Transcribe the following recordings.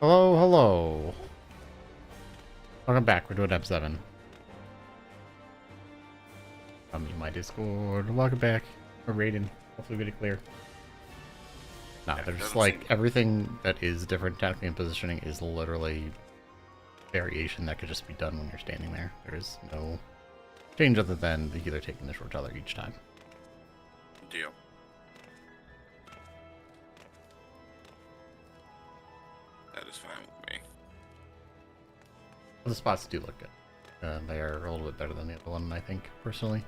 Hello, hello. Welcome back. We're doing FFXIV. Come in my Discord. Welcome back. We're raiding. Hopefully we get it clear. No, there's like everything that is different technically in positioning is literally variation that could just be done when you're standing there. There is no change other than either taking the short teller each time. Deal. That is fine with me. Well, the spots do look good. They are a little bit better than the other one, I think, personally.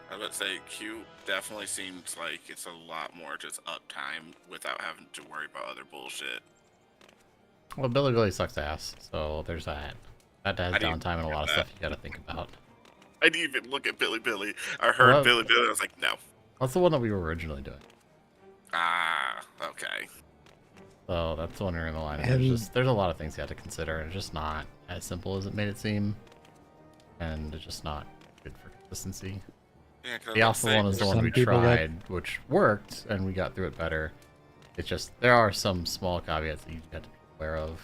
I would say Q definitely seems like it's a lot more just uptime without having to worry about other bullshit. Well, Billy really sucks ass, so there's that. That has downtime and a lot of stuff you gotta think about. I didn't even look at Billy. I heard Billy. I was like, no. That's the one that we were originally doing. Ah, okay. So that's the one we're in the line. There's a lot of things you have to consider, and it's just not as simple as it made it seem, and it's just not good for consistency. Yeah, the alpha one is the one we tried, which worked, and we got through it better. It's just there are some small caveats that you have to be aware of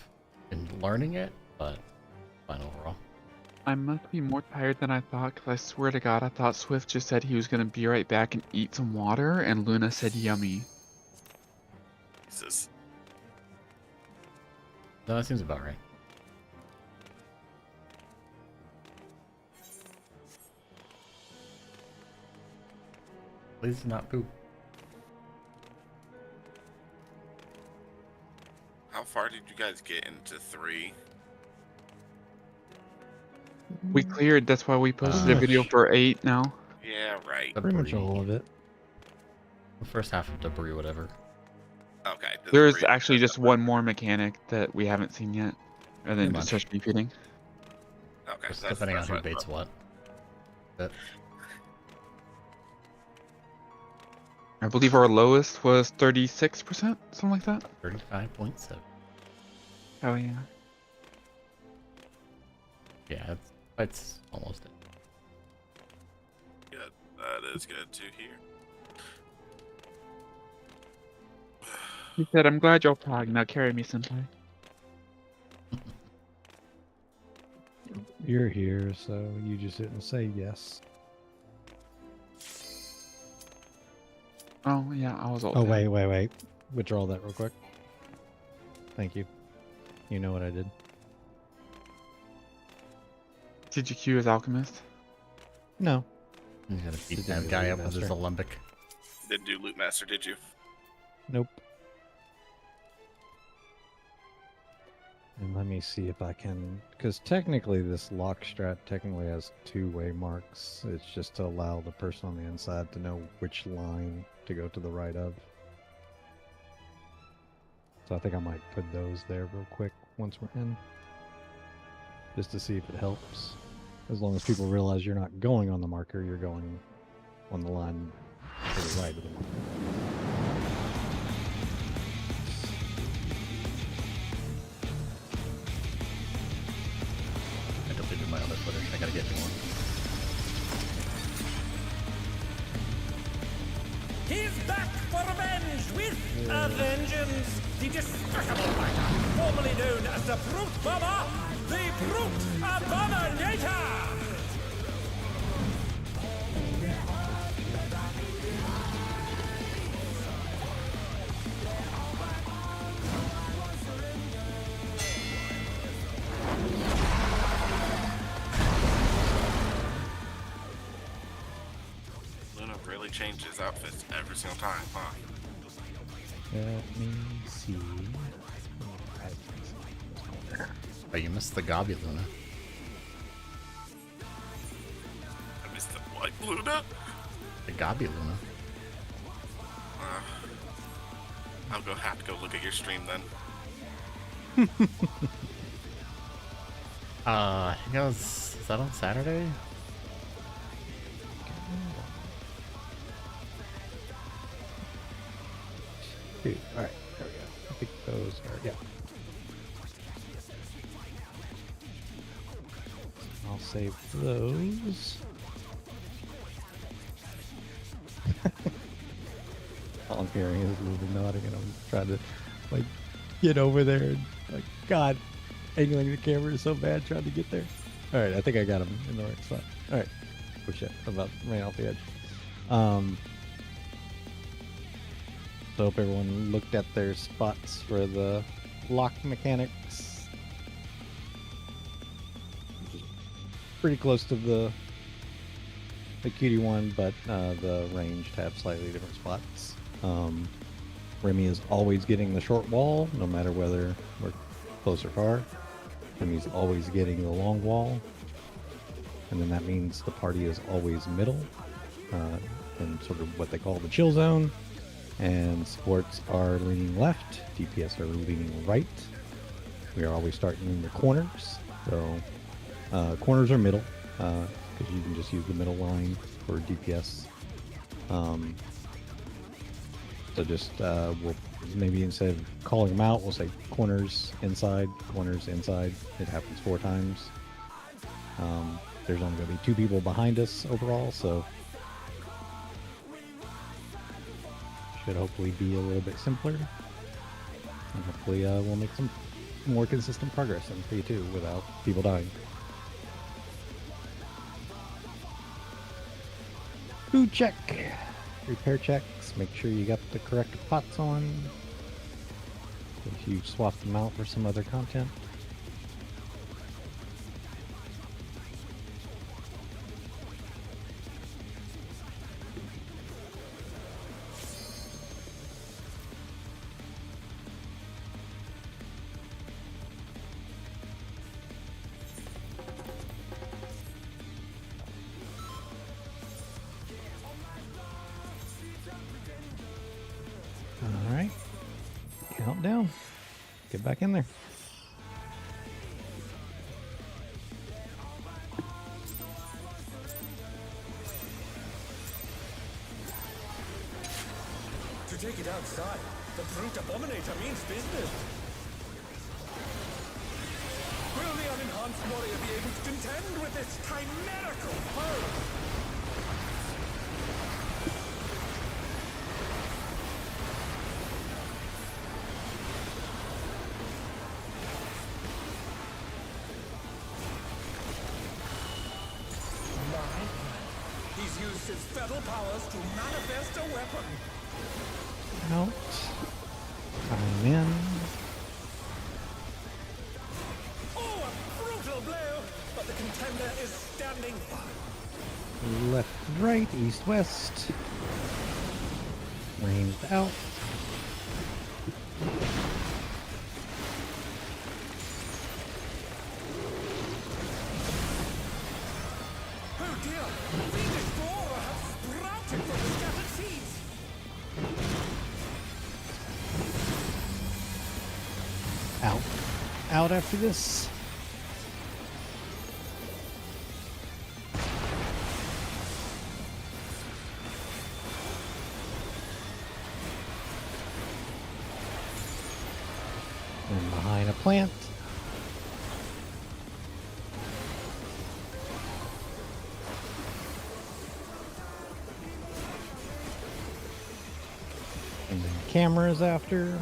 in learning it, but fine overall. I must be more tired than I thought, because I swear to God, I thought Swift just said he was going to be right back and eat some water, and Luna said yummy. Jesus. No, that seems about right. Please not poop. How far did you guys get into 3? We cleared, that's why we posted a video for 8 now. Yeah, right. Debris. Pretty much all of it. The first half of debris, whatever. Okay. There's actually just one more mechanic that we haven't seen yet, and then just starts repeating. Okay, just depending on who baits what. But I believe our lowest was 36%, something like that. 35.7. Oh yeah. Yeah, it's almost it. Good. That is good to hear. He said, "I'm glad you're prog. Now carry me, senpai." You're here, so you just didn't say yes. Oh yeah, I was all. Oh wait. Withdraw that real quick. Thank you. You know what I did. Did you queue as alchemist? No. You gotta beat that guy up with his alembic. Didn't do loot master, did you? Nope. And let me see if I can, because technically this lock strat technically has two-way marks. It's just to allow the person on the inside to know which line to go to the right of. So I think I might put those there real quick once we're in, just to see if it helps. As long as people realize you're not going on the marker, you're going on the line to the right of the marker. My other footage. I gotta get new one. He's back for revenge with a vengeance. The despicable fighter, formerly known as the Brute Bomber, the Brute Abominator. Changes outfits every single time, huh? Let me see. Oh, you missed the Gabi Luna. I missed the what, Luna? The Gabi Luna. I'll have to go look at your stream then. I think that was, is that on Saturday? Dude, alright, there we go. I think those are, yeah. I'll save those. All I'm hearing is a little nodding, and I'm trying to, like, get over there and like God, angling the camera is so bad trying to get there. All right, I think I got him in the right spot. All right, oh shit, I about ran off the edge. So hope everyone looked at their spots for the lock mechanics. Pretty close to the cutie one, but the ranged have slightly different spots. Remy is always getting the short wall, no matter whether we're close or far. Remy's always getting the long wall, and then that means the party is always middle, in sort of what they call the chill zone. And supports are leaning left, DPS are leaning right. We are always starting in the corners, so corners are middle, because you can just use the middle line for DPS. So just we'll maybe instead of calling them out, we'll say corners inside. It happens 4 times. There's only going to be 2 people behind us overall, so should hopefully be a little bit simpler, and hopefully we'll make some more consistent progress in P2 without people dying. Food check, repair checks, make sure you got the correct pots on if you swap them out for some other content. Alright, countdown, get back in there. To take it outside, the brute abominator means business. Will the unenhanced warrior be able to contend with this chimerical foe? He's used his feral powers to manifest a weapon. Out. I'm in. Oh, a brutal blow! But the contender is standing firm. Left, right, east, west. Ranged out. Oh dear! Fiendish flora have sprouted from the scattered seeds! Out. Out after this. And behind a plant. And then cameras after.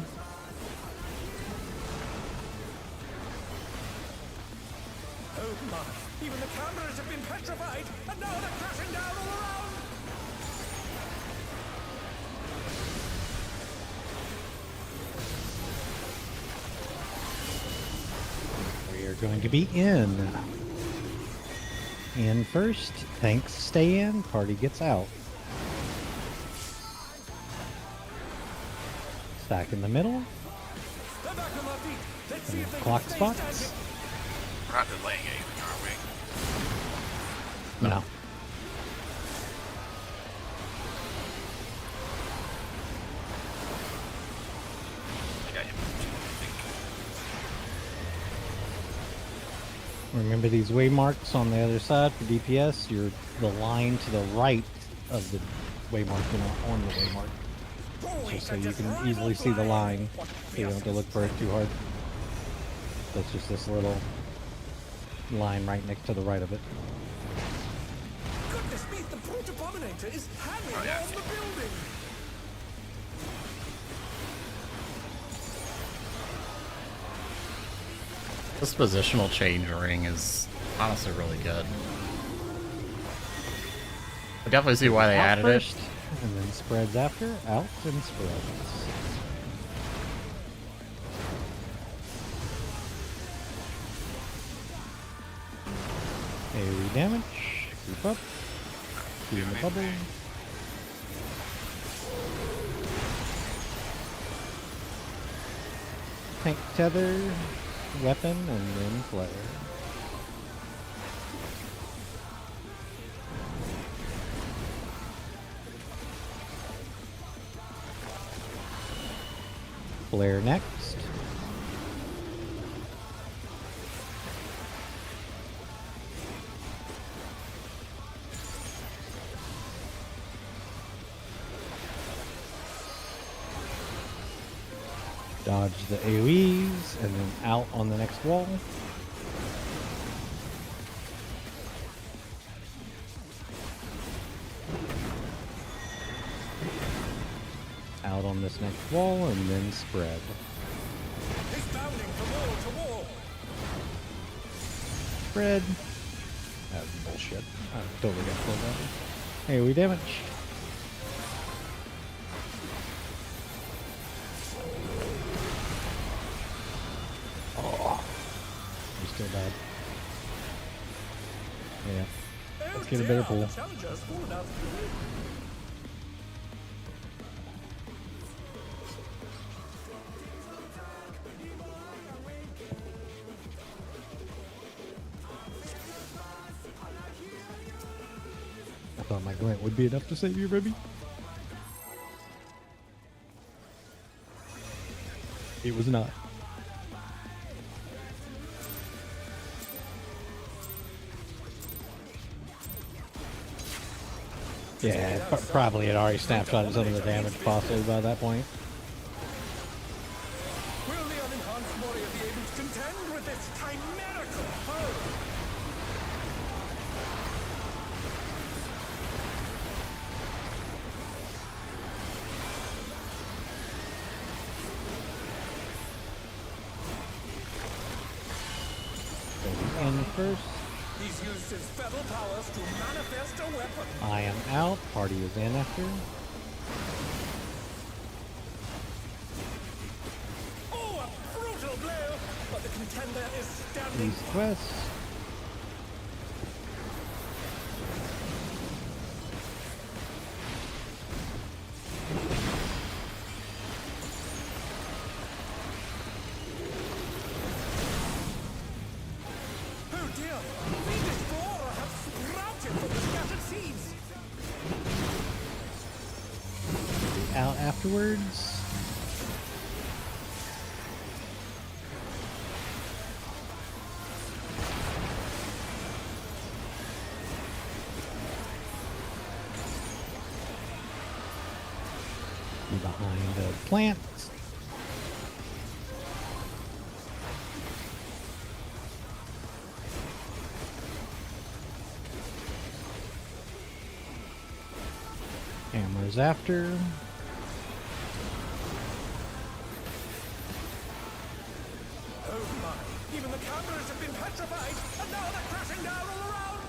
Oh my! Even the cameras have been petrified, and now they're crashing down all around! We are going to be in. In first. Tanks stay in. Party gets out. Stack in the middle. They're back on their feet. Let's see if they Clock can stay spots. standing. We're not delaying anything, are we? No. Yeah, I think. Remember these waymarks on the other side for DPS? You're the line to the right of the waymark, you're not on the waymark. Just so you can easily see the line, so you don't have to look for it too hard. That's just this little line right next to the right of it. Goodness me, the brute abominator is hanging Oh, yeah. on the building! This positional change ring is honestly really good. I definitely see why they Out added first, it. and then spreads after. Out and spreads. AoE damage. Group up. Be in the bubble. Tank tether, weapon, and then flare. Flare next. Dodge the AoEs, and then out on the next wall. Out on this next wall, and then spread. He's bounding from wall to wall. Spread. That was bullshit. I totally got pulled out. AoE damage. Still bad. Yeah. Let's get a better pull. Challenger's fallen out of the way. I thought my glint would be enough to save you, baby. It was not. Yeah, probably had already snapshotted some of the damage possibly by that point. Will the unenhanced warrior be able to contend with this chimerical foe? And first, He's used his feather powers to manifest a weapon. I am out. Party is in after. Oh, a brutal blow! But the contender is standing. East west. Oh dear! The Explorer has sprouted from the scattered seeds. Out afterwards. Behind the plants. Hammers after. Oh my! Even the cameras have been petrified, and now they're crashing down all around.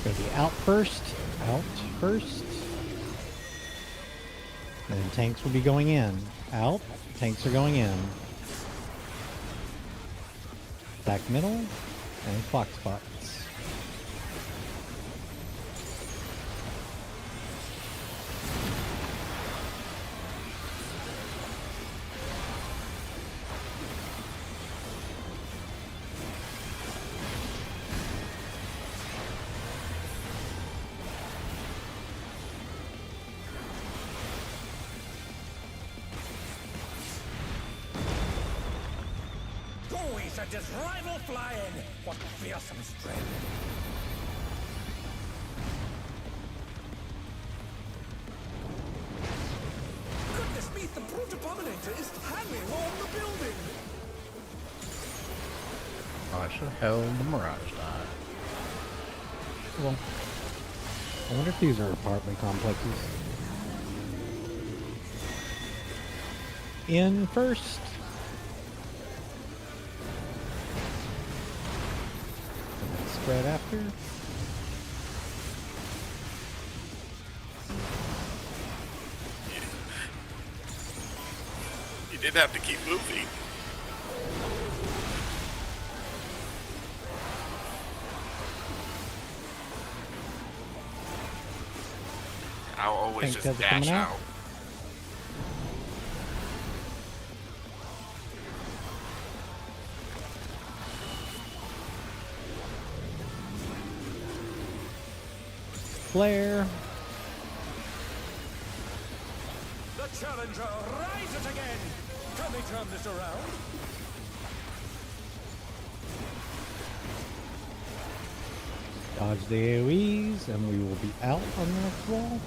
Gonna be out first. Out first. And then tanks will be going in. Out. Tanks are going in. Back middle. And clock spots. Oh, he sent his rival flying. What fearsome strength! Goodness me, the brute abominator is hanging on the building. Oh, I should have held the Mirage die. Well, I wonder if these are apartment complexes. in first. And then spread after. You did have to keep moving. I'll always Think just that's coming dash out? out. Flare. The challenger rises again. Can they turn this around? Dodge the AoEs, and we will be out on the next wall.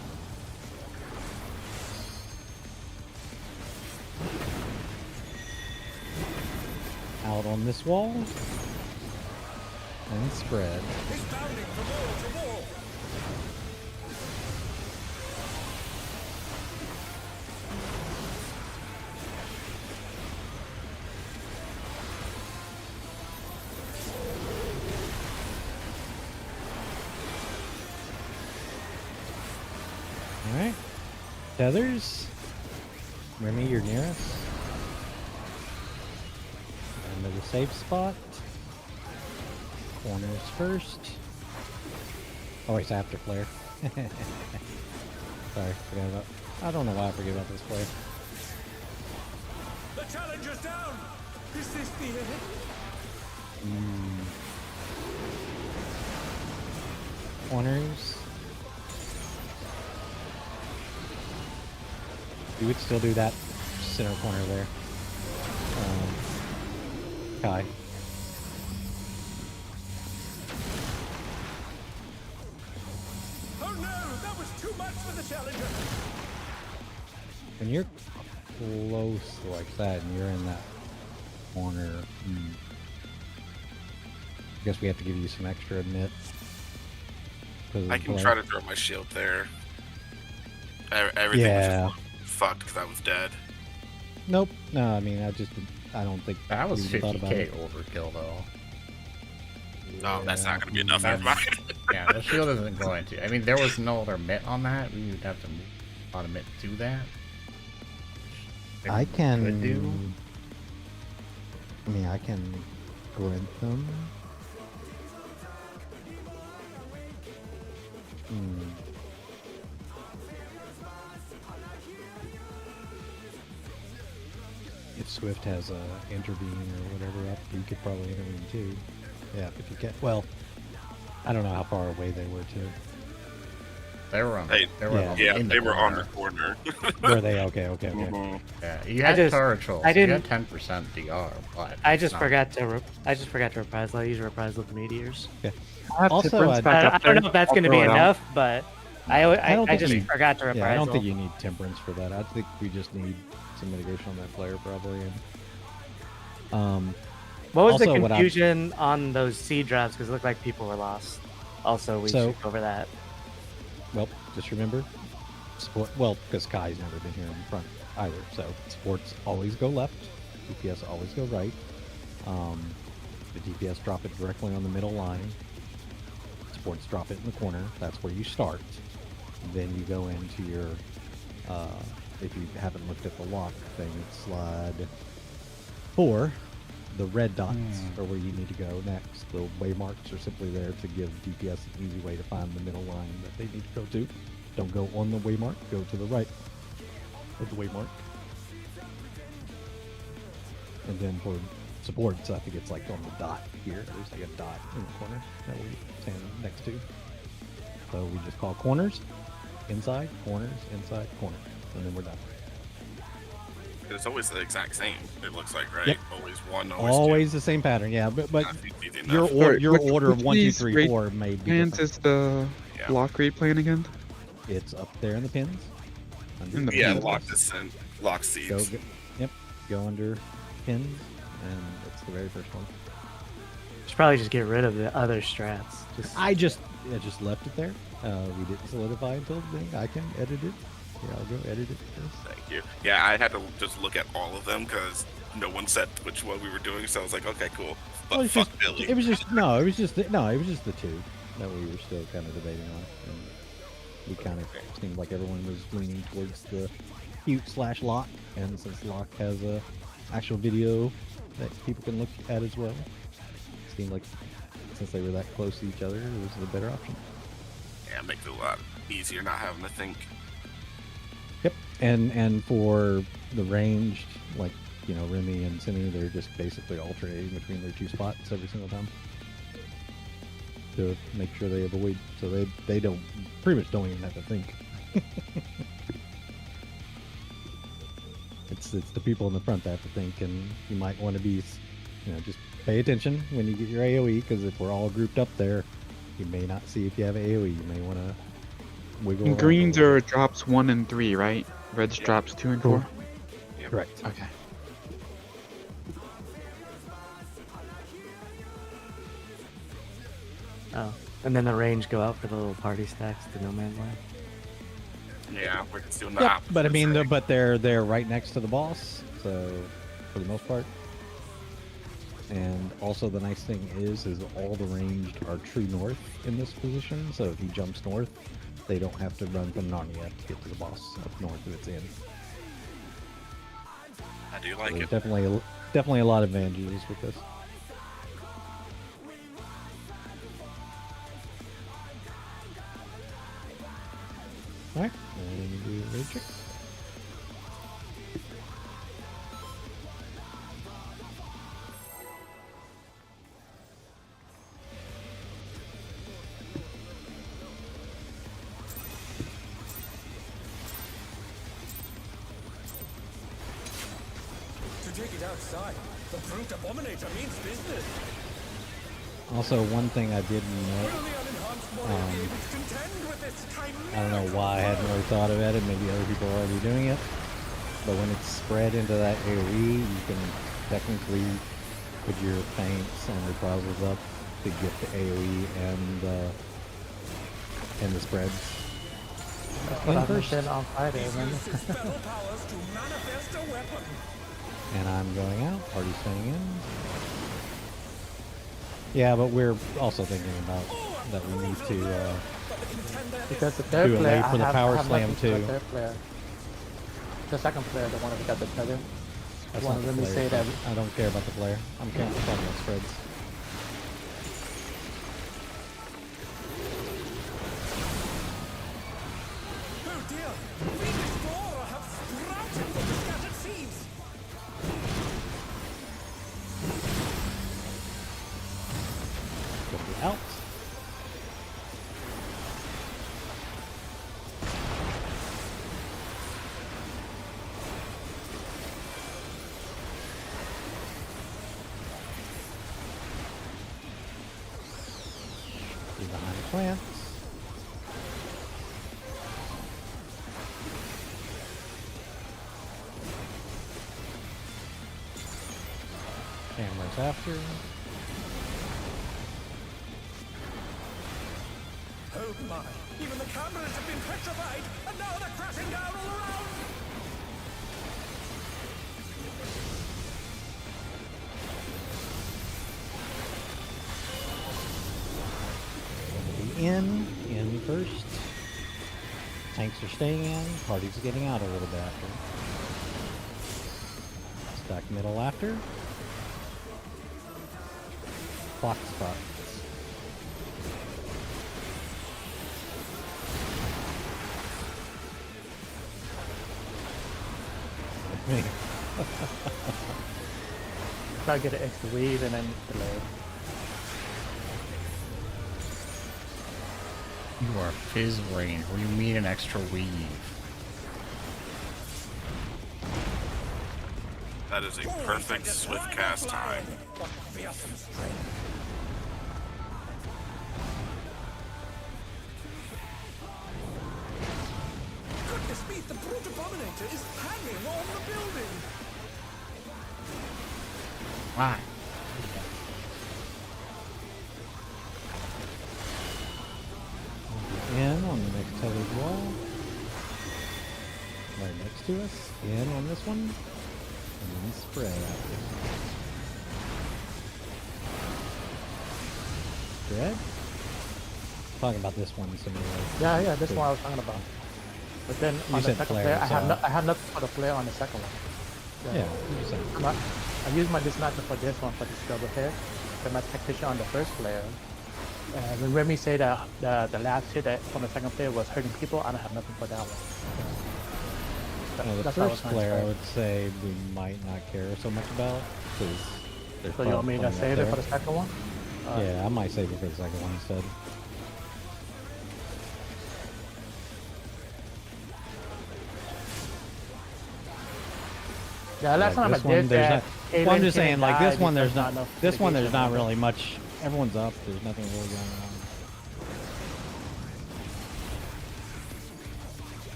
Out on this wall. And spread. He's bounding from wall to wall. Alright. Tethers. Remy, you're nearest. Into the safe spot. Corners first. Oh, it's after flare. Sorry, forgot about. I don't know why I forget about this play. The challenger's down. Is this the end? Corners. You would still do that center corner there. Kai. Oh no, that was too much for the challenger. When you're close like that and you're in that corner, I guess we have to give you some extra admit. I can try to throw my shield there. Everything was just fucked because I was dead. Nope. No, I mean, I don't think That was we thought about 50k it. overkill though. No, that's not going to be enough. Never mind. Yeah, the shield isn't going to. I mean, there was no other mitt on that. We would have to move on a mitt to that. Which I could can do. I mean, I can grant them. If Swift has a intervene or whatever up, you could probably intervene too. Yeah, if you get well, I don't know how far away they were too. They were on. Hey, They were yeah, in the they were on the corner. corner. Were they? Okay. Yeah, you had turret trolls. I You didn't- had 10% DR, but I it's just not- forgot to reprisal. I use reprisal with meteors. I have Also, Temperance I- back I up don't there. know if that's I'll going to throw be it out. enough, but I don't I think just you- forgot to reprisal. Yeah, I don't think you need temperance for that. I think we just need some mitigation on that player probably. And, What was also the what I- confusion on those seed drops? Because it looked like people were lost. Also, we So- should go over that. well, just remember, support. Well, because Kai's never been here in front either, so supports always go left, DPS always go right. The DPS drop it directly on the middle line. Supports drop it in the corner. That's where you start. Then you go into your. If you haven't looked at the lock thing, it's slide 4. The red dots are where you need to go next. The waymarks are simply there to give DPS an easy way to find the middle line that they need to go to. Don't go on the waymark, go to the right of the waymark. And then for supports, I think it's like on the dot here. There's like a dot in the corner that we stand next to. So we just call corners, inside, corners, inside, corners. And then we're done. It's always the exact same. It looks like, right? Yep. Always one, Always the same pattern, yeah. But two. Easy your enough. Sorry, your which- order of which 1, 2, these 3, rate 4 may be Pins different. is the Yeah. block rate plan again? It's up there in the pins. In the Yeah, pins. lock descent, lock seeds. Yep, go under pins, and it's the very first one. Should probably just get rid of the other strats. Just I just left it there. We didn't solidify until then. I can edit it. Here, I'll go edit it first. Thank you. Yeah, I had to just look at all of them because no one said which one we were doing, so I was like, okay, cool. But Well, fuck Billy. it was just the two that we were still kind of debating on. And we kind of seemed like everyone was leaning towards the cute/lock, and since lock has a actual video that people can look at as well, it seemed like since they were that close to each other, it was a better option. Yeah, it makes it a lot easier not having to think. Yep, and for the ranged, like, you know, Remy and Sinu, they're just basically alternating between their two spots every single time to make sure they avoid, so they don't pretty much don't even have to think. It's the people in the front that have to think, and you might want to be, you know, just pay attention when you get your AoE, because if we're all grouped up there, you may not see if you have AoE. You may want to wiggle. And greens are drops 1 and 3, right? Reds drops 2 and 4. Yep. Correct. Okay. Oh, and then the range go out for the little party stacks to no man's land. Yeah, we're just doing the Yep, opposite but I mean, thing. they're right next to the boss, so for the most part. And also the nice thing is all the ranged are true north in this position, so if he jumps north, they don't have to run from Narnia to get to the boss up north if it's in. I do So like it. definitely a lot of advantages with this. Alright, and do the raid trick. To take it outside, the brute abominator means business. Also, one thing I didn't know, Will the unenhanced warrior be able to contend with this I don't know why I hadn't really thought about it, maybe other people are already doing it, but when it's spread into that AoE, you can technically put your feints and reprisals up to get the AoE and the spreads. That's what And I first, mentioned on Friday, man. Use his spell powers to manifest a weapon. and I'm going out, party's staying in. Yeah, but we're also thinking about that we need to But the contender Because the is third Do a player, late for the I power have slam, nothing for the too. third player. The second player, the one that got the tether. that's One not of the them player. say that. I don't care about the player. I'm talking about spreads. Oh dear! Fiendish flora have sprouted from the scattered seeds. Get it out. Behind plants. Cameras after. Oh my! Even the cameras have been petrified, and now they're crashing down all around. Gonna be in first. Tanks are staying in. Party's getting out a little bit after. Stack middle after. Clock spots. Try to get an extra weave and then delay. You are fizz range. What do you mean an extra weave? That is a perfect swift cast time. What fearsome strength! Goodness me, the brute abominator is hanging on the building. Why? In on the next tethered wall. right next to us. In on this one. And then spread out. Spread? Talking about this one similarly. Yeah, this one I was talking about. But then on the said second flare, player, so- I have nothing for the flare on the second one. Yeah, you said. I used my dismantle for this one for this double hit. Then my tactician on the first player. When Remy said that the last hit from the second player was hurting people, I don't have nothing for that one. The That's how I first was player, I trying to would say we might not care so much about because there's So you want me to plenty up save it there. for the second one? Yeah, I might save it for the second one instead. Yeah, last time I this one, did there's that. not, well, I'm just saying, like this one, there's not not. enough This one, there's mitigation. not really much. Everyone's up. There's nothing really going on.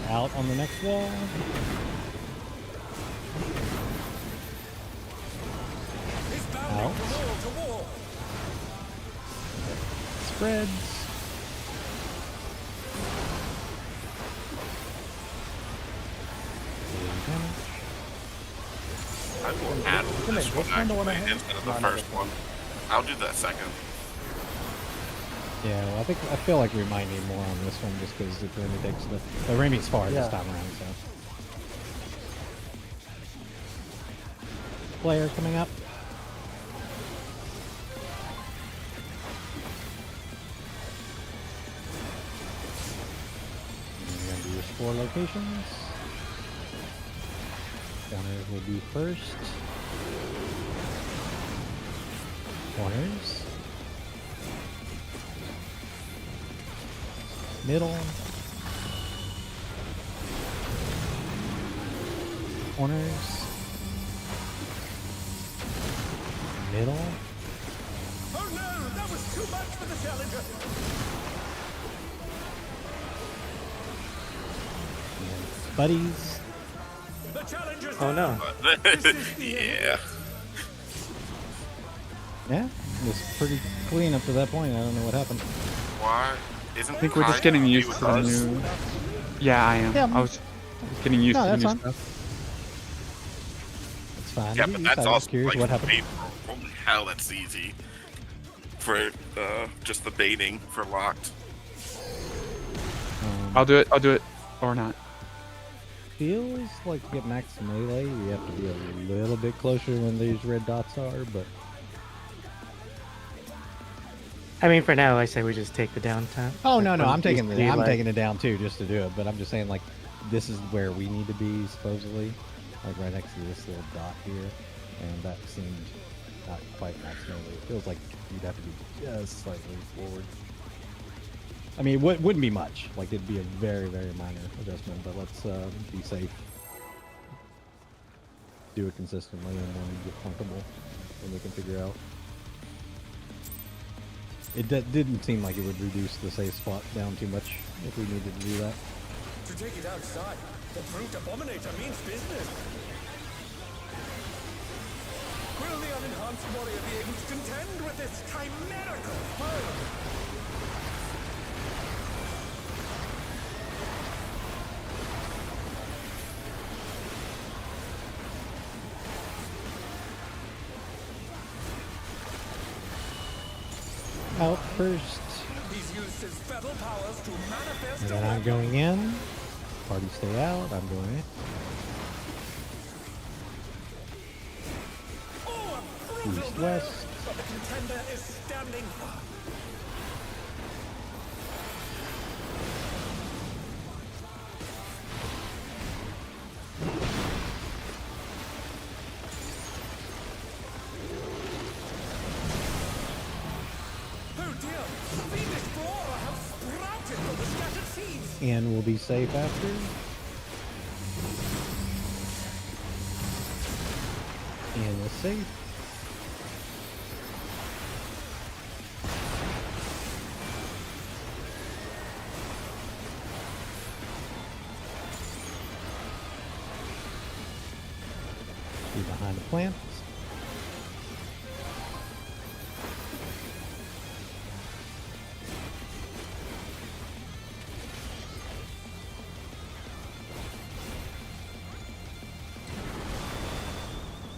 Out on the next wall. He's bounding Out. from wall to wall. Spreads. I will add this one actually instead of the first one. I'll do that second. Yeah, well, I feel like we might need more on this one just because it really takes the Remy's far this Yeah. time around. So, player coming up. And you're gonna do your 4 locations. Counters will be first. Corners. Middle. Corners. Middle. Oh no, that was too much for the challenger. And buddies. The challenger's Oh no. Yeah. Yeah, it was pretty clean up to that point. I don't know what happened. Why isn't I think we're just getting used to the new. Yeah, I am. Yeah, I was getting used no, to the that's new fine. stuff. It's fine. Yeah, You- but you that's said I was also curious like what happened. bait. Holy hell, that's easy. For just the baiting for locked. I'll do it or not. Feels like to get max melee, you have to be a little bit closer when these red dots are, but I mean, for now, I say we just take the downtime. oh no, When I'm it used taking to be, like- it down too just to do it. But I'm just saying like this is where we need to be supposedly, like right next to this little dot here, and that seemed not quite max melee. It feels like you'd have to be just slightly forward. I mean, it wouldn't be much. Like it'd be a very minor adjustment, but let's be safe. Do it consistently, and then get comfortable, and we can figure out. It didn't seem like it would reduce the safe spot down too much if we needed to do that. To take it outside, the brute abominator means business. Will the unenhanced warrior be able to contend with this chimerical foe? Out first, He's used his battle powers to manifest and a then I'm weapon. going in. Party stay out. I'm going in. Oh, a brutal East blow, west. but the contender is standing firm. Oh dear, fiendish flora have sprouted from the scattered seeds. And we'll be safe after. And we're safe. Be behind the plants.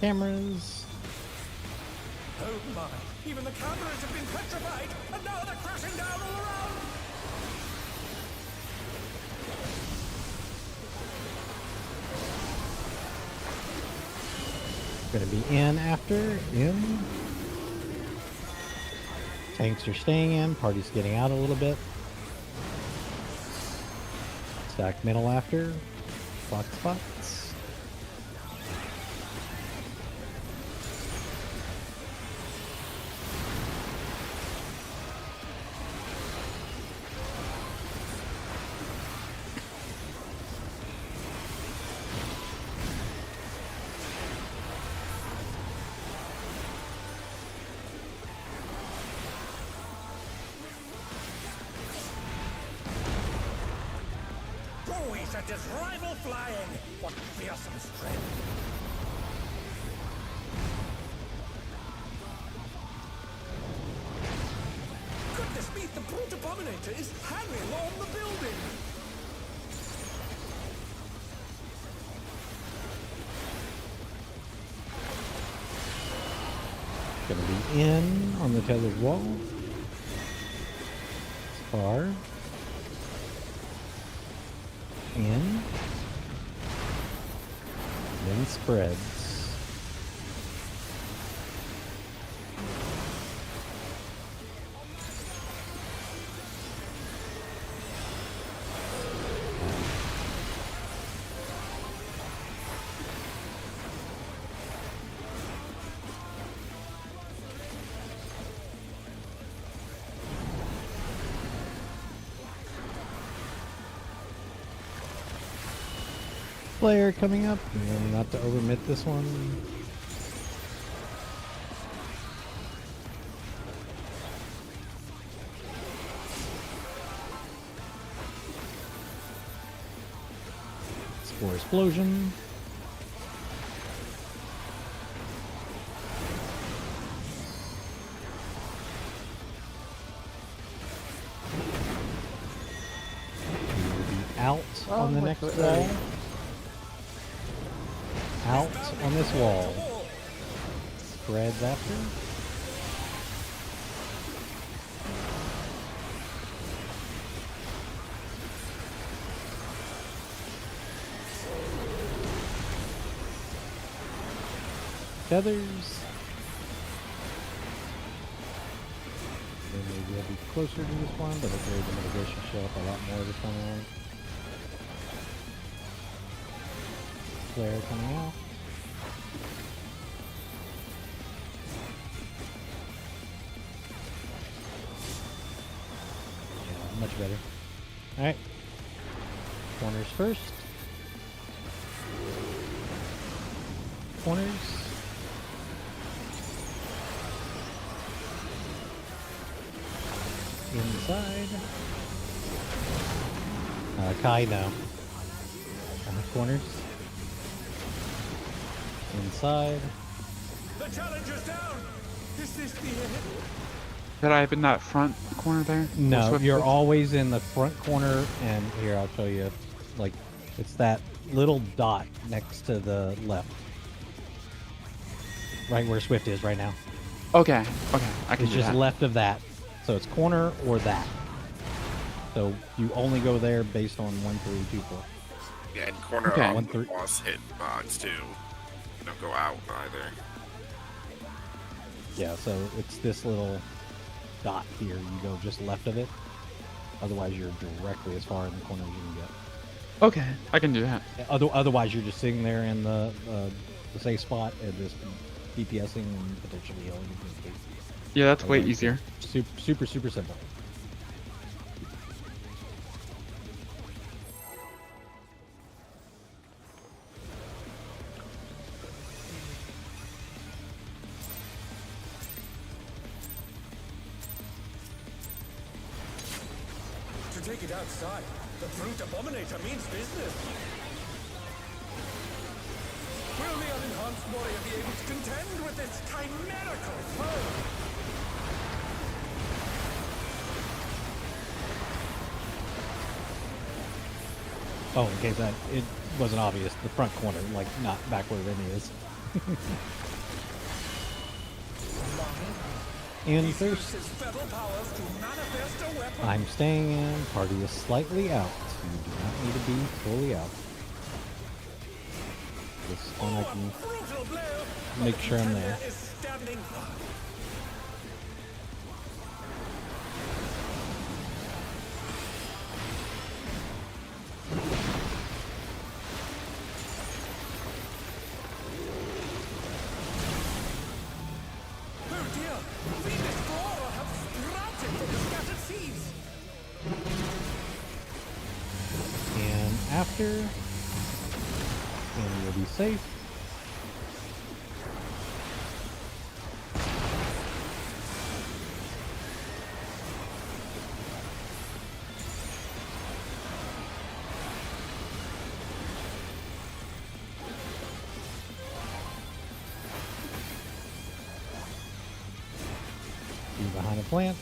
cameras. Oh my, even the cameras have been petrified, and now they're crashing down all around! Gonna be in after, in. Tanks are staying in, party's getting out a little bit. Stack middle after, spots. At his rival flying! What fearsome strength! Goodness me, the brute abominator is hanging on the building! Gonna be in on the tethered wall. Far. In. Then spreads. Player coming up. Remember not to overmit this one. Spore explosion. We will be out on the next wall. Out on this wall. Spreads after. Feathers. Then maybe we'll be closer to this one, but hopefully the mitigation show up a lot more this time around. Flare coming out. Yeah, much better. Alright. Corners first. Corners. Inside. Kai now. Corners. Inside. The challenger's down! Is this the end? Did I have in that front corner there? No, Swift you're was? always in the front corner, and here I'll show you. Like, it's that little dot next to the left, right where Swift is right now. Okay, I can It's do just that. left of that, so it's corner or that. So you only go there based on 1, 3, 2, 4. Yeah, and corner Okay. on 1, the 3. boss hit box too. Don't go out either. Yeah, so it's this little dot here. You go just left of it. Otherwise, you're directly as far in the corner as you can get. Okay, I can do that. Otherwise, you're just sitting there in the safe spot and just DPSing and potentially healing. Yeah, that's way easier. Super simple. To take it outside, the brute abominator means business. Will the unenhanced warrior be able to contend with this chimerical foe? Oh, in case it wasn't obvious, the front corner, like not back where Remy is. And first, I'm staying in. Party is slightly out. You do not need to be fully out. This one I can make sure I'm there. And after, and you'll be safe. Be behind a plant.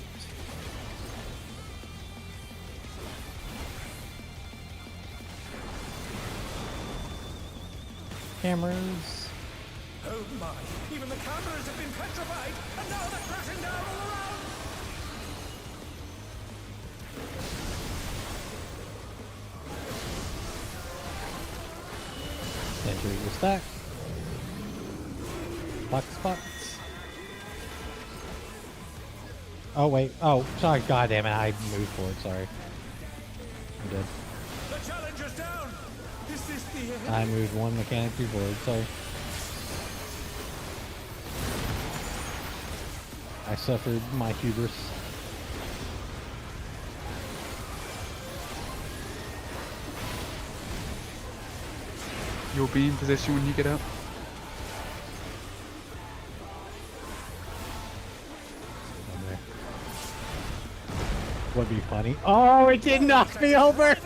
Cameras. Oh my! Even the cameras have been petrified, and now they're crashing down all around! Enter your stack. Box spots. Oh wait. Oh, sorry. God damn it! I moved forward. Sorry. I did. The challenger's down! Is this the end? I moved one mechanic too forward. Sorry. I suffered my hubris. You'll be in position when you get up. I'm there. Would be funny. Oh, it did knock me over.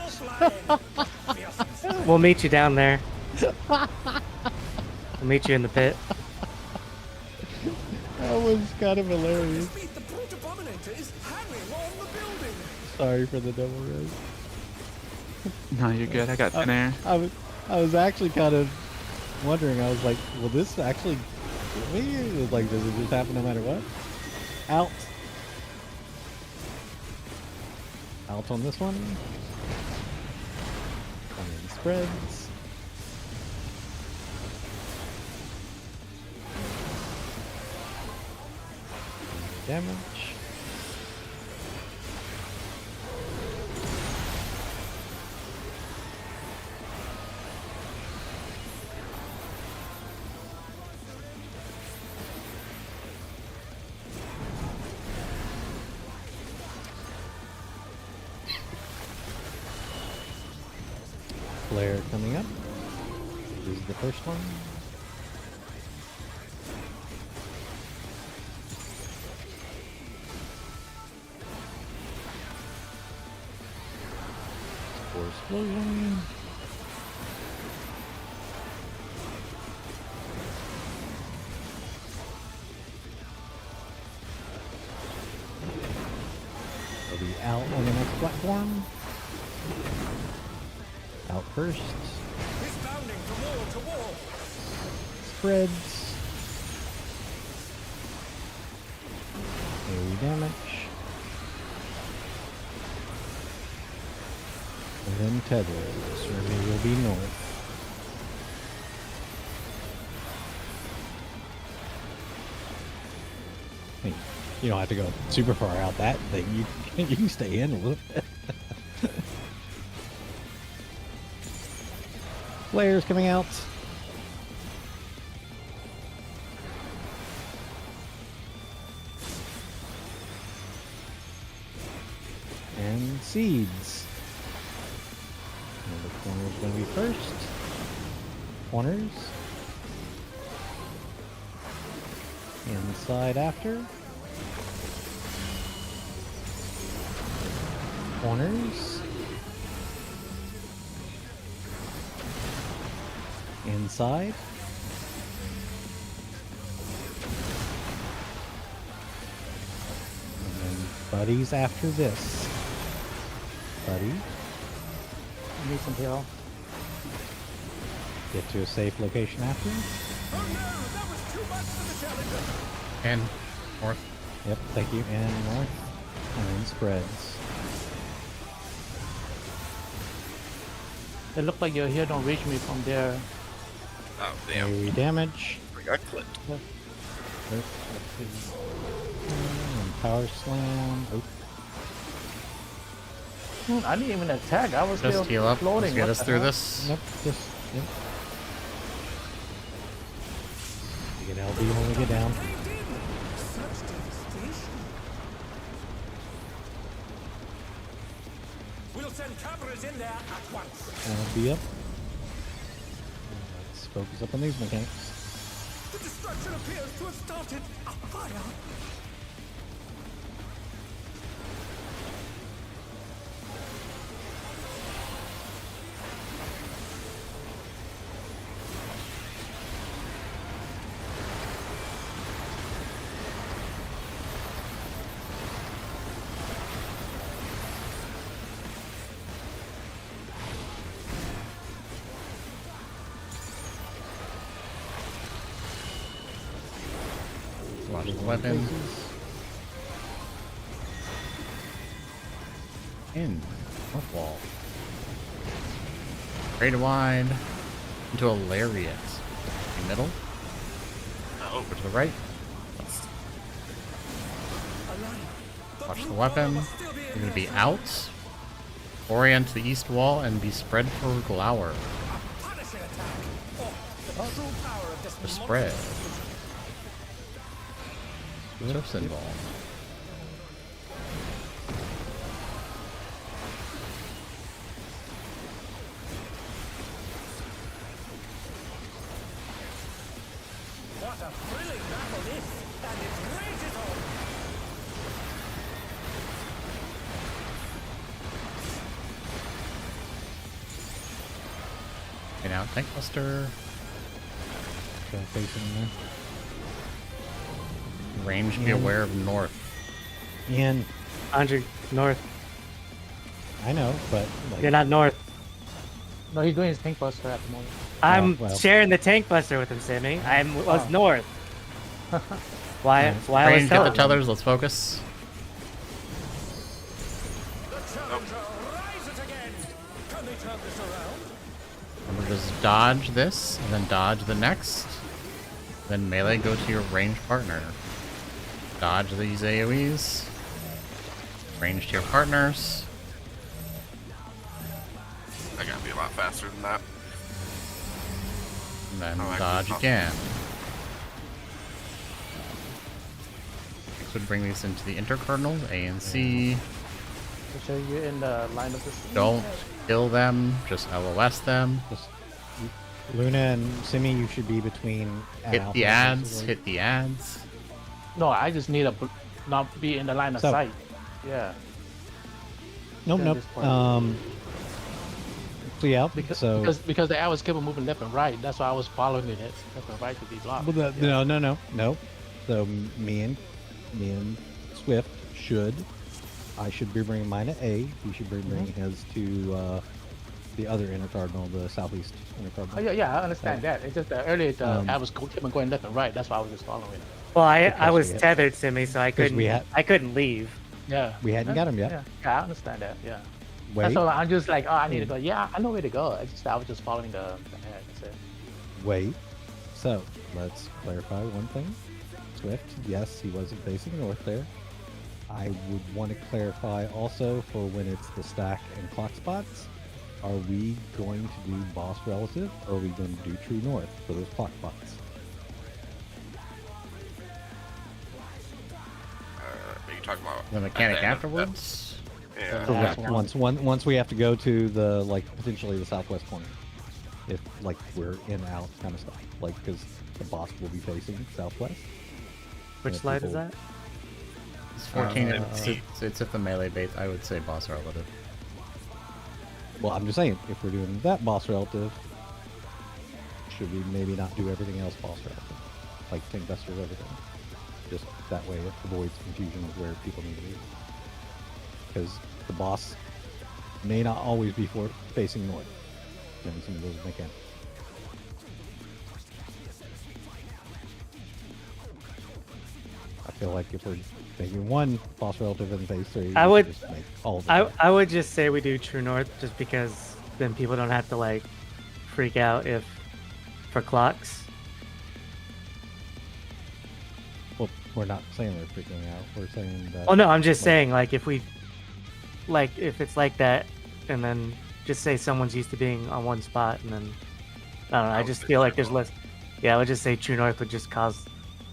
We'll meet you down there. We'll meet you in the pit. That was kind of hilarious. The brute abominator is hanging on the building! Sorry for the double res. No, you're good. I got thin air. I was actually kind of wondering. I was like, will this actually get me? It was like, does it just happen no matter what? Out. Out on this one. Onion spreads. Damage. Flare coming up. This is the first one. Spore explosion. They'll be out on the next platform. Out first. He's bounding from wall to wall! Spreads. AoE damage. And then tether. Certainly will be north. Hey, you don't have to go super far out that thing. You can stay in a little bit. Flares coming out. And seeds. And the corner's going to be first. Corners. Inside after. Corners. Inside. And then buddies after this. Buddy. Need some heal. Get to a safe location after. Oh no! And north. Yep, thank you. And north. And then spreads. It looked like your here don't reach me from there. Oh, damn. AoE damage. I got clipped. And power slam. Oh, I didn't even attack. I was still Just heal up. floating. Let's get What us the through hell? this. yep, just, yep. You get LB when we get down. Such devastation. We'll send cameras in there at once. LB up. Let's focus up on these mechanics. The destruction appears to have started a fire. Watch the weapon. In. North wall. Straight wide. Into a lariat. In middle. Oh, Go to the right. Watch the weapon. You're going to be out. Orient to the east wall and be spread for Glower. Punishing attack. Oh, the true power of this The spread. monstrous Surf symbol. What a thrilling battle this, and it rages on. Okay, now Tank Buster. Okay, facing there. Range, be aware of north. And 100 north. I know, but like, You're not north. No, he's doing his tank buster at the moment. I'm well. sharing the tank buster with him, Sammy. I was Oh. north. Why? Yeah. Why I was Range, get the telling him. tethers, let's focus. The challenger rises again. Can they turn this around? Remember, just dodge this, and then dodge the next. Then melee, go to your ranged partner. Dodge these AoEs. Range to your partners. I gotta be a lot faster than that. And then Oh, I dodge can- again. This would bring these into the intercardinals, A and C. Make sure you're in the line of this. Don't kill them, just LOS them. just Luna and Simi, you should be between. Hit Alpha, the ads, basically. hit the ads. No, I just need not be in the line of So- sight. Yeah. Nope, Yeah, nope. this part. So yeah, Because so because the arrows kept moving left and right. That's why I was following it left and right to be blocked. well, Yeah. no. So me and Swift should. I should be bringing mine to A. He should be bringing his to the other intercardinal, the southeast intercardinal. Oh yeah, I understand that. It's just that earlier the arrows kept on going left and right. That's why I was just following it. Well, I Because was we had- tethered, Sammy, so I because we couldn't. had- I couldn't leave. Yeah. We hadn't got him yet. Yeah, I understand that. Yeah. Wait, That's all. I'm just like, oh, I need to go. Yeah, I know where to go. I was just following the ad. That's it. wait. So let's clarify one thing. Swift, yes, he wasn't facing north there. I would want to clarify also for when it's the stack and clock spots. Are we going to do boss relative, or are we going to do true north for those clock spots? Are you talking about The mechanic at the end of afterwards. Yeah. So Correct. last Once we have to go to the potentially the southwest corner, if like we're in out kind of stuff, like because the boss will be facing southwest. Which Yeah, slide is people- that? It's 14. It's if the melee bait. I would say boss relative. Well, I'm just saying, if we're doing that boss relative, should we maybe not do everything else boss relative, like tank busters, everything? Just that way it avoids confusion of where people need to be. Because the boss may not always be facing north. Then some of those mechanics. feel like if we're making one boss relative in phase 3, I we would- should just make all of them. I would just say we do True North just because then people don't have to like freak out if for clocks. Well, we're not saying they're freaking out. We're saying that. Oh no, I'm just saying like if it's like that, and then just say someone's used to being on one spot, and then I don't know. I just feel like there's less. Yeah, I would just say True North would just cause,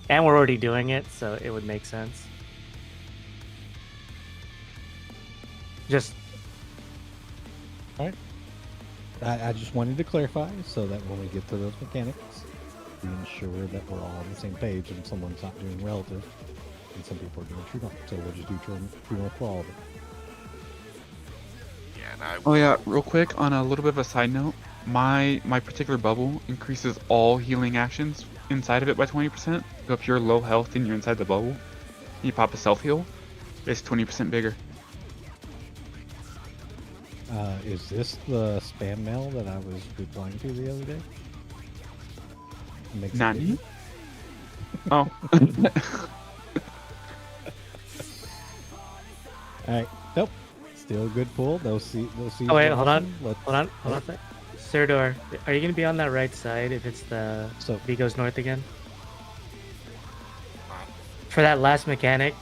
and we're already doing it, so it would make sense. Just All right. I just wanted to clarify so that when we get to those mechanics, we ensure that we're all on the same page and someone's not doing relative and some people are doing True North. So we'll just do True North for all of it. Yeah, and I Oh yeah, real quick on a little bit of a side note, my particular bubble increases all healing actions inside of it by 20%. So if you're low health and you're inside the bubble, you pop a self heal, it's 20% bigger. Is this the spam mail that I was replying to the other day? Makes it Nani? bigger? Oh. Alright. Nope. Still a good pull. Those seeds. oh wait, are hold on, awesome. Let's- hold on a sec. Sirdor, are you gonna be on that right side if it's the So B goes north again? For that last mechanic,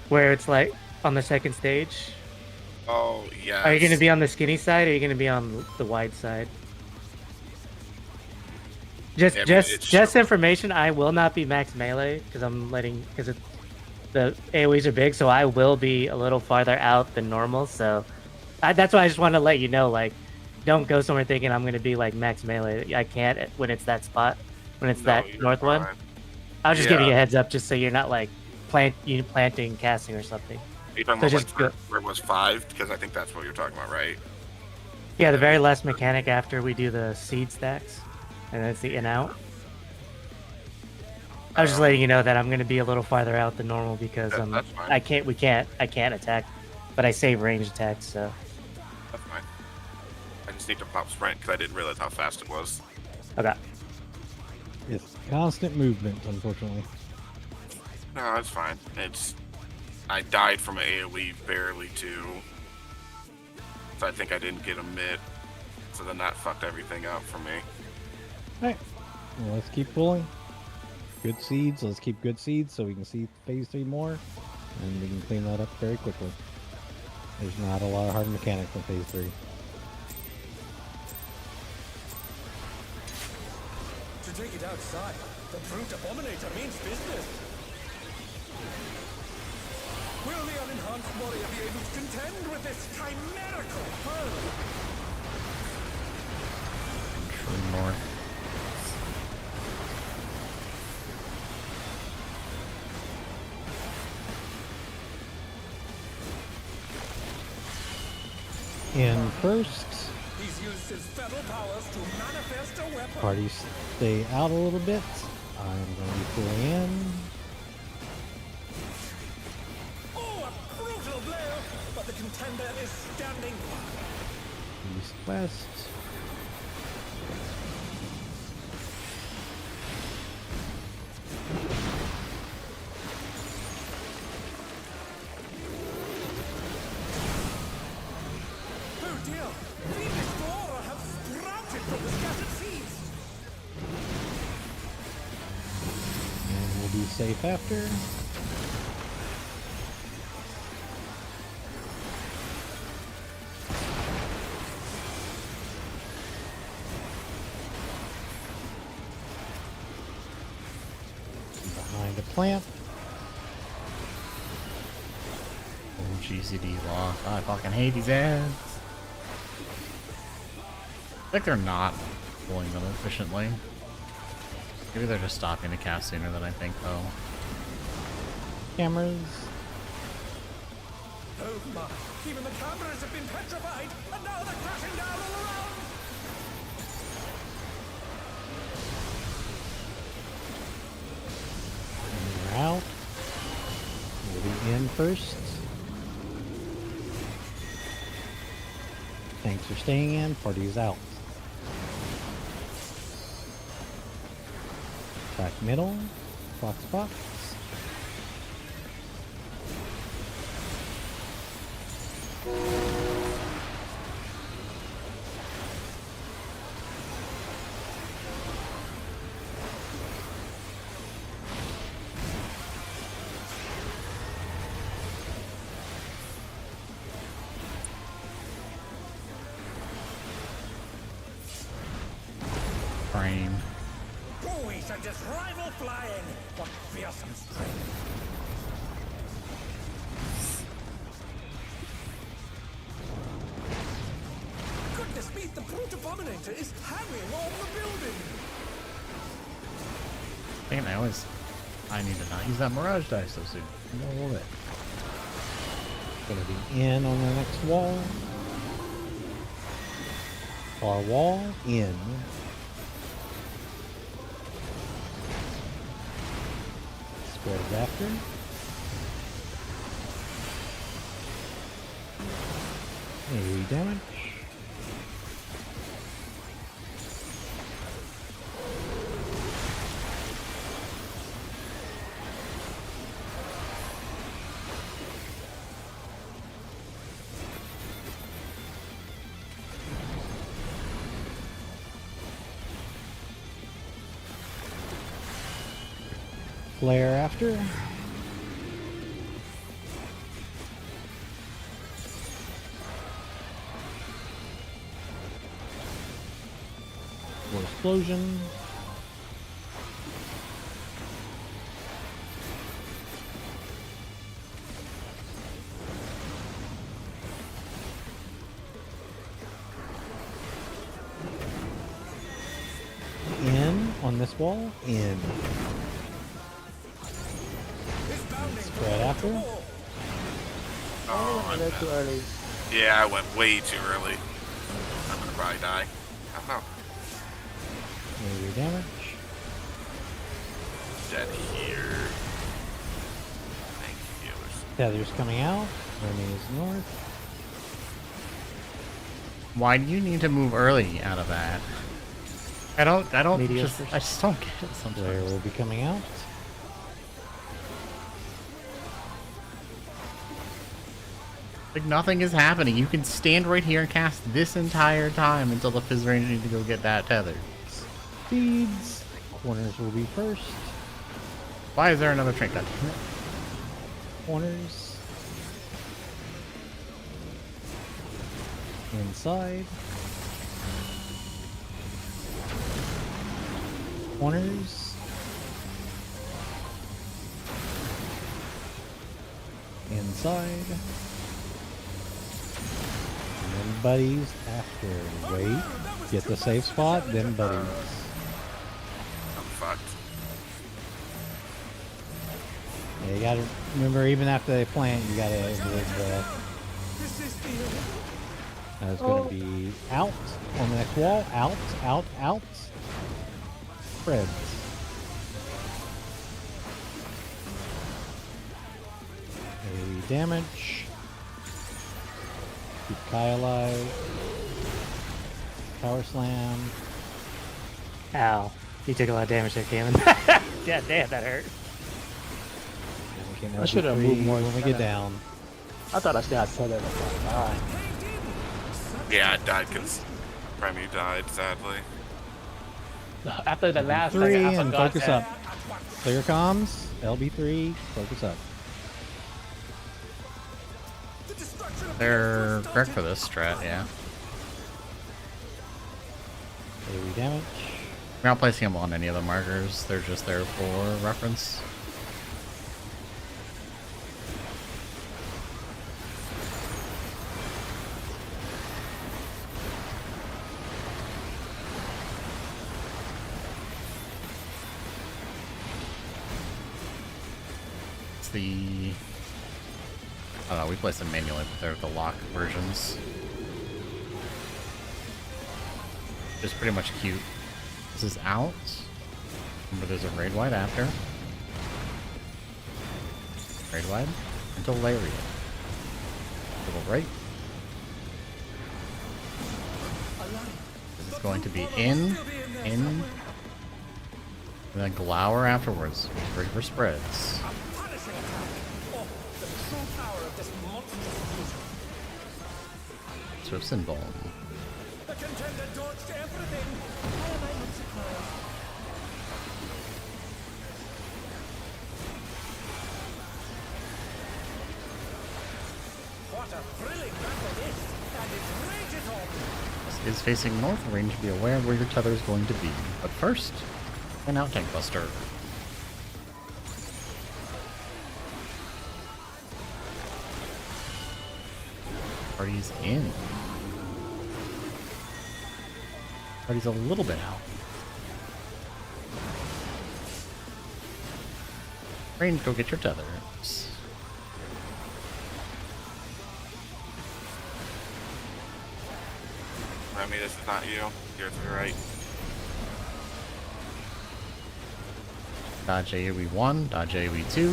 where it's like on the second stage. Oh yeah. Are you going to be on the skinny side or are you going to be on the wide side? Just Yeah, I mean, it's just information, I will not be max melee because the AoEs are big, so I will be a little farther out than normal. So that's why I just want to let you know, like, don't go somewhere thinking I'm going to be like max melee. I can't when it's that spot, when it's that you're north one. fine. I was just giving you a Yeah. heads up just so you're not like planting, casting or something. Are you talking So about just like where it was 5? Because I think that's what you're talking about, right? Yeah, the very last mechanic after we do the seed stacks, and then it's the in out. I was just letting you know that I'm going to be a little farther out than normal because That's fine. I can't attack, but I save range attacks. So That's fine. I just need to pop sprint because I didn't realize how fast it was. okay. it's constant movement, unfortunately. No, it's fine. I died from an AoE barely too. So I think I didn't get a mid. So then that fucked everything up for me. Alright. Well, let's keep pulling. Good seeds. Let's keep good seeds so we can see phase 3 more. And we can clean that up very quickly. There's not a lot of hard mechanics in phase 3. To take it outside, the brute abominator means business. Will the unenhanced warrior be able to contend with this chimerical foe? True North. In first, He's used his feral powers to manifest a weapon. parties stay out a little bit. I'm going to be pulling in. Oh, a brutal blow! But the contender is standing. East, west. Oh dear! The Explorer have sprouted from the scattered seeds! And we'll be safe after. Behind a plant. Oh, GCD lock. I fucking hate these ads. I think they're not pulling them efficiently. Maybe they're just stopping to cast sooner than I think, though. Cameras. Oh my! Even the cameras have been petrified, and now they're crashing down all around! We're out. We'll be in first. Tanks are staying in. Party's out. Back middle. Box box. just rival flying. What fearsome strength. Goodness me, the brute abominator is hanging on the building. Dang, I need to not use that Mirage die so soon. A little bit. Gonna be in on the next wall. Far wall, in. Spreads after. AoE damage. Flare after. More explosion. In on this wall. In. Spread after. Oh, A little too early. yeah, I went way too early. I'm gonna probably die. I don't know. Maybe damage. Dead here. Thank you. Tether's coming out. Remy is north. Why do you need to move early out of that? I don't Meteor just, I just don't get it Flare sometimes. will be coming out. Like nothing is happening. You can stand right here and cast this entire time until the Fizz Ranger need to go get that tether. Feeds. Corners will be first. Why is there another trinket? Corners. Inside. Corners. Inside. And then buddies after. Wait. Get the safe spot, then buddies. I'm fucked. Yeah, you gotta remember, even after they plant, you gotta avoid the. That's gonna be out on the next wall. Out, out, out. Spreads. AoE damage. Keep Kai alive. Power slam. Ow. You took a lot of damage there, Caitlin. God damn, that hurt. And we can I should have LB3 moved more when we get down. I thought I still had Tether. Alright. Yeah, I died because Remy died, sadly. After the last Three second, I and forgot focus that. up. Clear comms. LB3. Focus up. They're correct for this strat, yeah. AoE damage. We're not placing them on any of the markers. They're just there for reference. It's the... I don't know, we place them manually, but they're the lock versions. Just pretty much cute. This is out. Remember, there's a raid wide after. Raid wide until Lariat. Little right. This is going to be in, and then glower afterwards. Reaper spreads. Swifts and Bone. The contender dodged everything. Why am I not surprised? What a thrilling battle this, and it rages on. This is facing north. Range, be aware where your tether is going to be. But first, And out Tank Buster. Party's in. Party's a little bit out. Rain, go get your tethers. Remy, this is not you. You're to the right. Dodge AoE 1, dodge AoE 2.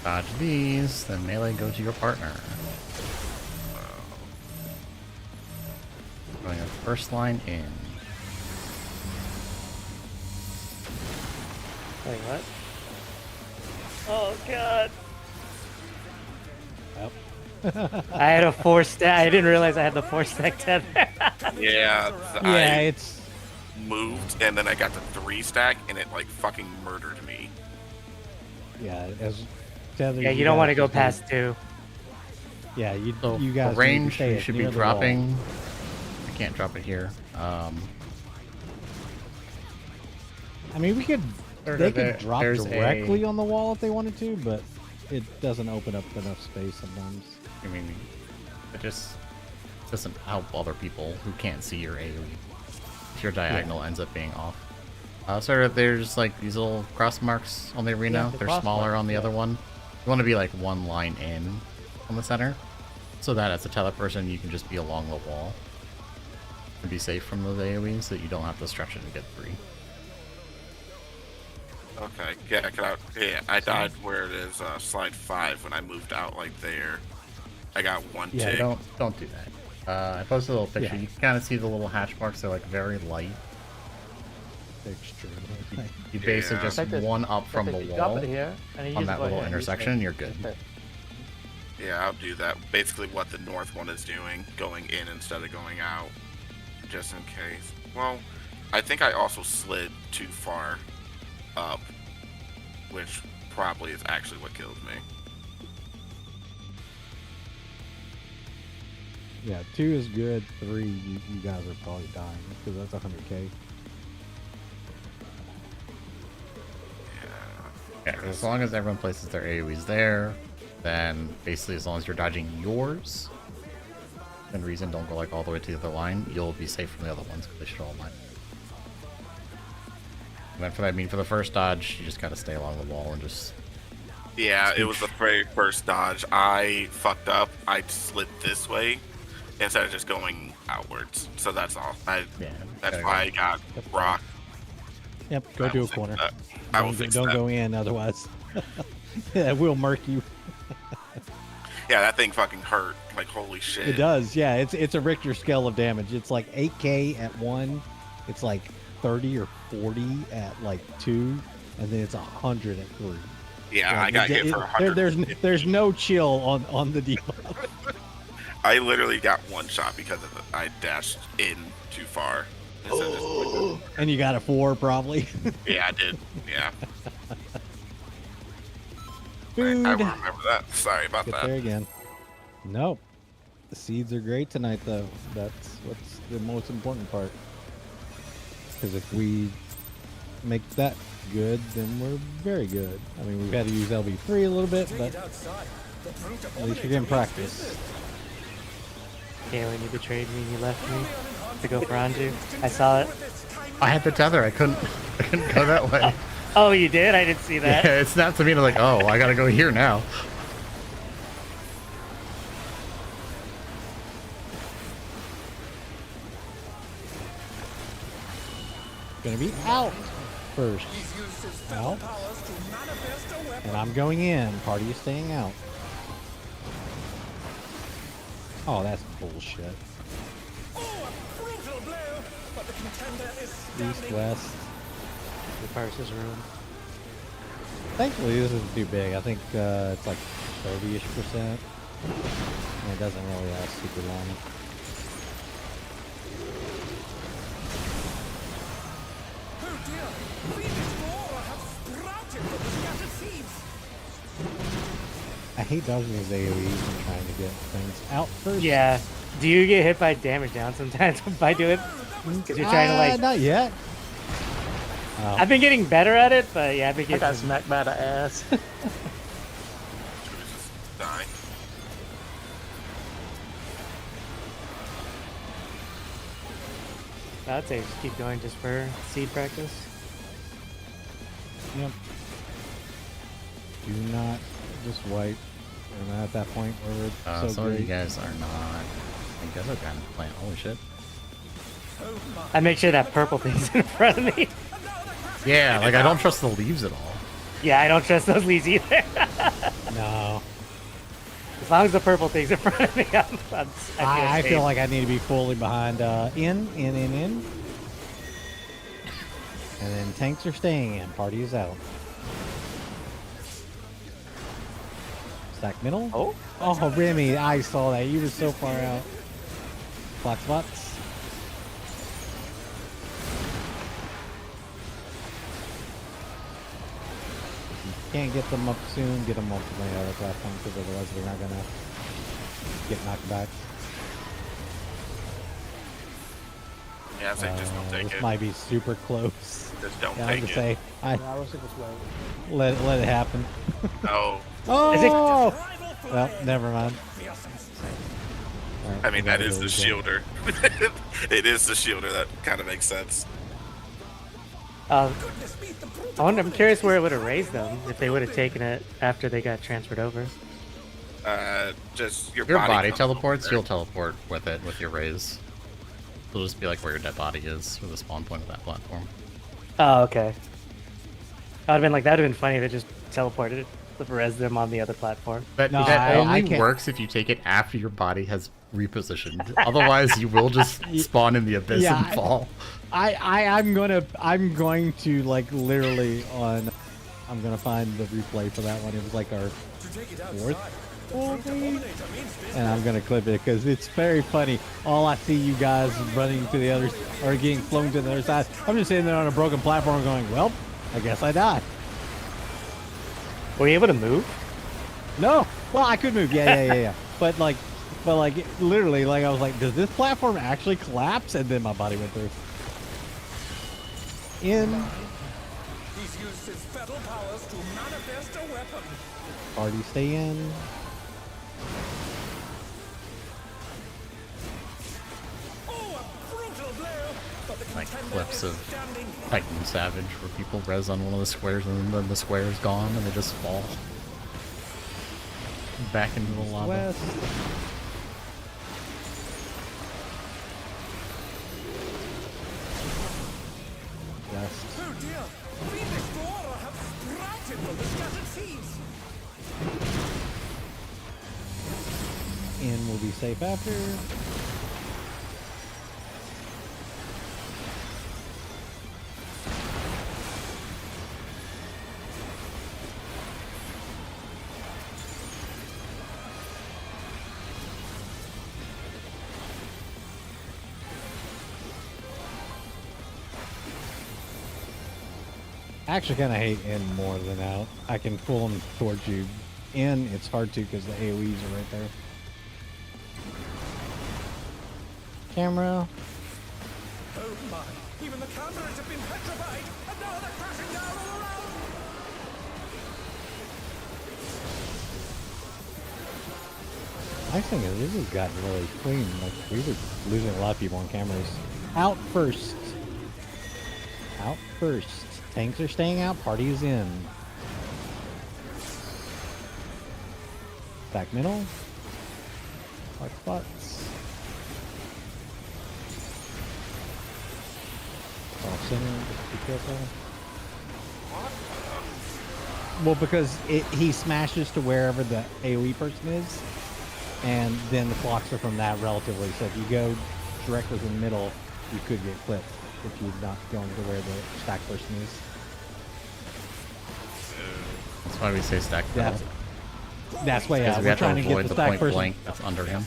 Dodge these, then melee go to your partner. Going a first line in. Wait, what? Oh god. I had a 4-stack. I didn't realize I had the 4-stack tether. Yeah, Yeah, it's moved and then I got the 3-stack and it like fucking murdered me. yeah. As tether, Yeah, you don't want to guys go just past 2. need- Yeah, So you for guys range, need to you stay should near be the wall. dropping. I can't drop it here. I mean, we could. There- They there- could drop there's directly on the wall if they wanted to, but it doesn't open up enough space sometimes. I mean, it just doesn't help other people who can't see your AoE if your diagonal ends up being off. So there's like these little cross marks on the arena. Yeah, the They're cross smaller marks, on the yeah. other one. You want to be like one line in on the center, so that as a tele person you can just be along the wall and be safe from those AoEs, so that you don't have to stretch it to get free. Okay, yeah, I died where it is slide 5 when I moved out like there. I got 1 Yeah, tick. don't do that. I posted a little picture. Yeah. You can kind of see the little hatch marks. They're like very light. Extremely. You basically Yeah. just Like this. one up from the You drop wall it here, and you on just that go little ahead and use intersection, it. and you're good. That's it. Yeah, I'll do that. Basically what the north one is doing, going in instead of going out, just in case. Well, I think I also slid too far up, which probably is actually what killed me. Yeah, 2 is good. 3, you guys are probably dying because that's 100k. Yeah, 'cause as long as everyone places their AoEs there, then basically as long as you're dodging yours, and reason don't go like all the way to the other line, you'll be safe from the other ones because they should all line. And then for the first dodge, you just gotta stay along the wall and just. Yeah, it was the very first dodge. I fucked up. I slid this way instead of just going outwards. So that's all. Yeah. That's why I got rocked. Yep, go I do a will fix corner. that. I will fix Don't that. go in, otherwise it will murk you. Yeah, that thing fucking hurt. Like, holy shit. It does, yeah. It's a Richter scale of damage. It's like 8k at 1. It's like 30 or 40 at like 2, and then it's 100 at 3. Yeah, Like, I got hit for 100. There's no chill on the debuff. I literally got one shot because of it. I dashed in too far. Instead of just- And you got a 4 probably. yeah, I did. Yeah. Food. I will remember that. Sorry about Get that. there again. Nope. The seeds are great tonight, though. That's what's the most important part. Because if we make that good, then we're very good. I mean, we've had to use LB3 a little bit, but at least you're getting practice. Galen, you betrayed me and you left me to go for Anju. I saw it. I had the tether. I couldn't go that way. Oh, you did? I didn't see that. Yeah, it snapped to me and like, oh, I gotta go here now. Gonna be out first. Out. And I'm going in. Party is staying out. Oh, that's bullshit. East, west. Reverses room. Thankfully, this isn't too big. I think it's like 30-ish%. And it doesn't really last super long. I hate dodging these AoEs and trying to get things out first. Yeah. Do you get hit by damage down sometimes by doing it? Because you're trying to like. Not yet. Oh. I've been getting better at it, but yeah, I've been I getting. got smacked by the ass. Should we just die? I'd say just keep going just for seed practice. Yep. Do not just wipe. We're not at that point where we're so some great. of you guys are not. You guys are kind of playing. Holy shit. I make sure that purple thing's in front of me. Yeah, like I don't trust the leaves at all. Yeah, I don't trust those leads either. No. As long as the purple thing's in front of me, I feel like I need to be fully behind in. And then tanks are staying in. Party is out. Stack middle. Oh, Remy, I saw that. You were so far out. Black spots. Can't get them up soon. Get them off the other platform because otherwise they're not gonna get knocked back. Yeah, I say just don't take this it. might be super close. Just don't Yeah, I take would it. say I was just waiting. let it happen. No. Oh! Well, never mind. Alright, I mean, we that gotta is the go again. shielder. It is the shielder. That kind of makes sense. I'm curious where it would have raised them if they would have taken it after they got transferred over. Just your Your body comes teleports, over you'll teleport with it with your raise. It'll just be like where your dead body is for the spawn point of that platform. Oh, okay. That would have been like, that would have been funny if it just teleported the res them on the other platform. But No, that I only can't- works if you take it after your body has repositioned. Otherwise, you will just spawn in the abyss Yeah, and fall. I'm going to like literally on. I'm gonna find the replay for that one. It was like our fourth, and I'm gonna clip it because it's very funny. All I see you guys running to the other or getting flown to the other side. I'm just sitting there on a broken platform going, well, I guess I died. Were you able to move? No, well I could move. Yeah. but like literally, like I was like, does this platform actually collapse? And then my body went through. In. He's used his fetal powers to manifest a weapon. Party stay in. Oh, a brutal blow! But the Like contender clips is of standing. Titan Savage where people res on one of the squares and then the square is gone and they just fall back into the lava. West. West. Oh dear! Phoenix Dora have sprouted from the scattered seeds. In will be safe after. I actually kind of hate in more than out. I can pull them towards you. In, it's hard to because the AoEs are right there. Camera. Oh my! Even the cameras have been petrified, and now they're crashing down all around. Nice thing is, this has gotten really clean. Like, we were losing a lot of people on cameras. Out first. Out first. Tanks are staying out. Party is in. Back middle. Black spots. Off center. Just be careful. Well, because he smashes to wherever the AoE person is, and then the clocks are from that relatively. So if you go directly to the middle, you could get clipped if you're not going to where the stack person is. That's why we say stack Yeah. middle. That's why Because we we're have to trying to get avoid the the stack point person. blank that's under him.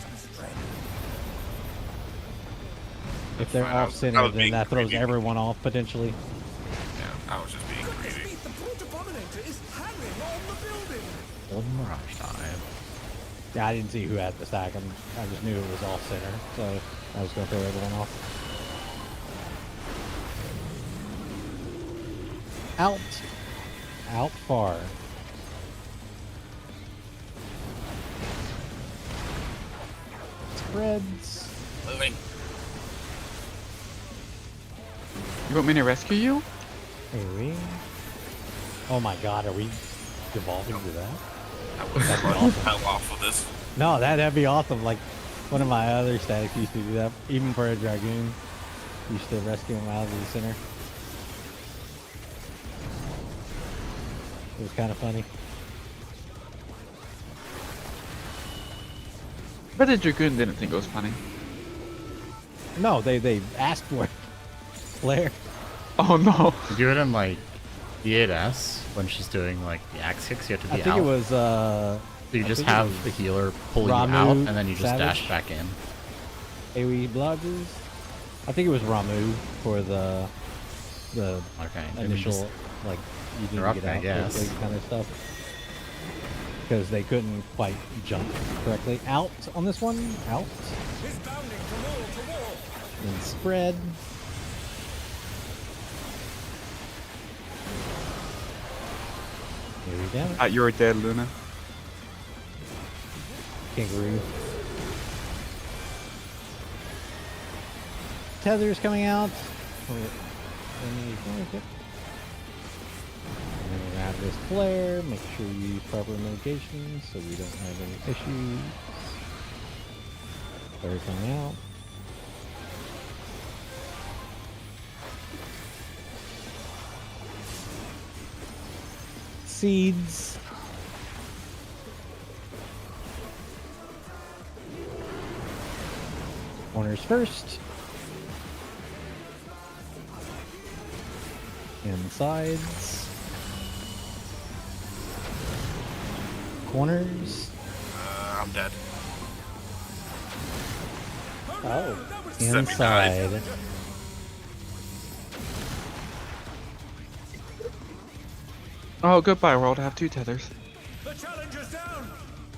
If they're Fine, I off was center, then being that throws greedy. everyone off potentially. Yeah, I was just being Goodness greedy. me, the brute abominator is hanging on the building. Golden Mirage Dive. Yeah, I didn't see who had the stack. I just knew it was off center, so I was gonna throw everyone off. Out far. Spreads. Moving. You want me to rescue you? Maybe. Oh my god, are we devolving to that? I would run hell off of this. No, that'd be awesome. Like, one of my other statics used to do that. Even for a Dragoon, used to rescue him out of the center. It was kind of funny. But the Dragoon didn't think it was funny. No, they asked for it. Flare. Oh no. You do it in like D8S when she's doing like the axe kicks. You have to be I think out. it was So you just think it have was the healer pull you Ramu out, and then you just Savage. dash back in. AoE blodges. I think it was Ramu for the Okay. maybe initial just- like you They're didn't up get there, I out guess. quickly kind of stuff. Because they couldn't quite jump correctly. Out on this one. Out. Is bounding from wall to wall. And spread. Here we go. You're dead, Luna. Kangaroo. Tether's coming out. And then we're gonna have this flare. Make sure you use proper mitigation so we don't have any issues. Flare coming out. Seeds. Corners first. And sides. Corners. I'm dead. Oh. Semi died. Inside. Oh, goodbye world. I have 2 tethers. The challenger's down.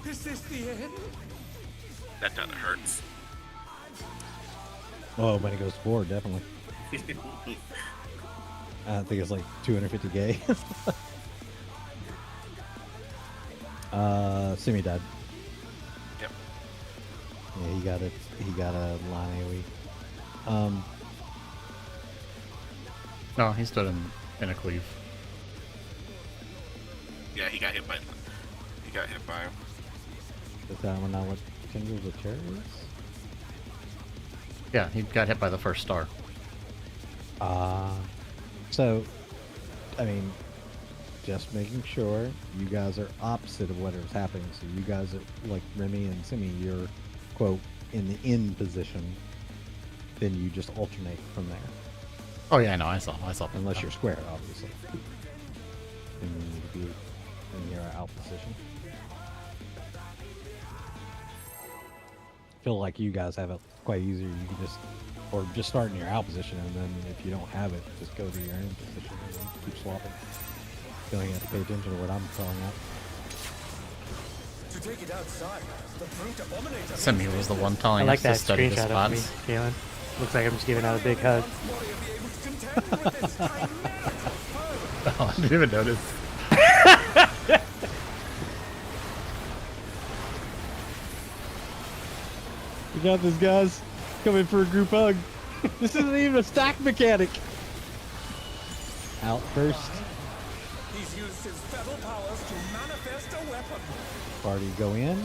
Is this the end? That doesn't hurts. Oh, when it goes forward, definitely. I think it's like 250k. Simi died. Yep. Yeah, he got it. He got a line AoE. No, he stood in a cleave. Yeah, he got hit by him. Is that one not what Kindles of Terror is? Yeah, he got hit by the first star. So, I mean, just making sure you guys are opposite of what is happening. So you guys are like Remy and Simi, you're quote in the in position. Then you just alternate from there, Oh yeah, I know. I saw. unless you're square, obviously. And you need to be in your out position. Feel like you guys have it quite easier. You can just start in your out position, and then if you don't have it, just go to your in position and then keep swapping. Feel like you have to pay attention to what I'm calling out. To take it outside, the brute abominator. Simi was the one I telling like us to that study the screenshot of me, spots. Galen. Looks like I'm just giving out a big hug. Warrior be able to contend with this chimera foe. Oh, I didn't even notice. You got this, guys. Coming for a group hug. This isn't even a stack mechanic. Out first. He's used his feral powers to manifest a weapon. Party go in.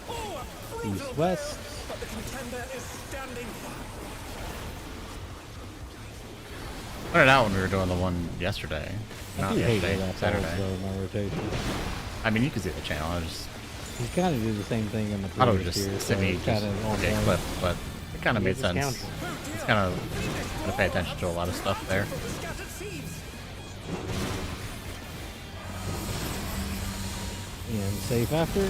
Oh, a brutal East west. blow, but the contender is standing firm. I found it out when we were doing the one yesterday. Not I hate yesterday, that Saturday. though, my rotation. I mean, you can see the channel. I just He kind of did the same thing in the thought it was previous just year, Simi so just kind of on okay, point. clip, but it kind of made He sense. has his It's kind of gonna pay attention to a lot of stuff there. Scattered seeds. And safe after.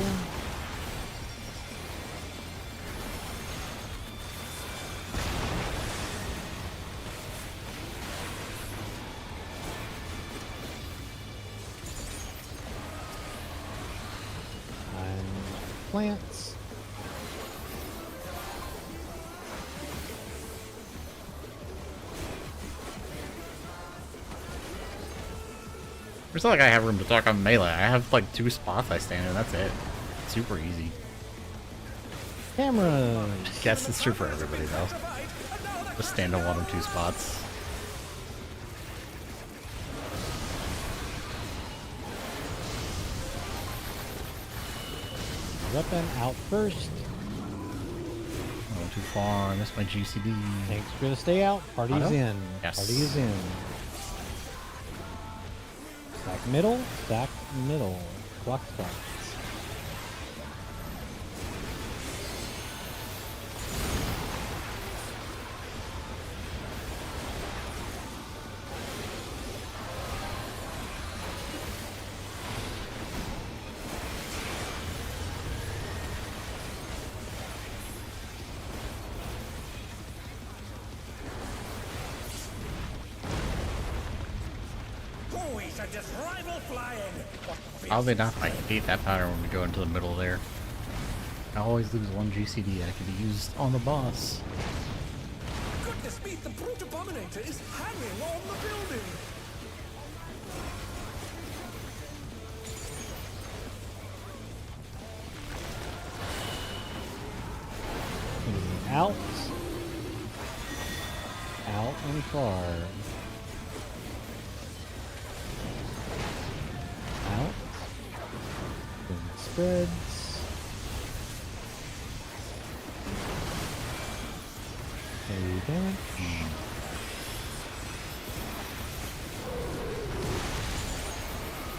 plants. It's not like I have room to talk on melee. I have like 2 spots I stand in. That's it. Super easy. Camera. Guess it's true for everybody though. Just stand in 1 or 2 spots. Weapon out first. Going too far. I missed my GCD. Tanks are gonna stay out. Party's Auto? in. Yes. Party is in. Stack middle. Stack middle. Block spots. How they not? I hate that pattern when we go into the middle there. I always lose 1 GCD that could be used on the boss. Goodness me, the brute abominator is hanging on the building. Out. Out and far. Out. Then spreads. Heavy damage.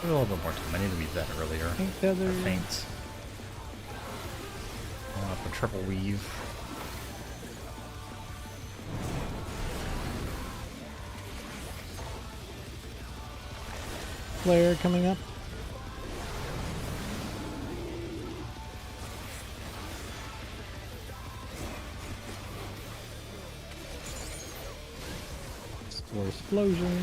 A little bit more time. I need to beat that earlier. Pink feather. Faints. I'll have a triple weave. Flare coming up. Explore explosion.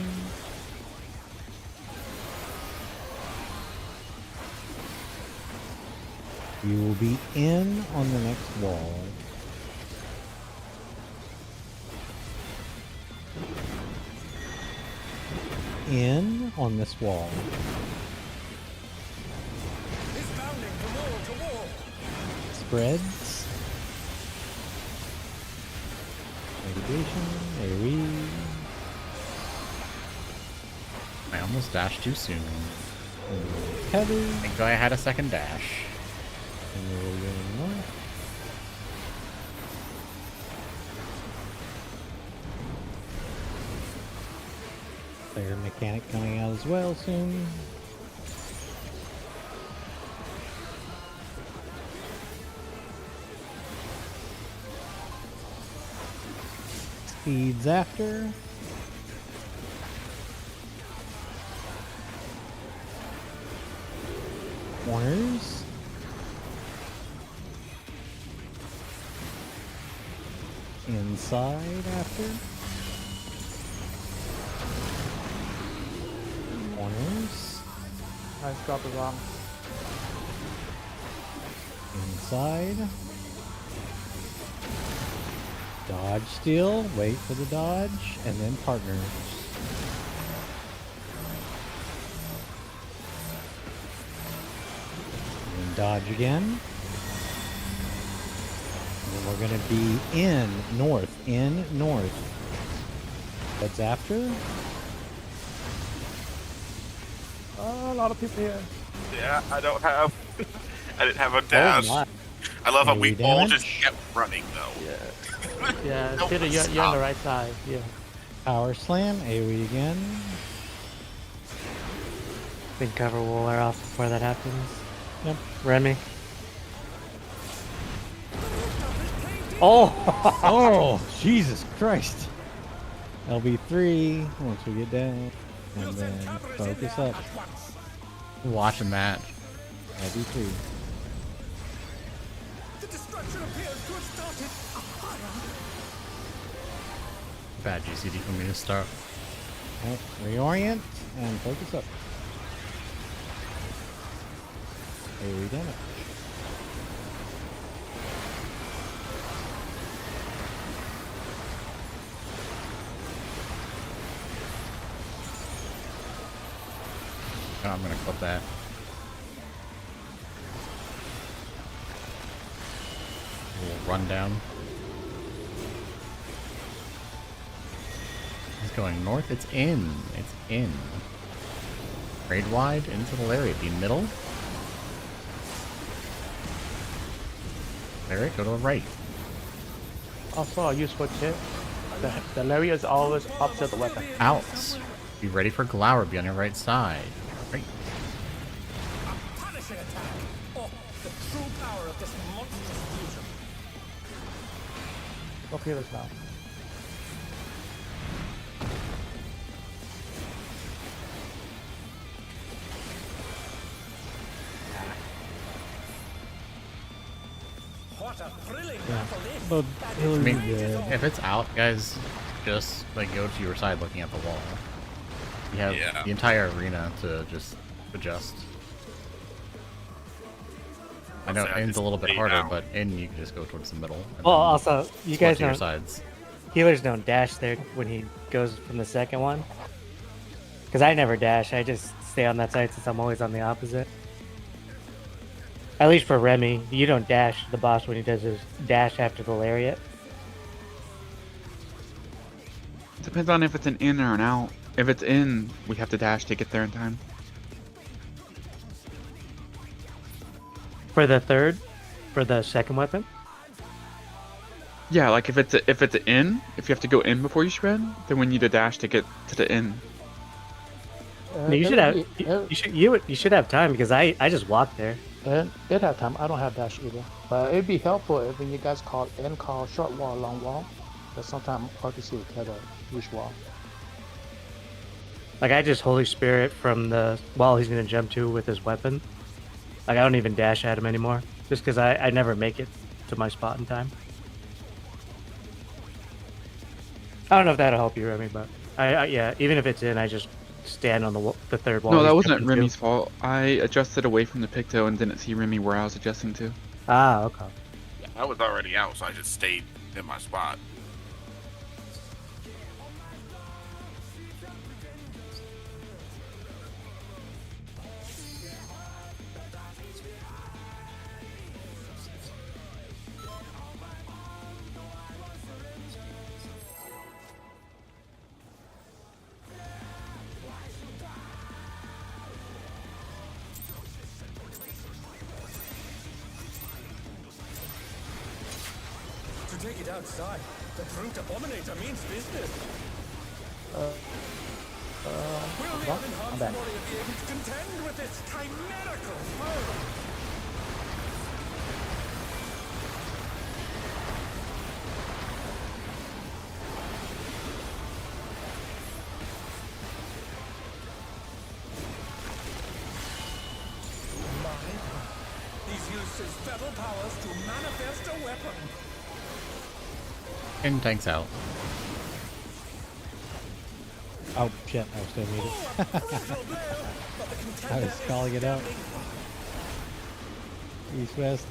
You will be in on the next wall. In on this wall. He's bounding from wall to wall. Spreads. Mitigation. AoE. I almost dashed too soon. Heavy. I think I had a second dash. And we'll go north. Player mechanic coming out as well soon. Speeds after. Corners. Inside after. Corners. Nice drop of arm. Inside. Dodge steal. Wait for the dodge. And then partners. And then dodge again. And then we're going to be in north. In north. That's after. Oh, a lot of people here. Yeah, I don't have. I didn't have a dash. my. I love how we AoE all damage? just kept running though. Yeah. Yeah, No, Peter, you're on stop. the right side. Yeah. Power slam. AoE again. Big cover will wear off before that happens. Yep. Remy. Oh! Oh, Jesus Christ. LB3 once we get down. And then focus up. Watching that. LB3. The destruction appears to have started a fire. Bad GCD for me to start. Right, reorient and focus up. AoE damage. Oh, I'm gonna clip that. A little rundown. It's going north. It's in. It's in. Raid wide into the lariat. Be middle. Lariat, go to the right. Also, a useful tip. The lariat is always opposite the weapon. Outs. Be ready for Glower. Be on your right side. Right. A punishing attack. Oh, the true power of this monstrous fusion. Go Healers now. What a thrilling battle this. But Hillary I mean, did. if it's out, guys, just like go to your side looking at the wall. You have Yeah. the entire arena to just adjust. I know I'll say I in's just a little bit stayed harder, out. but in you can just go towards the middle. And Well, then also, you split guys to your don't. sides. Healers don't dash there when he goes from the second one. Because I never dash. I just stay on that side since I'm always on the opposite. At least for Remy, you don't dash the boss when he does his dash after the lariat. Depends on if it's an in or an out. If it's in, we have to dash to get there in time. For the second weapon. Yeah, like if it's in, if you have to go in before you shred, then we need to dash to get to the in. No, you should have. You should have time because I just walked there. It have time. I don't have dash either. But it'd be helpful if when you guys call short wall, long wall. But sometimes hard to see which wall. Like I just Holy Spirit from the wall he's gonna jump to with his weapon. Like I don't even dash at him anymore, just because I never make it to my spot in time. I don't know if that'll help you, Remy, but yeah, even if it's in, I just stand on the third wall. No, that he's wasn't jumping to. Remy's fault. I adjusted away from the picto and didn't see Remy where I was adjusting to. Ah, okay. I was already out, so I just stayed in my spot. To take it outside, the brute abominator means business. Will the unenhanced back. warrior be able to contend with this chimerical foe? He's used his feral powers to manifest a weapon. In tanks out. Oh shit! I was still muted. I was calling it out. East west.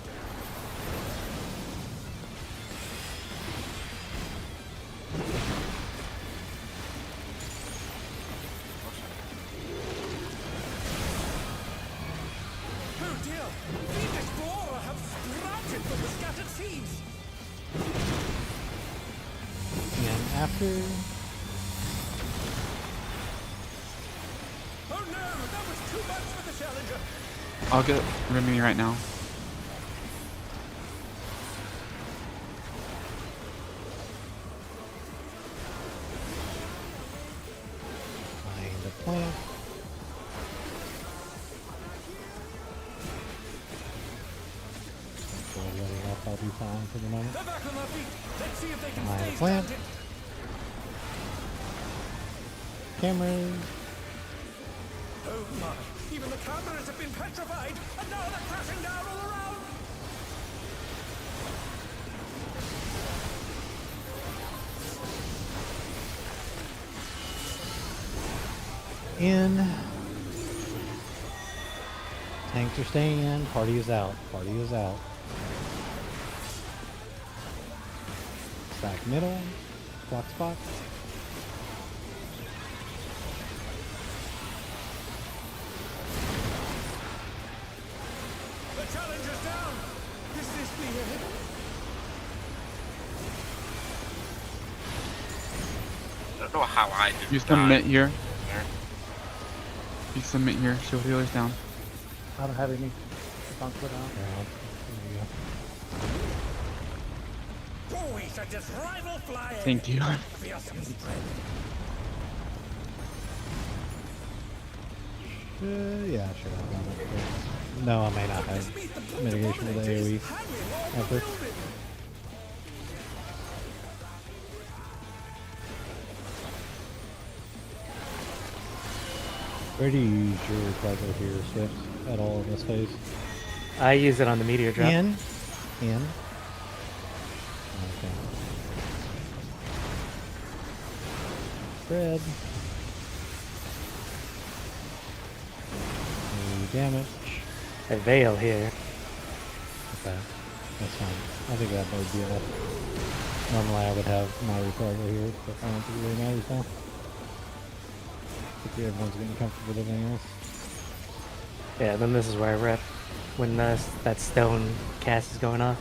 Oh dear! The explorer have sprouted from the scattered seeds! And after Oh no! That was too much for the challenger! I'll get Remy right now. find the plant. So letting off, I'll be fine for the moment. They're back on their feet! Let's see if they can My stay plant. standing! Cameras. Oh my! Even the cameras have been petrified! And now they're crashing down all around! In. Tanks are staying in. Party is out. Party is out. Stack middle. Block spot. know how I did. You submit here. You submit here. Shield healers down. I don't have any. Don't put out. We should just rival flying. Thank you. Fearsome spread. Yeah, sure. I've got it. No, I may not have mitigation with the AoE ever. Where do you use your pleasure here, Swift, at all in this phase? I use it on the meteor drop. In? Okay. Spread. Any damage? A veil here. Okay, that's fine. I think that would be enough. Normally I would have my reprisal here, but I don't think it really matters now. I think everyone's getting comfortable with everything else. Yeah, then this is where I rep when that stone cast is going off.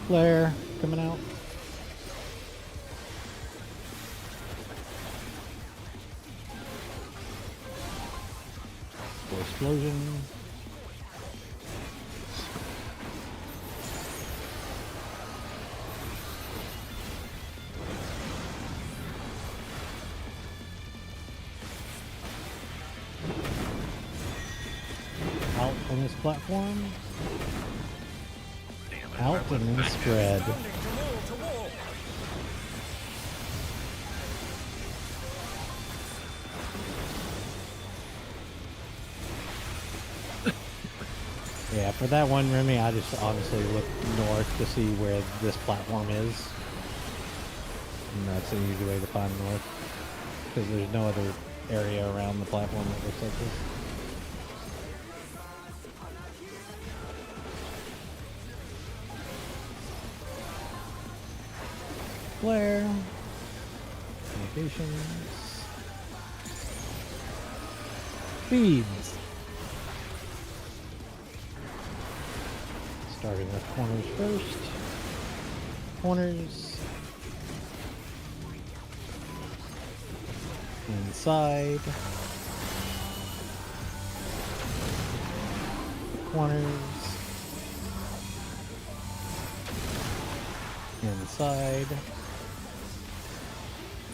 Flare coming out. Explosion. Out on this platform. Out and then spread. Yeah, for that one, Remy, I just obviously look north to see where this platform is. And that's an easy way to find north. Because there's no other area around the platform that looks like this. Flare. Communications. Feeds. Starting with corners first. Corners. Inside. Corners. Inside.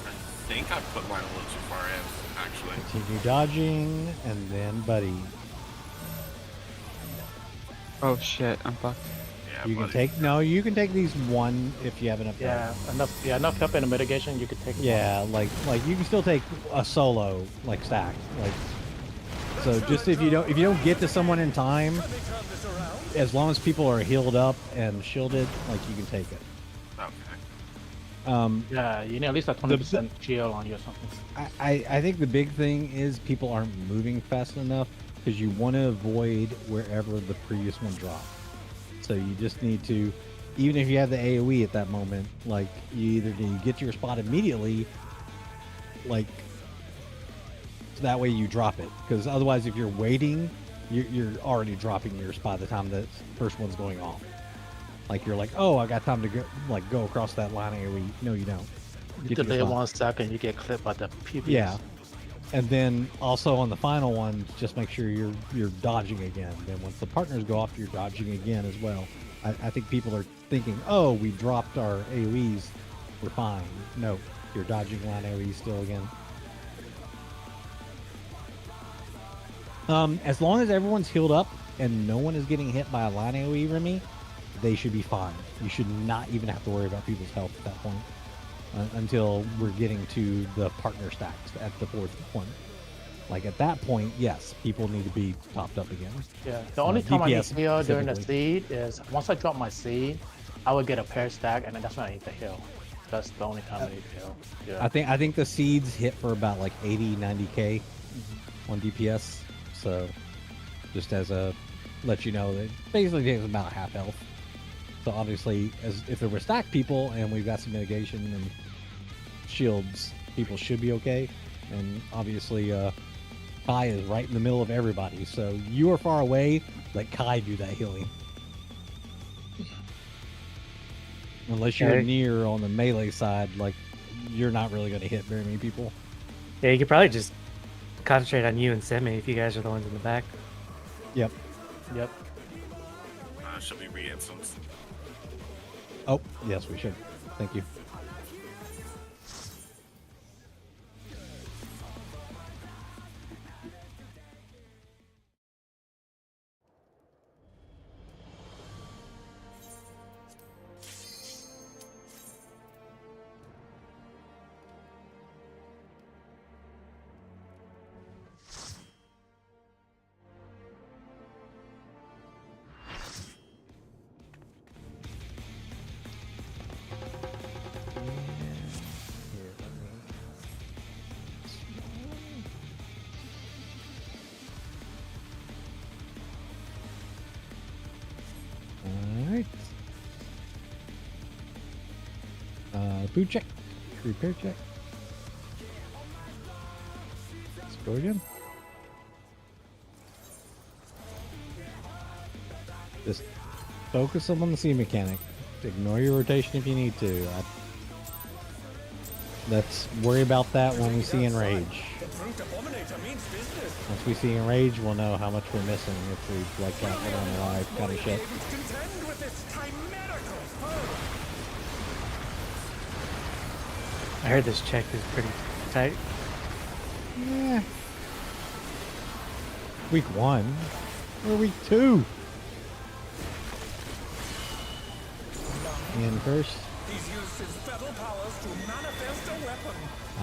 I think I put mine a little too far in, actually. Continue dodging, and then buddy. Oh shit, I'm fucked. Yeah, You can buddy. take you can take these one if you have enough. Yeah, enough up in the mitigation. You could take. Yeah, like you can still take a solo like stack. Like so, just if you don't get to someone in time, as long as people are healed up and shielded, like you can take it. Okay. Yeah, you need at least a 20% shield on you or something. I think the big thing is people aren't moving fast enough because you want to avoid wherever the previous one dropped. So you just need to, even if you have the AoE at that moment, like you either need to get to your spot immediately, like so that way you drop it. Because otherwise, if you're waiting, you're already dropping yours by the time the first one's going off. Like you're like, oh, I got time to go across that line AoE. No, you don't. You delay 1 second, you get clipped by the PBS. Yeah. And then also on the final one, just make sure you're dodging again. Then once the partners go off, you're dodging again as well. I think people are thinking, oh, we dropped our AoEs, we're fine. No, you're dodging line AoE still again. As long as everyone's healed up and no one is getting hit by a line AoE, Remy, they should be fine. You should not even have to worry about people's health at that point. Until we're getting to the partner stacks at the 4th point. Like at that point, yes, people need to be topped up again. Yeah, the only time I need DPS heal during the specifically. seed is once I drop my seed, I would get a pair stack, and then that's when I need to heal. That's the only time I need to heal. Yeah. I think the seeds hit for about like 80, 90k on DPS. So just as a let you know, that basically takes about half health. So obviously, as if there were stacked people and we've got some mitigation and shields, people should be okay. And obviously, Kai is right in the middle of everybody. So you are far away. Let Kai do that healing. Unless you're Okay. near on the melee side, like, you're not really going to hit very many people. Yeah, you could probably just concentrate on you and Semi if you guys are the ones in the back. Yep. Yep. Should we re-instance? Oh, yes, we should. Thank you. Alright. Food check. Repair check. Let's go again. Just focus on the C mechanic. Ignore your rotation if you need to. Let's worry about that when we see Enrage. Once we see Enrage, we'll know how much we're missing if we like out it on live kind of shit. I heard this check is pretty tight. Yeah. Week 1 or week 2? In first.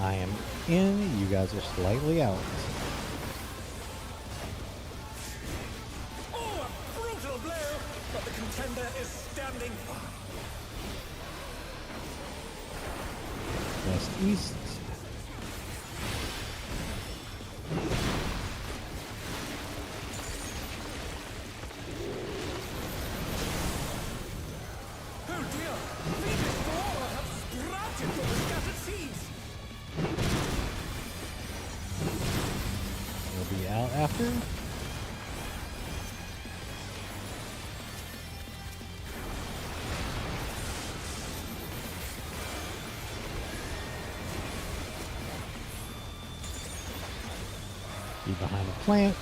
I am in. You guys are slightly out. Oh, a brutal blow, but the contender is standing. West east. Oh dear, Phoenix Flora have sprouted from the scattered seeds. We'll be out after. Be behind the plant.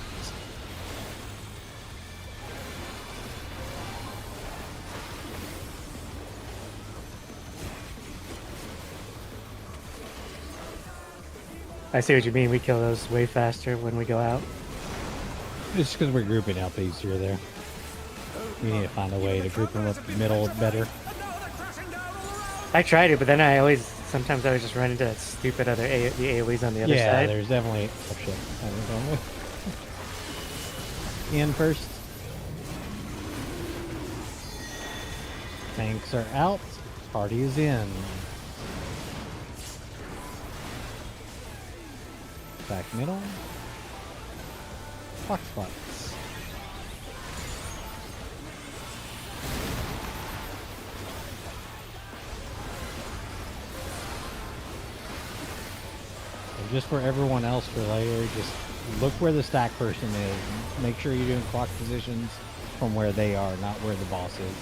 I see what you mean. We kill those way faster when we go out. It's because we're grouping out easier there. We need to find a way to group them up the middle better. I tried it, but then sometimes I would just run into that stupid other the AoEs on the other Yeah, side. there's definitely. Oh shit! In first. Tanks are out. Party is in. Back middle. Fox spots. And just for everyone else for later, just look where the stack person is. Make sure you're doing clock positions from where they are, not where the boss is.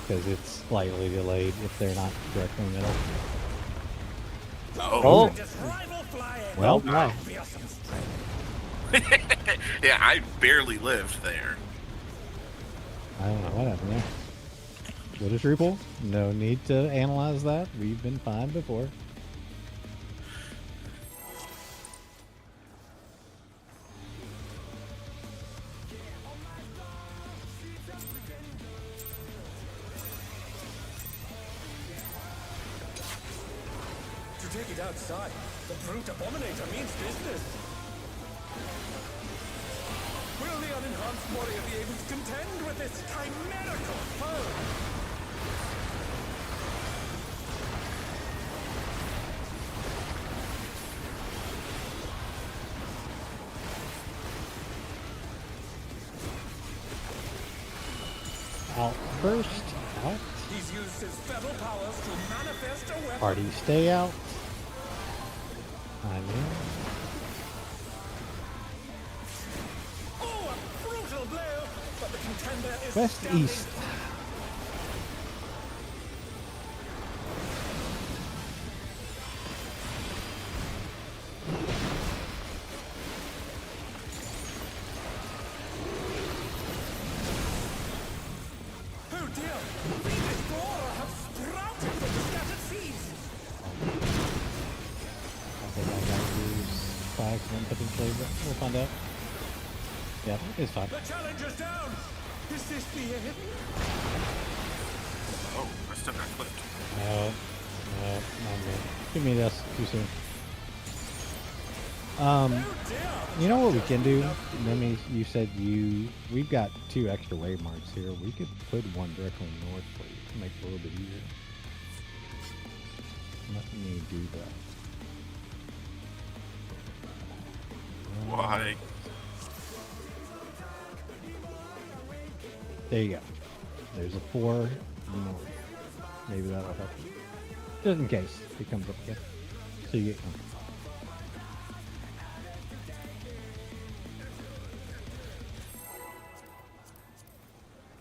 Because it's slightly delayed if they're not directly in the middle. Oh, Well, my. Yeah, I barely lived there. I don't know what happened there. What is repo? No need to analyze that. We've been fine before. To take it outside, the brute abominator means business. Will the unenhanced warrior be able to contend with this chimerical foe? Out first. Out. He's used his feral powers to manifest a weapon. Party stay out. I'm in. Oh, a brutal blow, but the contender is West standing. east. but we'll find out. Yeah, it's fine. The challenger's down. Is this the end? Oh, I still got clipped. No, not me. Give me this. Too soon. You know what we can do? Remy, you said we've got 2 extra wave marks here. We could put one directly north for you to make it a little bit easier. Let me do that. Why? There you go. There's a 4 north. Maybe that'll help you. Just in case it comes up again. So you get one.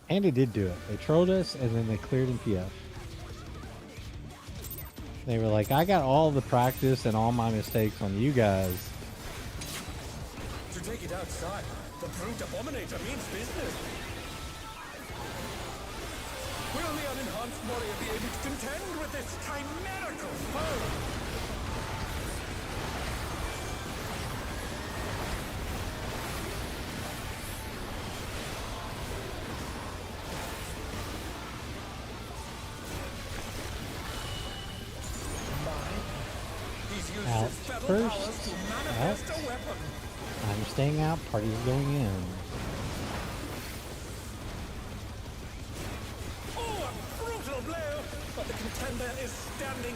And they did do it. They trolled us and then they cleared in PF. They were like, I got all the practice and all my mistakes on you guys. To take it outside, the brute abominator means business. Will the unenhanced warrior be able to contend with this chimerical foe? Out first. Out. I'm staying out. Party's going in. Oh, a brutal blow! But the contender is standing.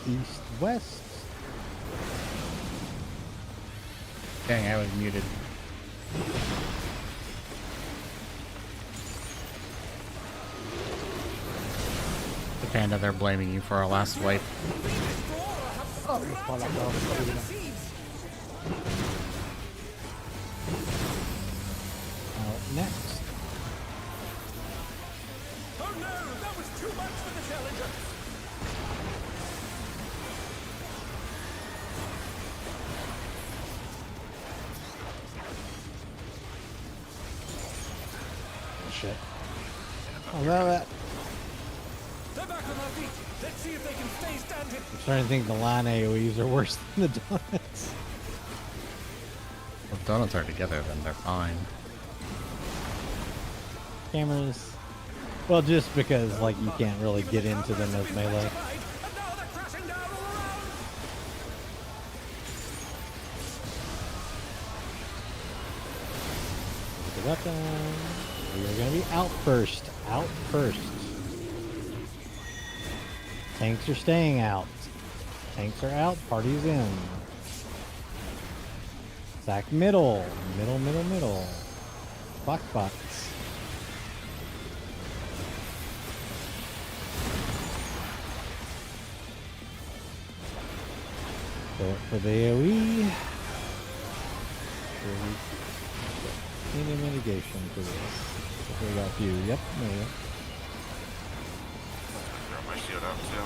East, west. Dang, I was muted. The panda, they're blaming you for our last wipe. Oh, fall like dog. Out next. Oh no, that was too much for the challenger. Shit. I love it. They're back on their feet. Let's see if they can stay standing. I'm starting to think the line AoEs are worse than the donuts. If donuts are together, then they're fine. Cameras. Well, just because, like, you can't really get into them as melee. And now they're crashing down all around. The weapon. We are going to be out first. Out first. Tanks are staying out. Tanks are out. Party's in. Sack middle. Middle, middle, middle. Box, box. Go for the AoE. Any mitigation for this? We got a few. Yep, there we go. Grab my shield out too.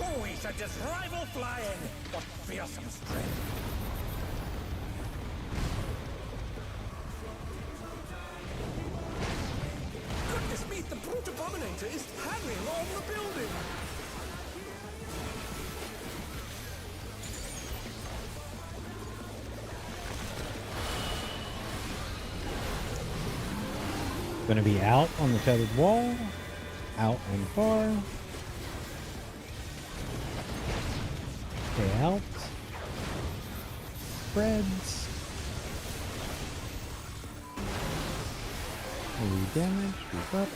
Oh, we should just rival flying. What fearsome strength. Goodness me, the brute abominator is hanging on the building. Gonna be out on the tethered wall. Out and far. Stay out. Spreads. Any damage? Group up.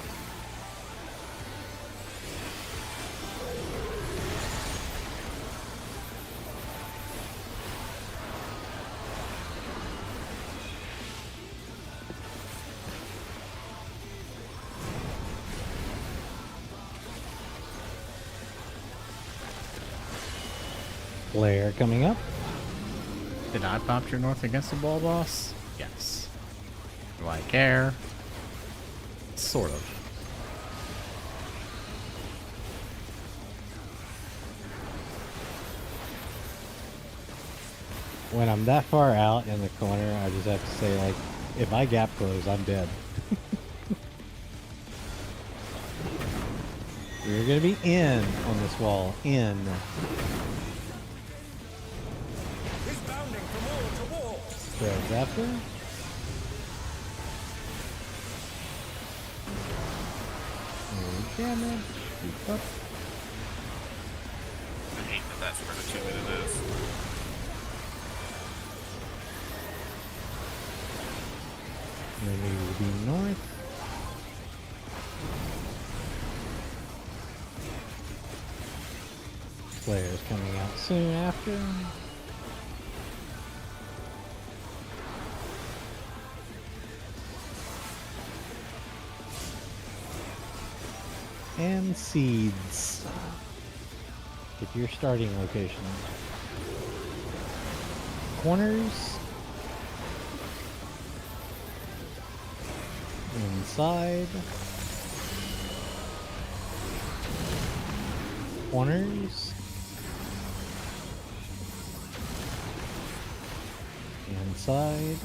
Flare coming up. Did I pop your north against the ball, boss? Yes. Do I care? Sort of. When I'm that far out in the corner, I just have to say, like, if I gap close, I'm dead. You're gonna be in on this wall. In. He's bounding from wall to wall. Spreads after. Damage. Keep up. I hate that that's where the 2 minute is. Then we will be north. Flares coming out soon after. And seeds. Get your starting location. Corners. Inside. Corners. Inside.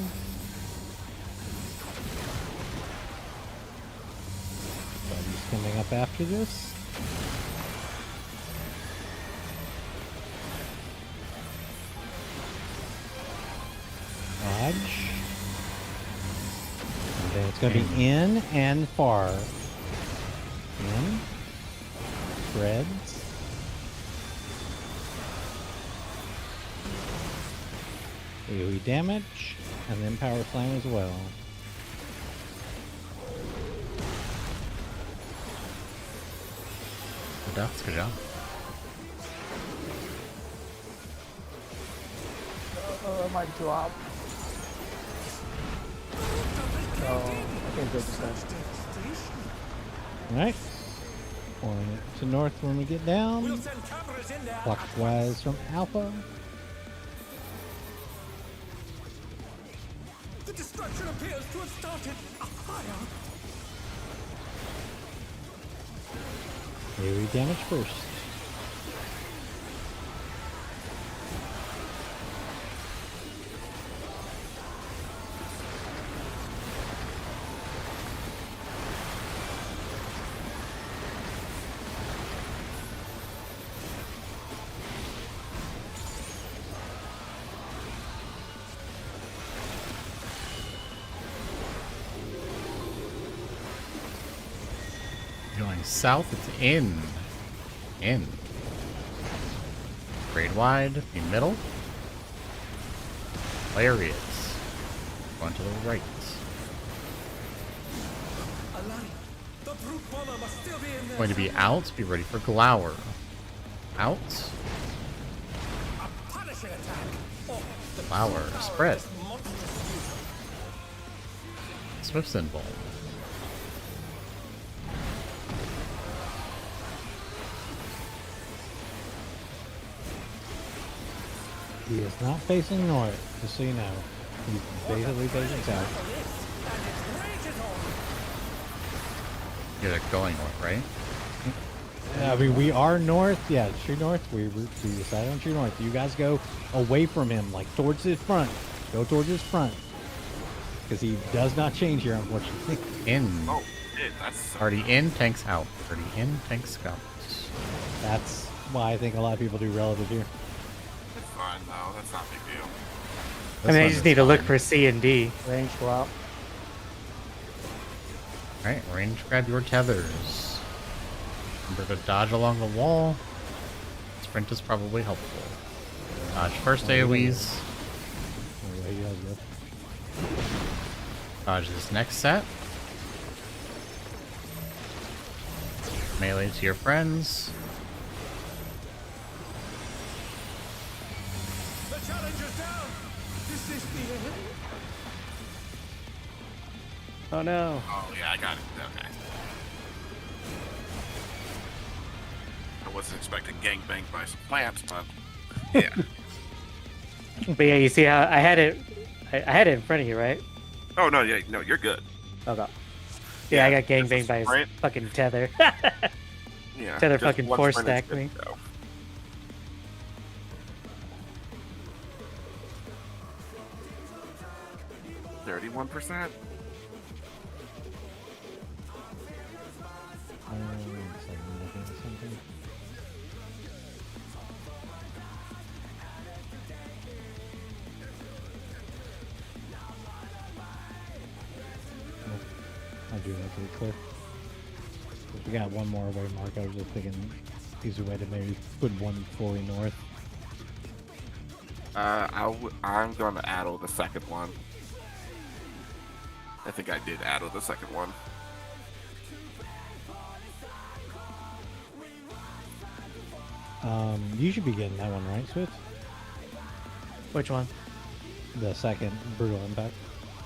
Buddy's coming up after this. Dodge. Okay, it's going to be in and far. In. Spreads. AoE damage, and then power slam as well. Good job. I might drop. So I think they're just Alright. Point to north when we get down. We'll send cameras in there. Clockwise from Alpha. The destruction appears to have started higher. AoE damage first. Going south, it's in. In. Grade wide, the middle. Hilarious. Going to the right. The brute bomber must still be in there. Going to be out, be ready for Glower. Out. A punishing attack. Oh, the Glower, power spread. is monstrous. Swift symbol. He is not facing north, just so you know. He's basically facing south. Get it going north, right? I mean, we are north. Yeah, true north. We decided on true north. You guys go away from him, like towards his front. Go towards his front. Because he does not change here, unfortunately. In. Oh, shit, that's Already in, tanks out. Already in, tanks out. That's why I think a lot of people do relative here. fine though. That's not a big deal. I mean, you just need to look for C and D. Range drop. Alright, range grab your tethers. Remember to dodge along the wall. Sprint is probably helpful. Dodge first AoEs. Oh, yeah, you guys go. Dodge this next set. Melee to your friends. The challenge is down. This is the end. Oh no. Oh yeah, I got it. Okay. I wasn't expecting gangbang by some plants, but yeah. But yeah, you see how I had it. I had it in front of you, right? Oh no, yeah, no, you're good. Okay. Yeah, I got just a gangbanged by his sprint. fucking tether. Yeah. Tether just fucking one force sprint is stacked good me. to go. $31%. Second, looking at something. Nope. I'll do that pretty clear. We got one more away mark. I was just thinking easy way to maybe put one fully north. I'm going to addle the second one. I think I did addle the second one. You should be getting that one, right, Swift? Which one? The second brutal impact.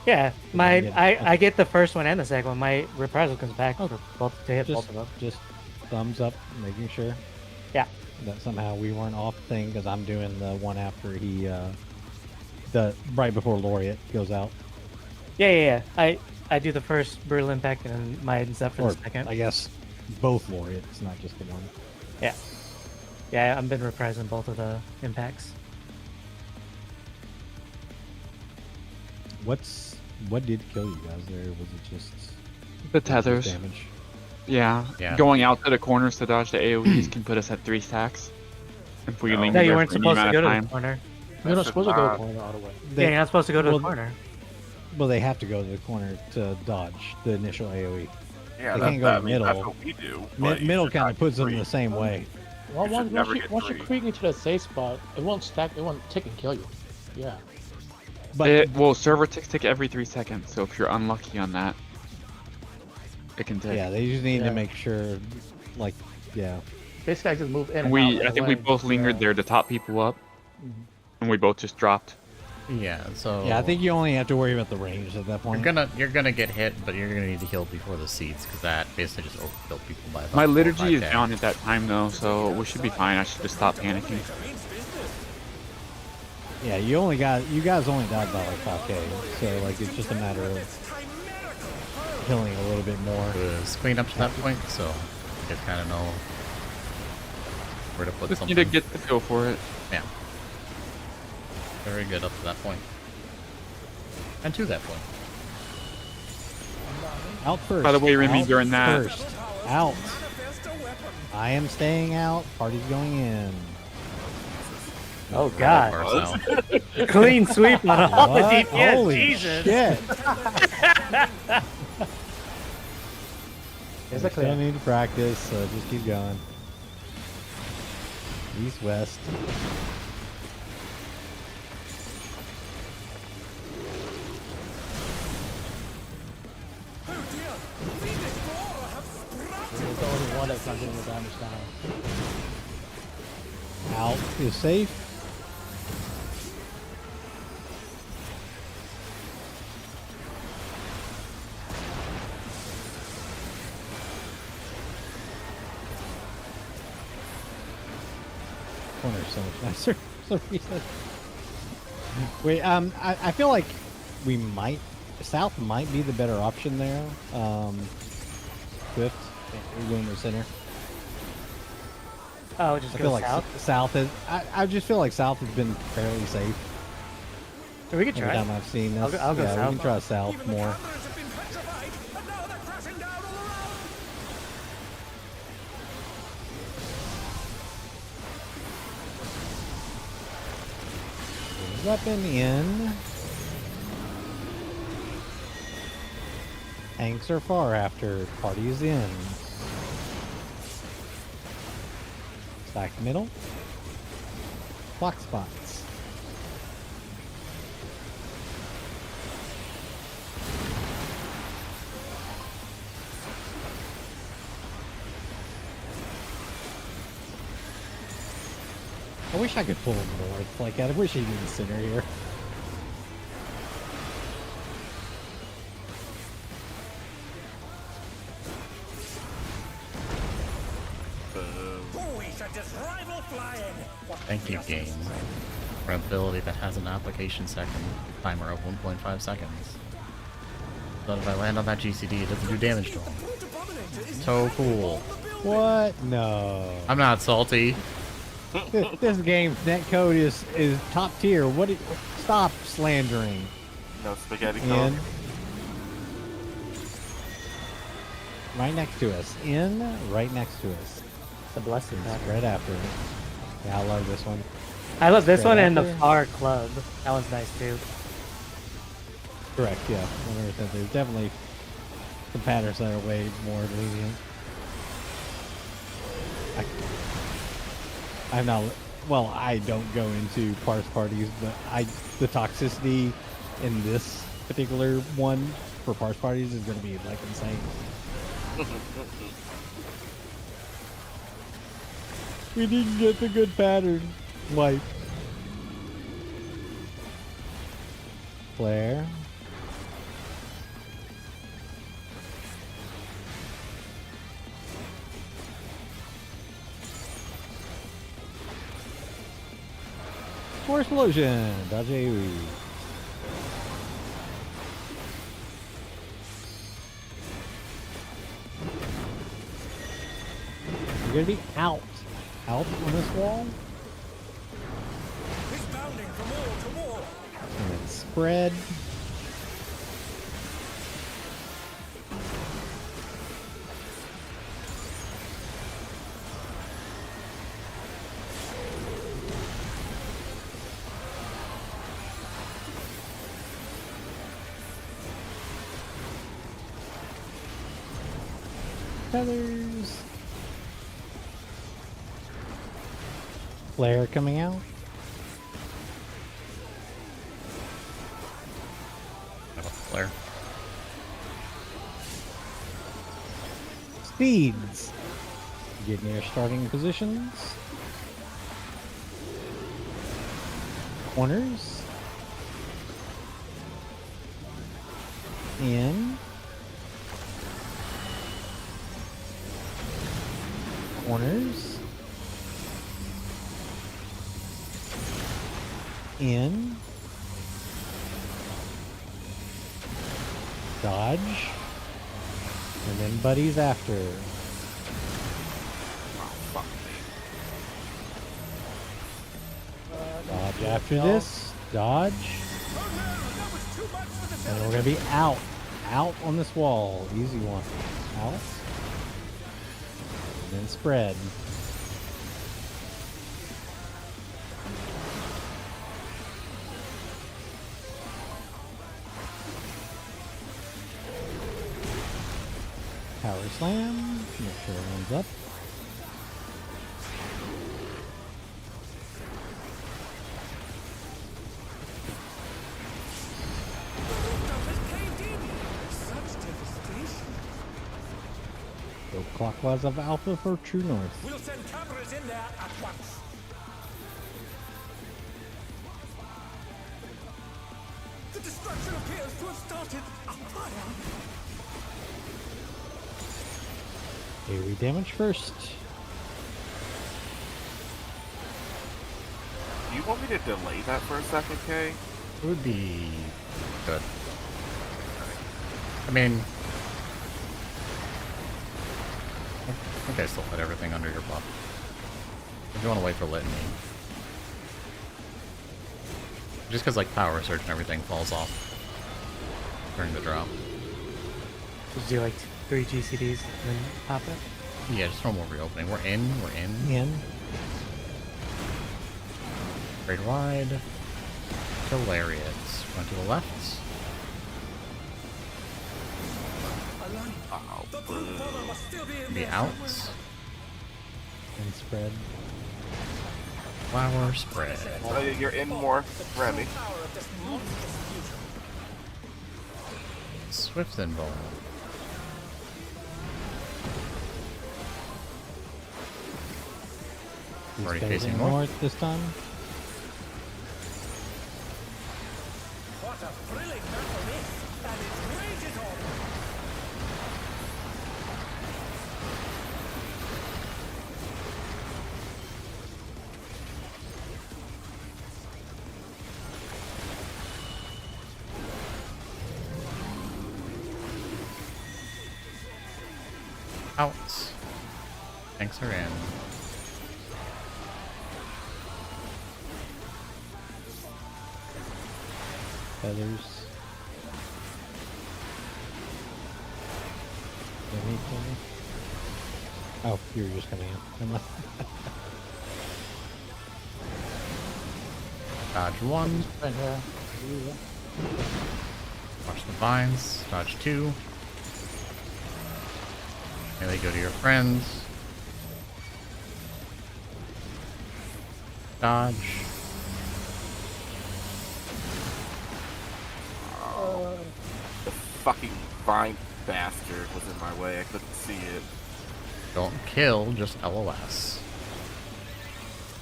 Yeah, my get- I get the first one and the second one. My reprisal comes back for both to hit both of them. Just thumbs up, making sure. Yeah. That somehow we weren't off thing because I'm doing the one after he, the right before Laureate goes out. Yeah. I do the first brutal impact and then my ends up for Or the second. I guess both Laureates, not just the one. Yeah. Yeah, I've been reprising both of the impacts. What did kill you guys there? Was it just The tethers. damage? Yeah. Yeah. Going out to the corners to dodge the AoEs can put us at 3 stacks. If we linger No, you there weren't for any supposed to amount go of to time. the corner. You're not supposed to go corner all the way. Yeah, you're not supposed to go to the corner. Well, they have to go to the corner to dodge the initial AoE. Yeah, They can't go to I mean, middle. that's what we do. but you Middle should kind not of puts them agree. the same way. Well, You should never get once you three. creep into the safe spot, it won't stack. It won't tick and kill you. Yeah. But Well, server ticks tick every 3 seconds, so if you're unlucky on that, it can tick. yeah, they just need Yeah. to make sure, like, yeah. Basically, I just move in. And out I right think we away. both lingered Yeah. there to top people up, Mhm. and we both just dropped. Yeah, so Yeah, I think you only have to worry about the range at that you're point. gonna get hit, but you're gonna need to heal before the seeds because that basically just overkilled people by about My 4 or liturgy is 5K. down at that time though, so we should be fine. I should just stop panicking. Yeah, you guys only died by like 5k, so like it's just a matter of healing a little bit more. Was clean up to that point, so you guys kind of know where to put Just something. need to get the feel for it. Yeah. Very good up to that point. And to that point. Out first. By the way, Remy, out during that- first. Out. I am staying out. Party's going in. Oh god. Ourselves. Clean sweep on all the What? DPS. Holy Jesus. shit! It's I a clear. still need to practice, so just keep going. East west. There's the only one that's not getting the damage down. Out is safe. Corner's so much nicer for some reason. Wait, I feel like we might south might be the better option there. Swift, going to center. Oh, just I go feel like south. south is. I just feel like south has been fairly safe We could every try. time I've seen this. I'll go yeah, we south. can try south more. Weapon in. Tanks are far after. Party is in. Stack middle. Block spots. I wish I could pull him north. Like, I wish he didn't center here. Thank you, game. For an ability that has an application second timer of 1.5 seconds. But if I land on that GCD, it doesn't do damage to him. So cool. What? No. I'm not salty. This game's netcode is top tier. Stop slandering. No spaghetti In. cone. Right next to us. In. Right next to us. The blessing And pack. spread after it. Yeah, I love this one. I love this Spread one and the after. far club. That one's nice too. Correct, yeah. 100%. There's definitely some patterns that are way more lenient. I'm not. Well, I don't go into parse parties, but the toxicity in this particular one for parse parties is going to be like insane. We didn't get the good pattern. Wipe. Flare. Force Explosion! Dodge AoE. You're gonna be out. Out on this wall. He's bounding from wall to wall. And then spread. Feathers. Flare coming out. Have a flare. Speeds. Get in your starting positions. Corners. In. Corners. In. Dodge. And then buddies after. Fuck me. Dodge after this. Dodge. Oh no, that was too much for the And we're gonna be out. Out on this wall. Easy one. Out. And then spread. Power slam. Make sure it runs up. Such devastation. Go clockwise of Alpha for true north. We'll send cameras in there at once. The destruction appears to have started a fire. AoE damage first. Do you want me to delay that for a second, Kay? It would be good. I mean, I think I still put everything under your buff. If you want to wait for Litany. Just because, like, Power Surge and everything falls off during the drop. Just do like 3 GCDs and then pop it. Yeah, just normal reopening. We're in. In. Straight wide. To Lariats. Run to the left. Oh, The brute bomber must still be in Be there out. somewhere. And spread. Flower spread. you're in more, Remy. Power of this monstrous fusion. Swift Invul. Already facing north. this time. What a thrilling battle this, and it rages on. Out. Tanks are in. Feathers. Anything. Oh, you were just coming in. Never mind. Dodge 1. Right here. Watch the vines. Dodge 2. Melee, go to your friends. Dodge. The fucking vine bastard was in my way. I couldn't see it. Don't kill, just LOS.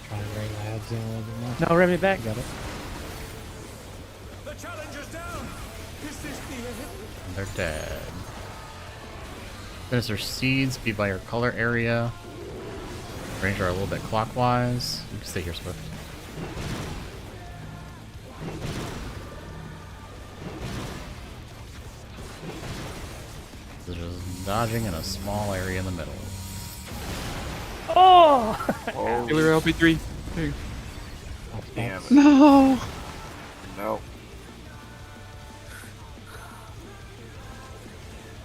Try and bring my ads in a little bit more. No, Remy back. Got it. The challenger's down. Is this the end? And they're dead. Finish their seeds, be by your color area. Range are a little bit clockwise. You can stay here, Swift. So just dodging in a small area in the middle. Oh! Healer LP3. Hey. Damn it. No! No.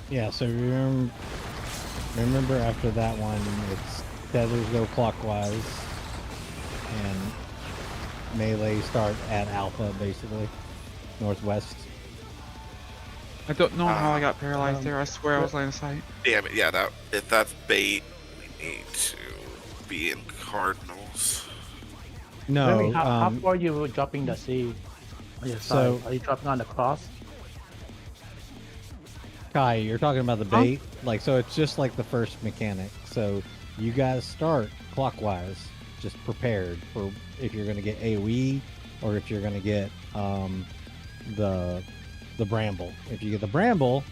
Yeah, so remember after that one, it's tethers go clockwise, and melee start at alpha, basically, northwest. I don't know how I got paralyzed there. I swear I was line of sight. Damn it. Yeah, that if that's bait, we need to be in Cardinals. No, Remy, how far are you dropping the seed? On your So- side? Are you dropping on the cross? Kai, you're talking about the bait, like, so it's just like the first mechanic. So you guys start clockwise, just prepared for if you're going to get AoE or if you're going to get the bramble. If you get the bramble,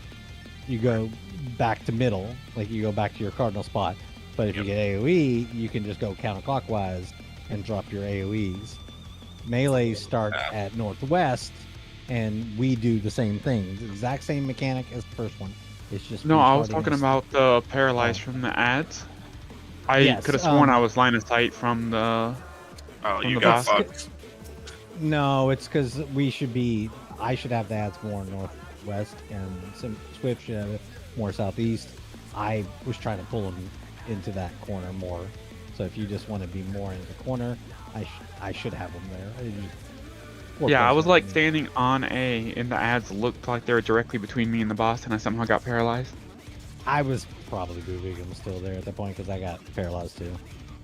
you go back to middle, like you go back to your cardinal spot. But if you get AoE, you can just go counterclockwise and drop your AoEs. Melees start at northwest, and we do the same thing. It's the exact same mechanic as the first one. It's just No, we I was start talking against- about the paralyzed from the ads. I Yes, could have sworn I was line of sight from the. Oh, On you the got basket. fucked. No, it's because we should be. I should have the ads more northwest, and Swift should have it more southeast. I was trying to pull them into that corner more. So if you just want to be more in the corner, I should have them there. It just worked Yeah, I out was for like me. standing on A, and the ads looked like they were directly between me and the boss, and I somehow got paralyzed. I was probably moving them still there at that point because I got paralyzed too.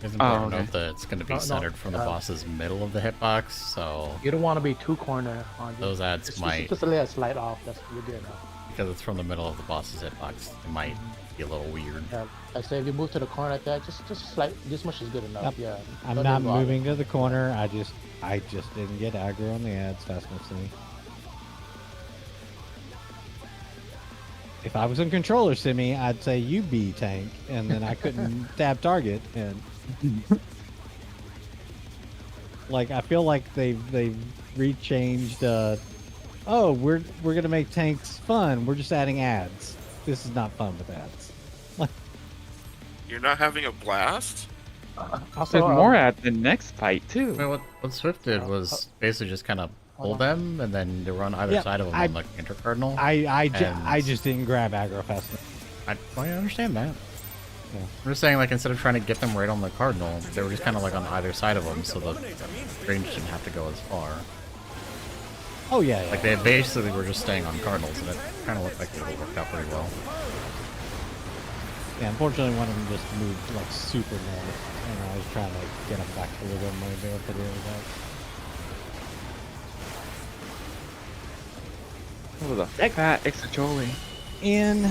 It's important to okay. note that it's going to be No, centered from the boss's middle of the hitbox, so You don't want to be too corner on you. those ads Just- might, just a little slide off. That's you're good enough. because it's from the middle of the boss's hitbox, it might be a little weird. Yeah, I say if you move to the corner like that, just slide. This much is good enough. Yep. Yeah. I'm Don't not even bother. moving to the corner. I just didn't get aggro on the ads fast enough to me. If I was in controller Simi, I'd say you be tank, and then I couldn't tab target. And like I feel like they've rechanged. Oh, we're gonna make tanks fun. We're just adding ads. This is not fun with ads. You're not having a blast? Also, There's more ads in next fight too. I mean, what Swift did was basically just kind of pull Hold on. them, and then they run either Yeah, side of them I- on like intercardinal. I And- just didn't grab aggro fast enough. I understand that. Yeah. I'm just saying, like, instead of trying to get them right on the cardinal, they were just kind of like on either side of them, so the range didn't have to go as far. Oh yeah, yeah. Like, they basically were just staying on cardinals, and it kind of looked like it worked out pretty well. Yeah, unfortunately, one of them just moved like super north, and I was trying to get them back to where they might be able to do that. What was a fat extra trolley? In,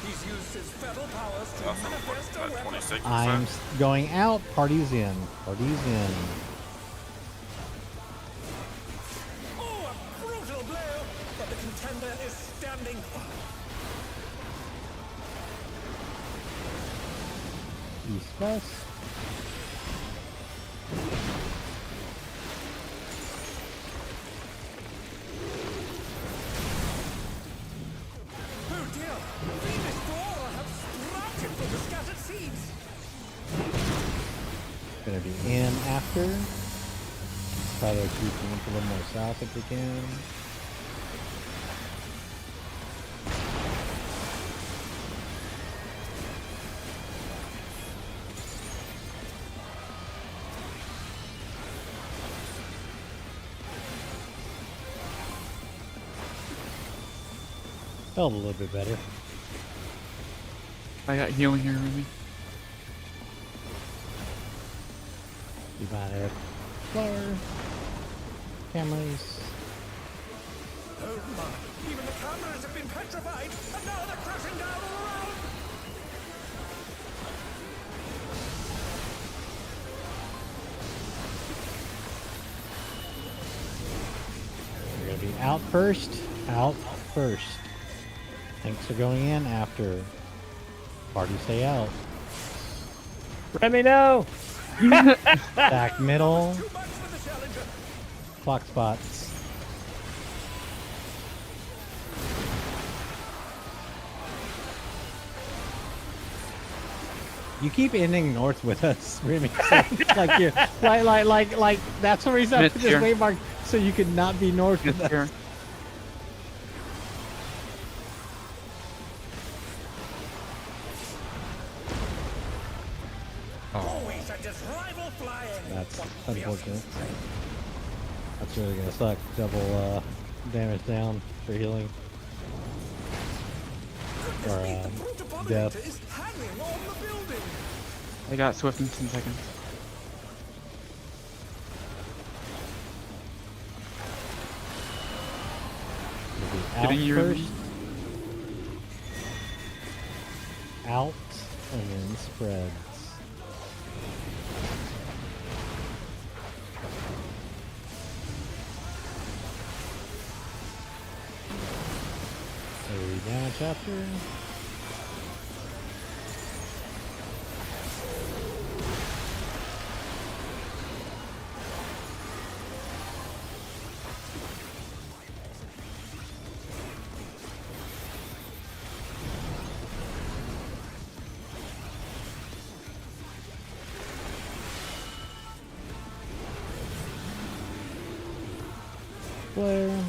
He's used his feral powers to Also, manifest a what, weapon. 26%? I'm going out. Party's in. Party's in. Oh, a brutal blow, but the contender is standing. East west. Oh dear, Venus Dora have sprouted from the scattered seeds. Gonna be in after. Try to keep them a little more south if we can. Felt a little bit better. I got healing here, Remy. You might have flower, cameras. Oh my! Even the cameras have been petrified, and now they're crashing down all around! You're gonna be out first. Out first. Tanks are going in after. Party stay out. Remy, no! Back middle. Too much for the challenger! Clock spots. You keep ending north with us, Remy. So, like you, like. That's the reason I Smith put this here. waymark so you could not be north with us. Here. Always at this rival flying! That's unfortunate. That's really gonna suck. Double damage down for healing. Or The brute abominator death. is hanging on the building! I got Swift in 10 seconds. Out Getting you, first. Remy. Out and then spreads. A damage after. Flare.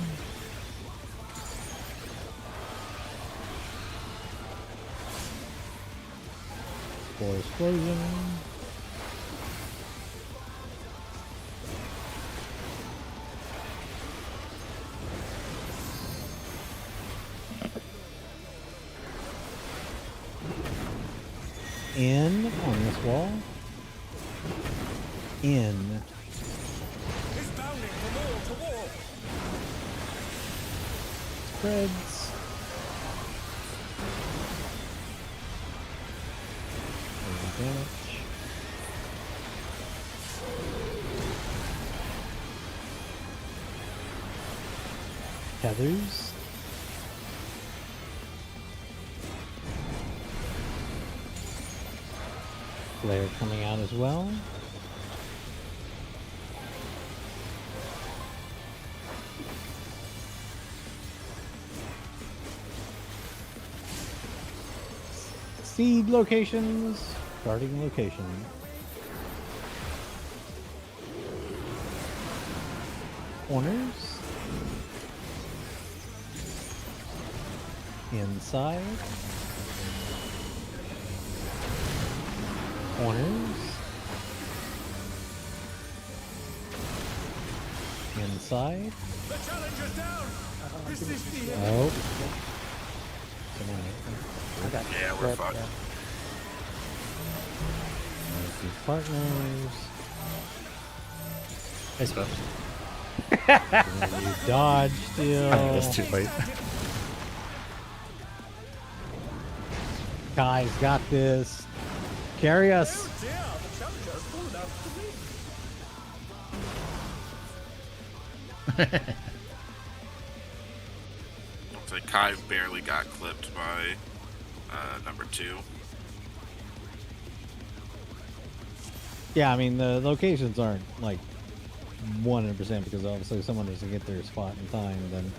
For explosion. In on this wall. In. He's bounding from wall to wall! Spreads. Damage. Tethers. Flare coming out as well. Seed locations. Starting location. Corners. Inside. Corners. Inside. The challenger's down! This is the end! Oh. Come on. I got Yeah, we're spread, fucked. yeah. These partners. Hey, Swift. You dodge still. That's too late. Kai's got this. Carry us. Oh dear, the challenger has fallen out of the ring! Looks like Kai barely got clipped by number 2. Yeah, I mean the locations aren't like 100% because obviously if someone doesn't get their spot in time, then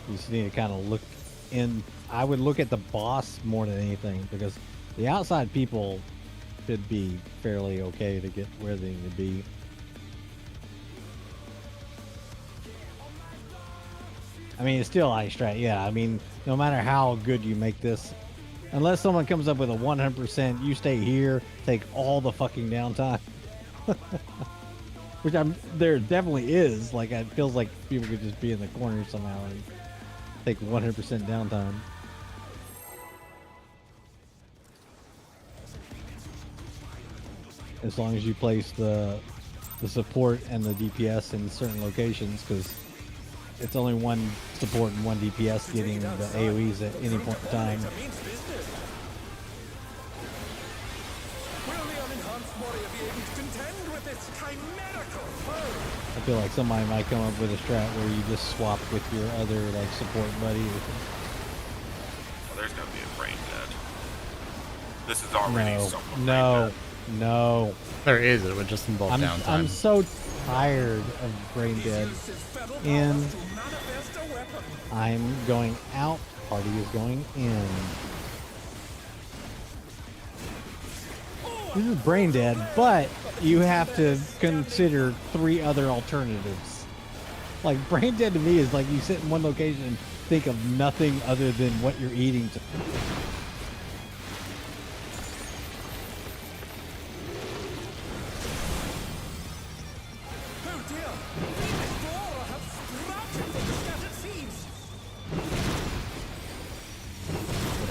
you just need to kind of look in. I would look at the boss more than anything because the outside people should be fairly okay to get where they need to be. I mean, it's still ice strat. Yeah, I mean, no matter how good you make this, unless someone comes up with a 100%, you stay here, take all the fucking downtime. Which there definitely is. Like, it feels like people could just be in the corner somehow and take 100% downtime. as long as you place the support and the DPS in certain locations, because it's only one support and one DPS getting the AoEs at any point in time. I feel like somebody might come up with a strat where you just swap with your other like support buddy. Well, there's gonna be a brain dead. This is already No. There is. It would just involve downtime. I'm so tired of brain dead. And I'm going out. Party is going in. This is brain dead, but you have to consider 3 other alternatives. Like, brain dead to me is like you sit in one location and think of nothing other than what you're eating.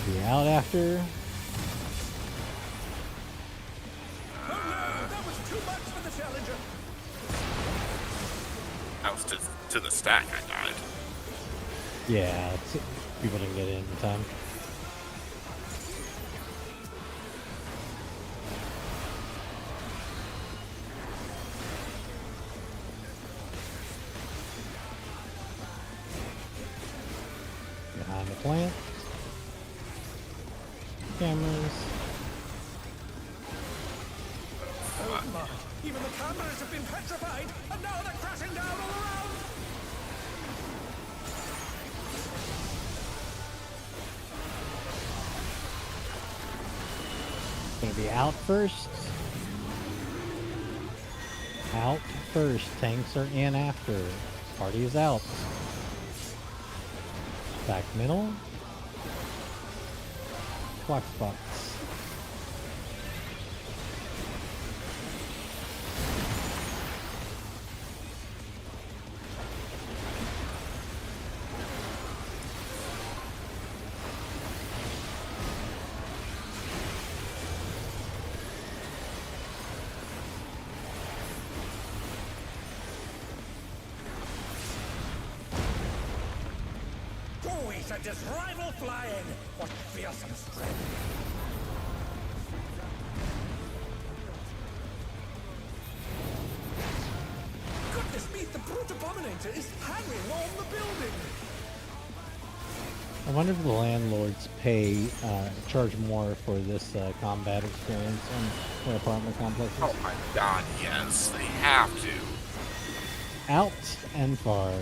Be out after. I was to the stack. I died. Yeah, people didn't get in time. Behind the plant. Cameras. Oh my! Even the cameras have been petrified, and now they're crashing down all around! Gonna be out first. Out first. Tanks are in after. Party is out. Back middle. Clock spots. Sent his rival flying! What fearsome strength! Goodness me, the brute abominator is hanging on the building! I wonder if the landlords charge more for this combat experience on their apartment complexes. Oh my god, yes, they have to. Out and far.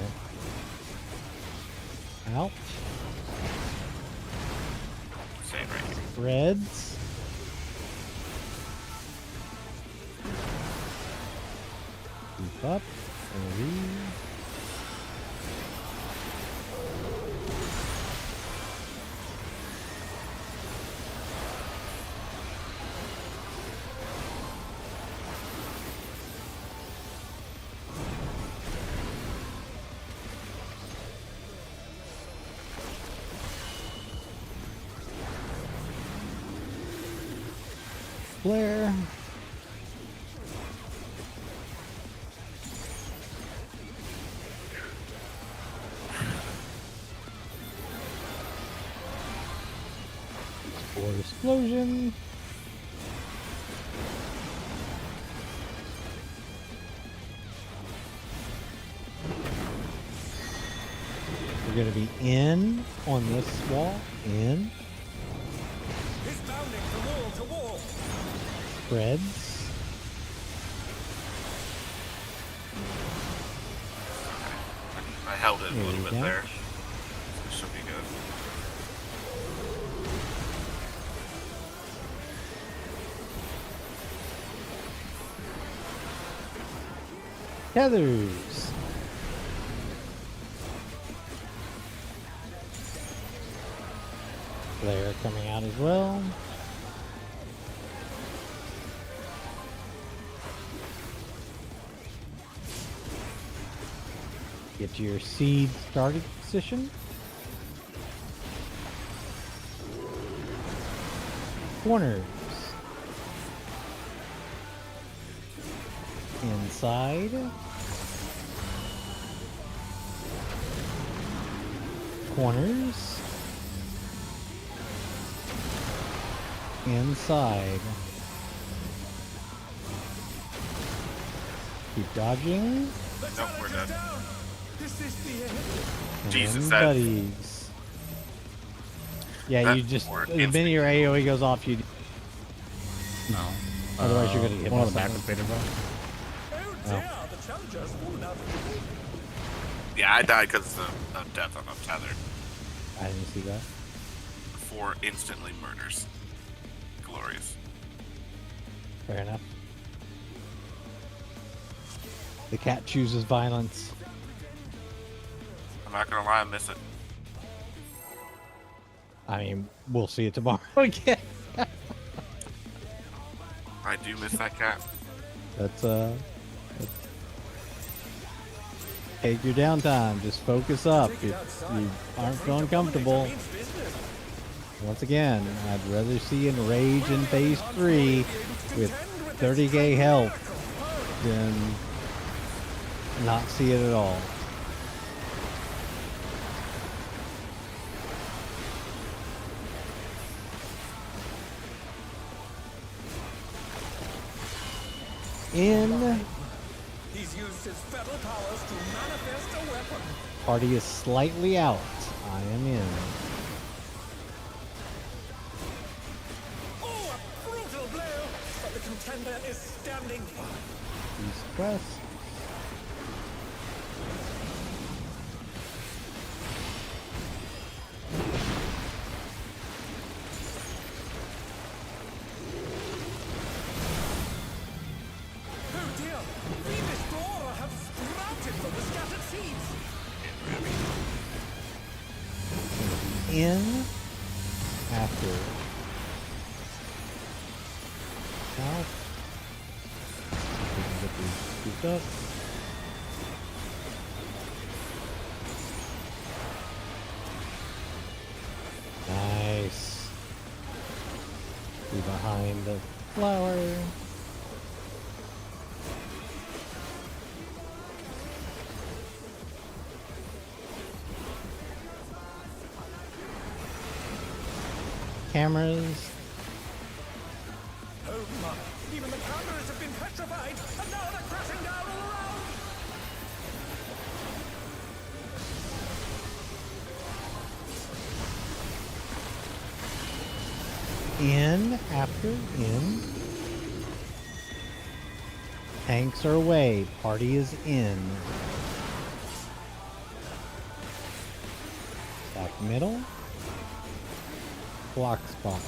Out. Same right here. Reds. Keep up. Flare. Or explosion. We're going to be in on this wall. In. He's bounding from wall to wall! Spreads. I held it a little bit Dash. there. This should be good. Tethers. Flare coming out as well. Get your seed started position. Corners. Inside. Corners. Inside. Keep dodging. Nope, we're dead. This is the end. Jesus, And that- buddies. Yeah, That you just worked the minute your AoE goes off, you. No. Otherwise, you're gonna get one of hit the by backward faded bro. Oh dear, the challenger's fallen out of the way. Yeah, I died because of death on Untethered. I didn't see that. 4 instantly murders. Glorious. Fair enough. The cat chooses violence. I'm not gonna lie, I miss it. I mean, we'll see it tomorrow again. I do miss that cat. That's take your downtime. Just focus up. If you aren't feeling comfortable, once again, I'd rather see Enrage in Phase 3 with 30k health than not see it at all. In He's used his feral powers to manifest a weapon. party is slightly out. I am in. Oh, a brutal blow! But the contender is standing firm. East West. Oh dear! Venus Dora have sprouted from the scattered seeds. In after south. See if we can get these scooped up. Nice. Be behind the flower. Cameras. Oh my! Even the cameras have been petrified, and now they're crashing down all around. In after in. Tanks are away. Party is in. Back middle. Block spot.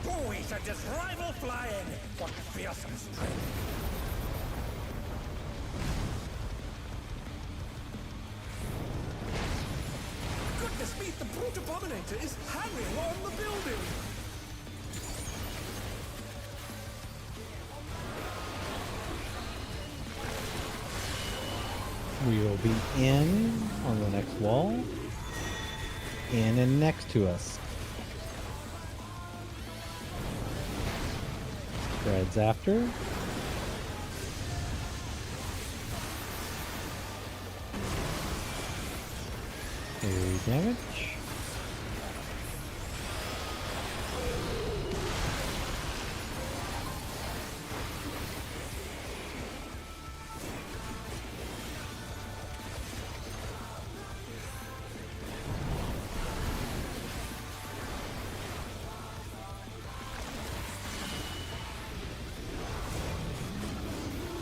Buoys at his rival flying. What fearsome strength! Goodness me, the brute abominator is hanging on the building. We will be in on the next wall. In and next to us. Threads after. AoE damage.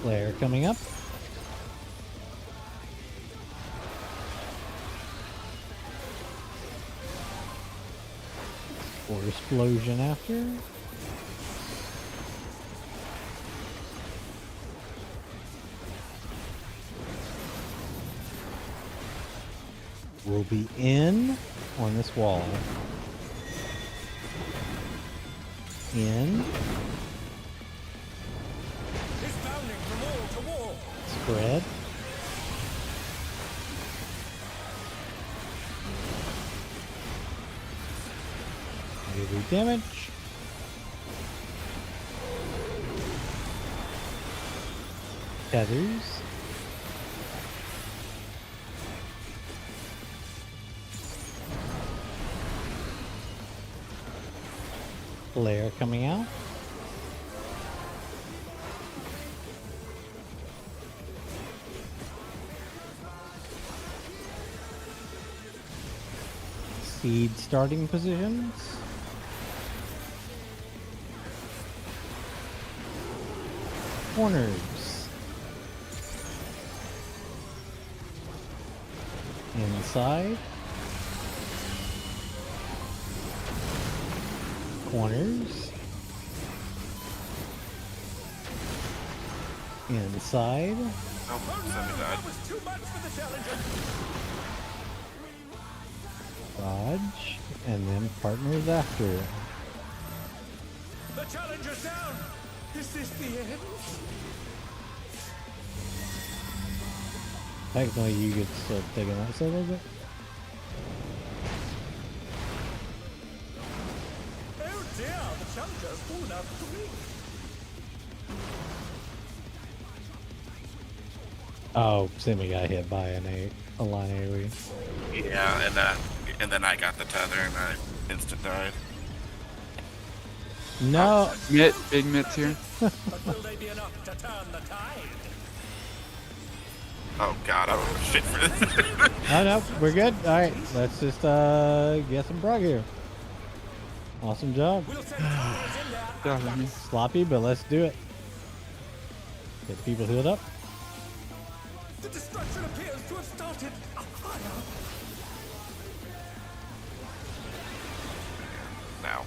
Flare coming up. Or explosion after. will be in on this wall. In. He's bounding from wall to wall. Spread. Melee damage. Tethers. Flare coming out. Seed starting positions. Corners. Inside. Corners. Inside. Oh, Sammy died. That was too much for the challenger. Dodge. And then partners after. The challenger's down. Is this the end? Technically, you could still take it out a little bit. Oh dear, the challenger's fallen out of the ring. Oh, Simi got hit by a line AoE. Yeah, and then I got the tether and I instant died. No! Mitt, big mitts here. But will they be enough to turn the tide? Oh god, I was shit for this. No, no, we're good. Alright, let's just get some prog here. Awesome job. We'll send towers in there. Yeah, let me. Sloppy, but let's do it. Get people healed up. The destruction appears to have started a fire. Now.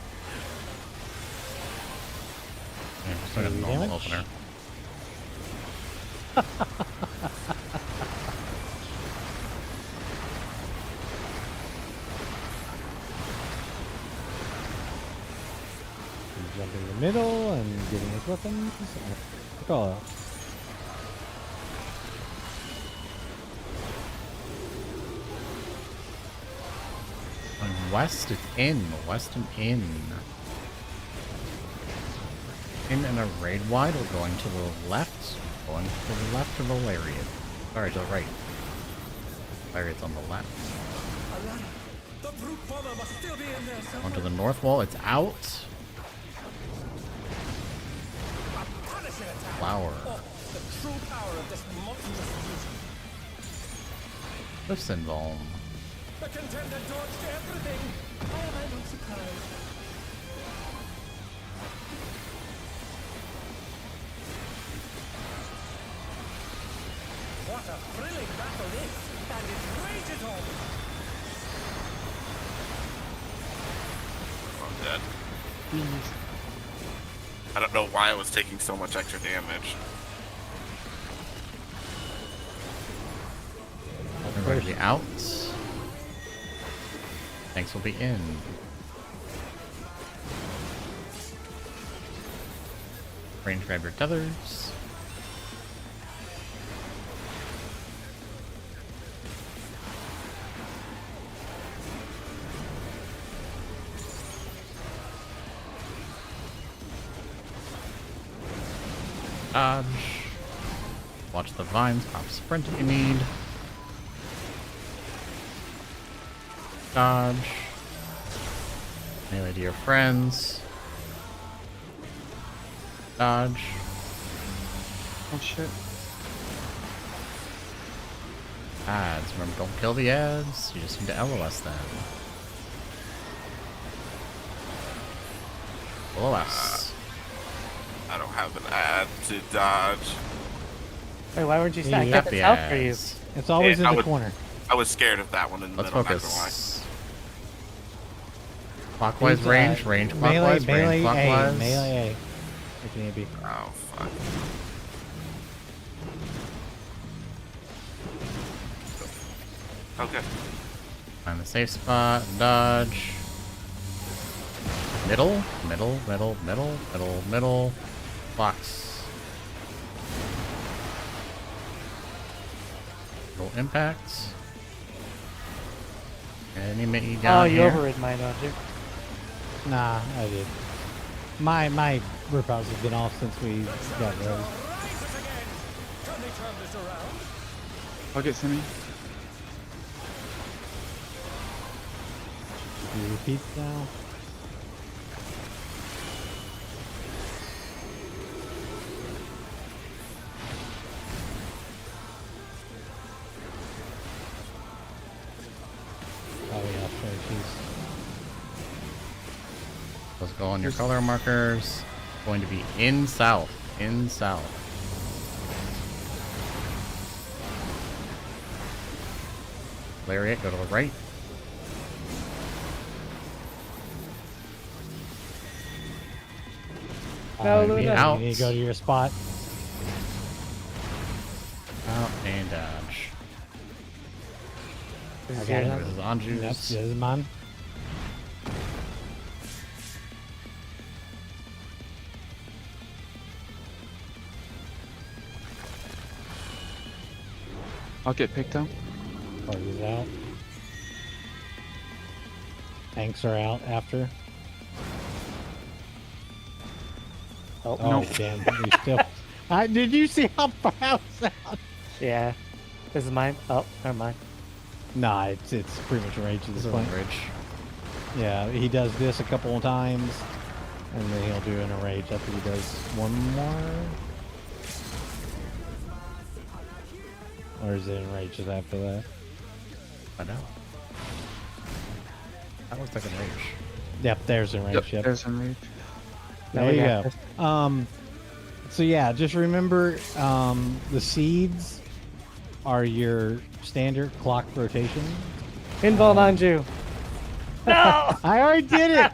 Yeah, still got a normal Damage. opener. Jump in the middle and getting his weapons. Call out. And west, it's in. West and in. In and a raid wide, we're going to the left. Going to the left of the lariat. Sorry, to the right. Lariat's on the left. Alana, the brute bomber must still be in there somewhere. Onto the north wall, it's out. A punishing attack. Flower. Oh, the true power of this monstrous fusion. The Sinvalm. The contender dodged everything. Why am I not surprised? What a thrilling battle this, and it rages on. I'm dead. I don't know why I was taking so much extra damage. Everybody out. Thanks will be in. Range grab your tethers. Dodge. Watch the vines, pop sprint if you need. Dodge. Melee to your friends. Dodge. Oh shit. Ads. Remember, don't kill the ads. You just need to LOS them. LOS. I don't have an ad to dodge. Wait, why would you say I You kept got it the out for you? ads. It's always Yeah, in I the would- corner. I was scared of that one in the Let's middle. Not gonna lie. focus. Clockwise These, range, range clockwise, melee range A, clockwise. melee A. If need be. Oh fuck. Okay. Find the safe spot. Dodge. Middle. Box. Middle impacts. Enemy down you here. overrid mine, don't you? Nah, I did. My ripoffs have been off since we got those. Rise us again. Can they turn this around? I'll get Simi. Do you repeat now? Oh yeah, fair cheese. Let's go on your color markers. Going to be in south. In south. Lariat, go to the right. No, Be Luna. out. You need to go to your spot. Out and dodge. This is I got your it. This house. is Anju's. Yep, this is mine. I'll get picked up. Party's out. Tanks are out after. Oh, Oh, damn. We still. Did you see how far I was out? yeah. This is mine. Oh, never mind. Nah, it's pretty much a rage at This this is point. Ridge. Yeah, he does this a couple of times, and then he'll do an rage after he does one more. Or is it enrages after that? I know. That looks like a rage. Yep, there's enrage. Yep. There's Enrage. Now There we you got go. this. So yeah, just remember the seeds are your standard clock rotation. Pinball Anju. No! I already did it.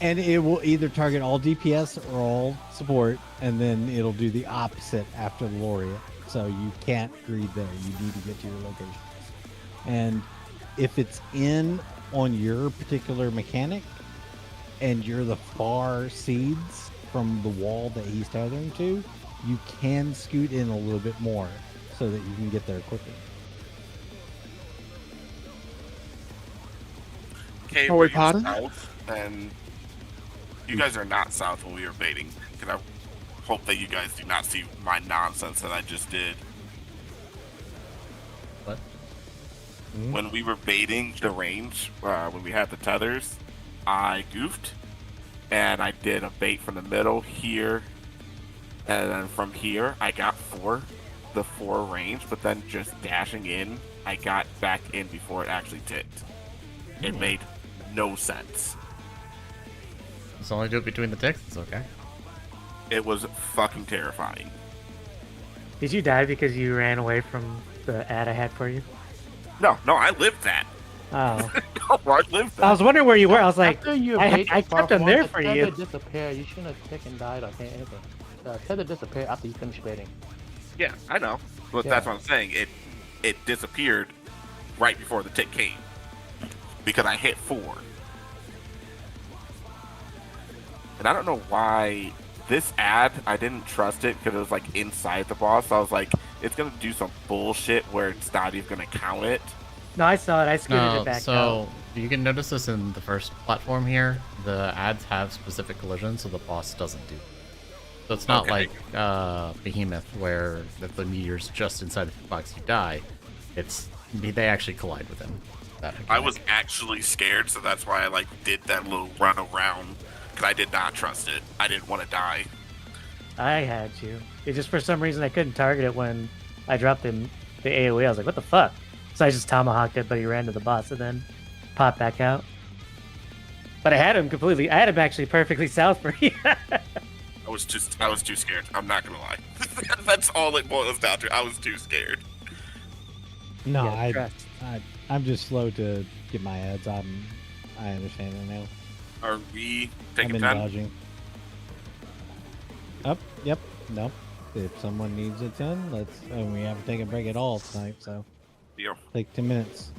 And it will either target all DPS or all support, and then it'll do the opposite after the Laureate. So you can't greed there. You need to get to your location. And if it's in on your particular mechanic, and you're the far seeds from the wall that he's tethering to, you can scoot in a little bit more so that you can get there quicker. Okay, Are we're we potting? south, and you guys are not south when we were baiting. Because I hope that you guys do not see my nonsense that I just did. What? When we were baiting the range, when we had the tethers, I goofed, and I did a bait from the middle here, and then from here I got the four range, but then just dashing in, I got back in before it actually ticked. It made no sense. Just only do it between the ticks. It's okay. It was fucking terrifying. Did you die because you ran away from the ad I had for you? No, I lived that. Oh. No, I lived that. I was wondering where you were. I was like, After you I bait kept far them one, there the for tether you. disappear. You shouldn't have taken died or anything. The tether disappear after you finish baiting. Yeah, I know. But Yeah. that's what I'm saying. It disappeared right before the tick came. Because I hit 4. And I don't know why this ad, I didn't trust it because it was like inside the boss. So I was like, it's going to do some bullshit where it's not even going to count it. No, I saw it. I scooted No, it back so out. you can notice this in the first platform here. The ads have specific collisions, so the boss doesn't do it. So it's not Okay. like Behemoth, where if the meteor's just inside the box you die. It's they actually collide with him. That I was mechanic. actually scared, so that's why I like did that little run around. Because I did not trust it. I didn't want to die. I had you. It just for some reason I couldn't target it when I dropped the AoE. I was like, what the fuck? So I just tomahawked it, but he ran to the boss and then popped back out. But I had him completely. I had him actually perfectly south for you. I was too scared. I'm not gonna lie. That's all it boils down to. I was too scared. No, Yeah, trust. I'm just slow to get my ads. I understand it now. Are we I've taking been 10? dodging. Up, yep, nope. If someone needs a 10, we haven't taken a break at all tonight, so Deal. take 10 minutes.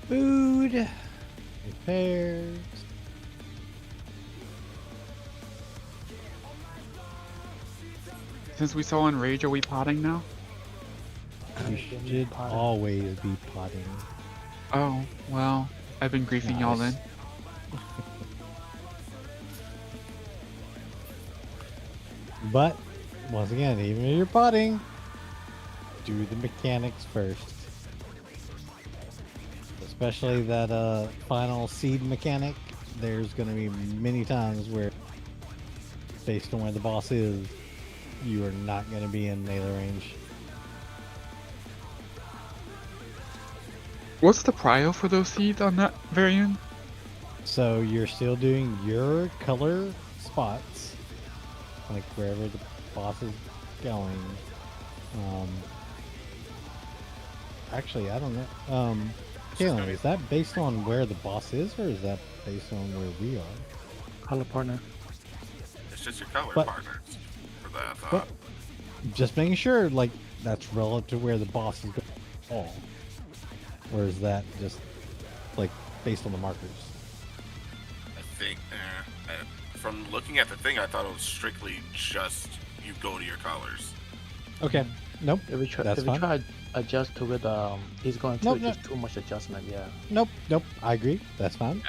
Food. Repairs. Since we saw in Rage, are we potting now? You should always be potting. Oh, well, I've been griefing y'all Nice. then. But, once again, even if you're potting, do the mechanics first. Especially that final seed mechanic. There's going to be many times where, based on where the boss is, you are not going to be in melee range. What's the prio for those seeds on that variant? So you're still doing your color spots, like wherever the boss is going. Actually, I don't know. Kalen, is that based on where the boss is, or is that based on where we are? Color partner. It's just your color But- partners for that, I thought. But just making sure, like, that's relative to where the boss is going. Oh. Or is that just, like, based on the markers? I think, from looking at the thing, I thought it was strictly just you go to your colors. Okay. Nope. If we try, That's if we fine. try adjust to it, he's going to Nope, just too much adjustment. Yeah. Nope. I agree. That's fine.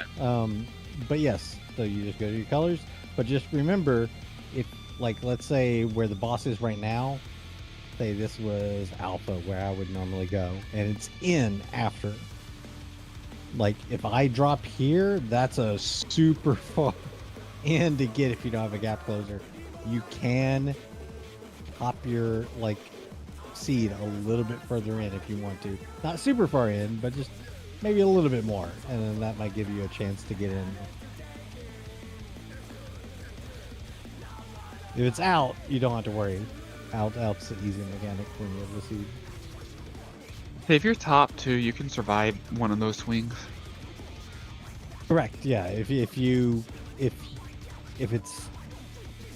But yes, so you just go to your colors. But just remember, if, like, let's say where the boss is right now, say this was alpha where I would normally go, and it's in after. Like, if I drop here, that's a super far in to get if you don't have a gap closer. You can hop your, like, seed a little bit further in if you want to. Not super far in, but just maybe a little bit more, and then that might give you a chance to get in. If it's out, you don't have to worry. Out's the easy mechanic when you have the seed. Hey, if you're top 2, you can survive one of those swings. Correct. Yeah. If it's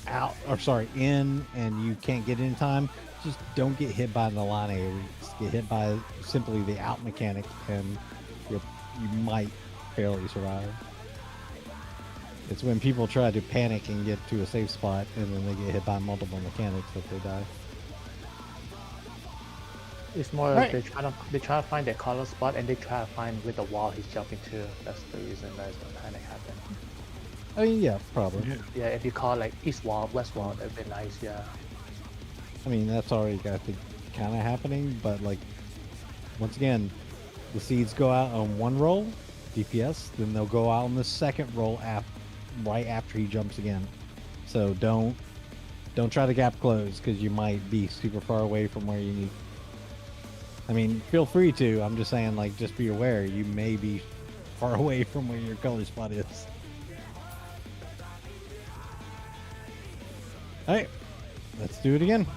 out, or sorry, in, and you can't get in time, just don't get hit by the line AoEs. Get hit by simply the out mechanic, and you might barely survive. It's when people try to panic and get to a safe spot, and then they get hit by multiple mechanics that they die. It's more Right. they try to find their color spot, and they try to find with the wall he's jumping to. That's the reason that's the panic happen. I mean, yeah, probably. Yeah, if you call like east wall, west wall, that'd be nice. Yeah. I mean, that's already got the kind of happening, but like, once again, the seeds go out on one roll, DPS, then they'll go out on the second roll right after he jumps again. So don't try to gap close, because you might be super far away from where you need. I mean, feel free to. I'm just saying, like, just be aware. You may be far away from where your color spot is. Alright, let's do it again.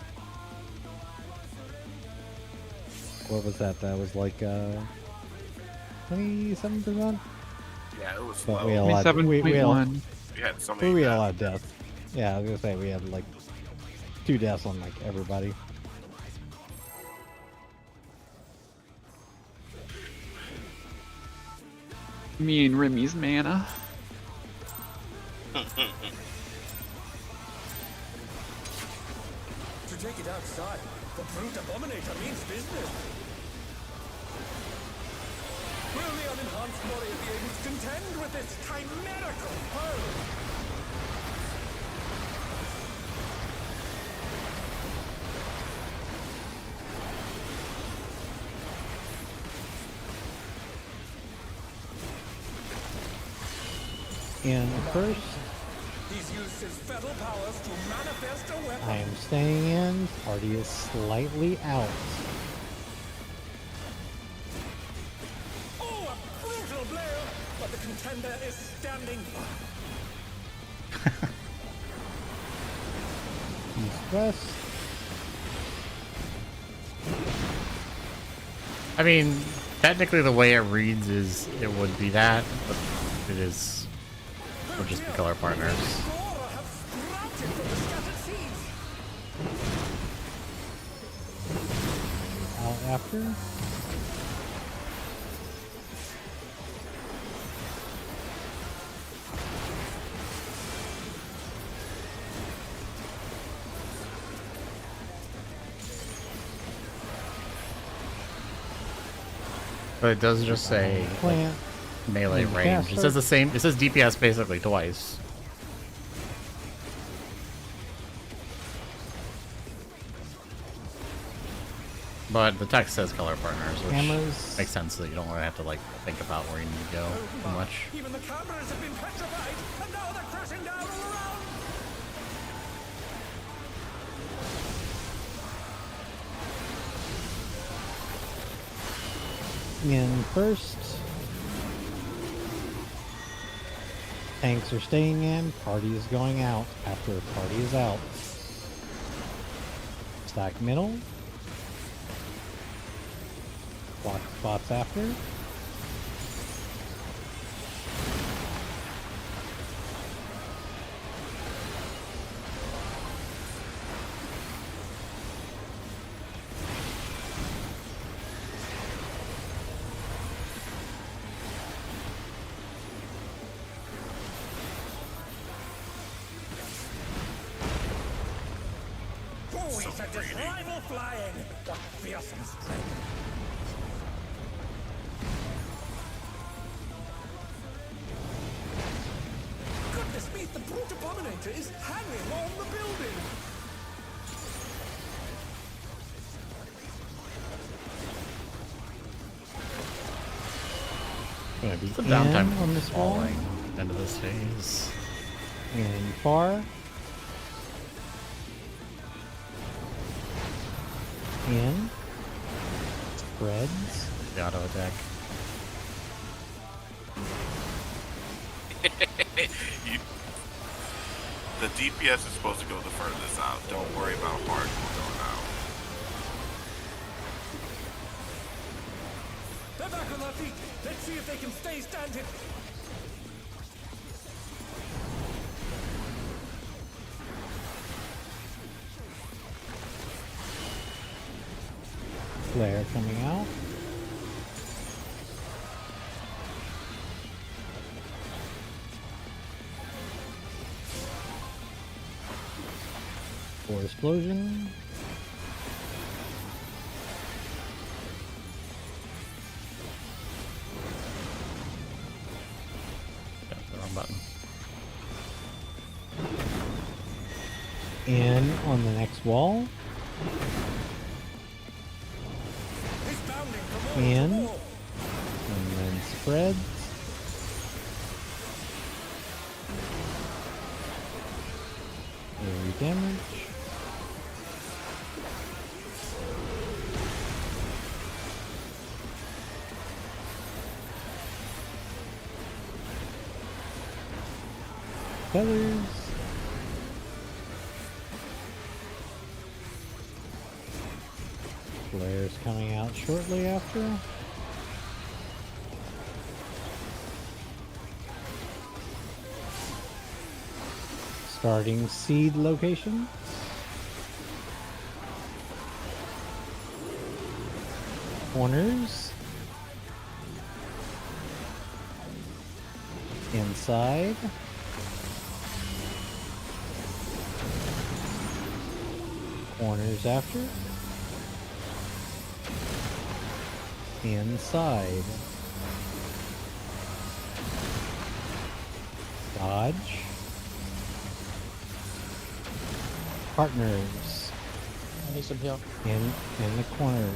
What was that? That was like 27%? Yeah, it was But low. we had a lot. We had 27.1. We had so many. a lot of deaths. Yeah, I was gonna say we had like 2 deaths on like everybody. Me and Remy's mana. To take it outside, the Brute Abominator means business. Will the unenhanced warrior be able to contend with this chimerical foe? And first, He's used his feral powers to manifest a weapon. I am staying in. Party is slightly out. Oh, a brutal blow! But the contender is standing. East west. I mean, technically the way it reads is it would be that, but it is. We'll just be color partners. Flora have sprouted from the scattered seeds. Out after. But it does just say like, Plant. melee And range. It caster. says the same. It says DPS basically twice. But the text says color partners, which Cameras. makes sense that you don't really have to like think about where you need to go too much. Even the cameras have been petrified, and now they're crashing down all around. In first. Tanks are staying in. Party is going out after party is out. Stack middle. Block spots after. Oh, it's a rival flying. The fearsome strike. Goodness me, the brute abominator is hanging on the building. Gonna be The downtime in on this wall. falling end of this phase. And far. In. Spreads. The auto attack. The DPS is supposed to go the furthest out. Don't worry about hardcore going out. They're back on their feet. Let's see if they can stay standing. Flare coming out. For explosion. Yeah, the wrong button. In on the next wall. He's bounding from all In. to wall. And then spreads. Very damage. Feathers. Flares coming out shortly after. Starting seed location. Corners. Inside. Corners after. Inside. Dodge. Partners. I need some heal. In the corners.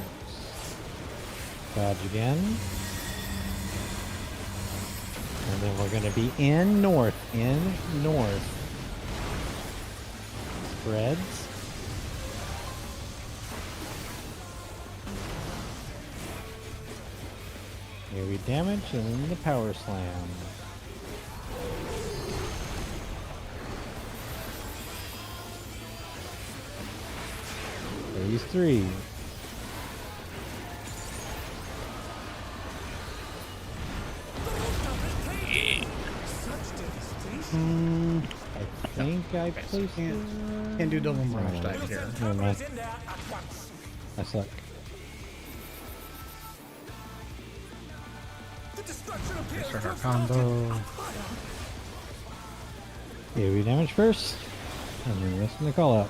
Dodge again. And then we're gonna be in north. Spreads. Here we damage and then the power slam. Phase 3. I think I placed it. Can't do double mirage dive here. Never mind. In there at once. I suck. The destruction appears Start to our have started. combo. Yeah, we damage first, and then listen to call out.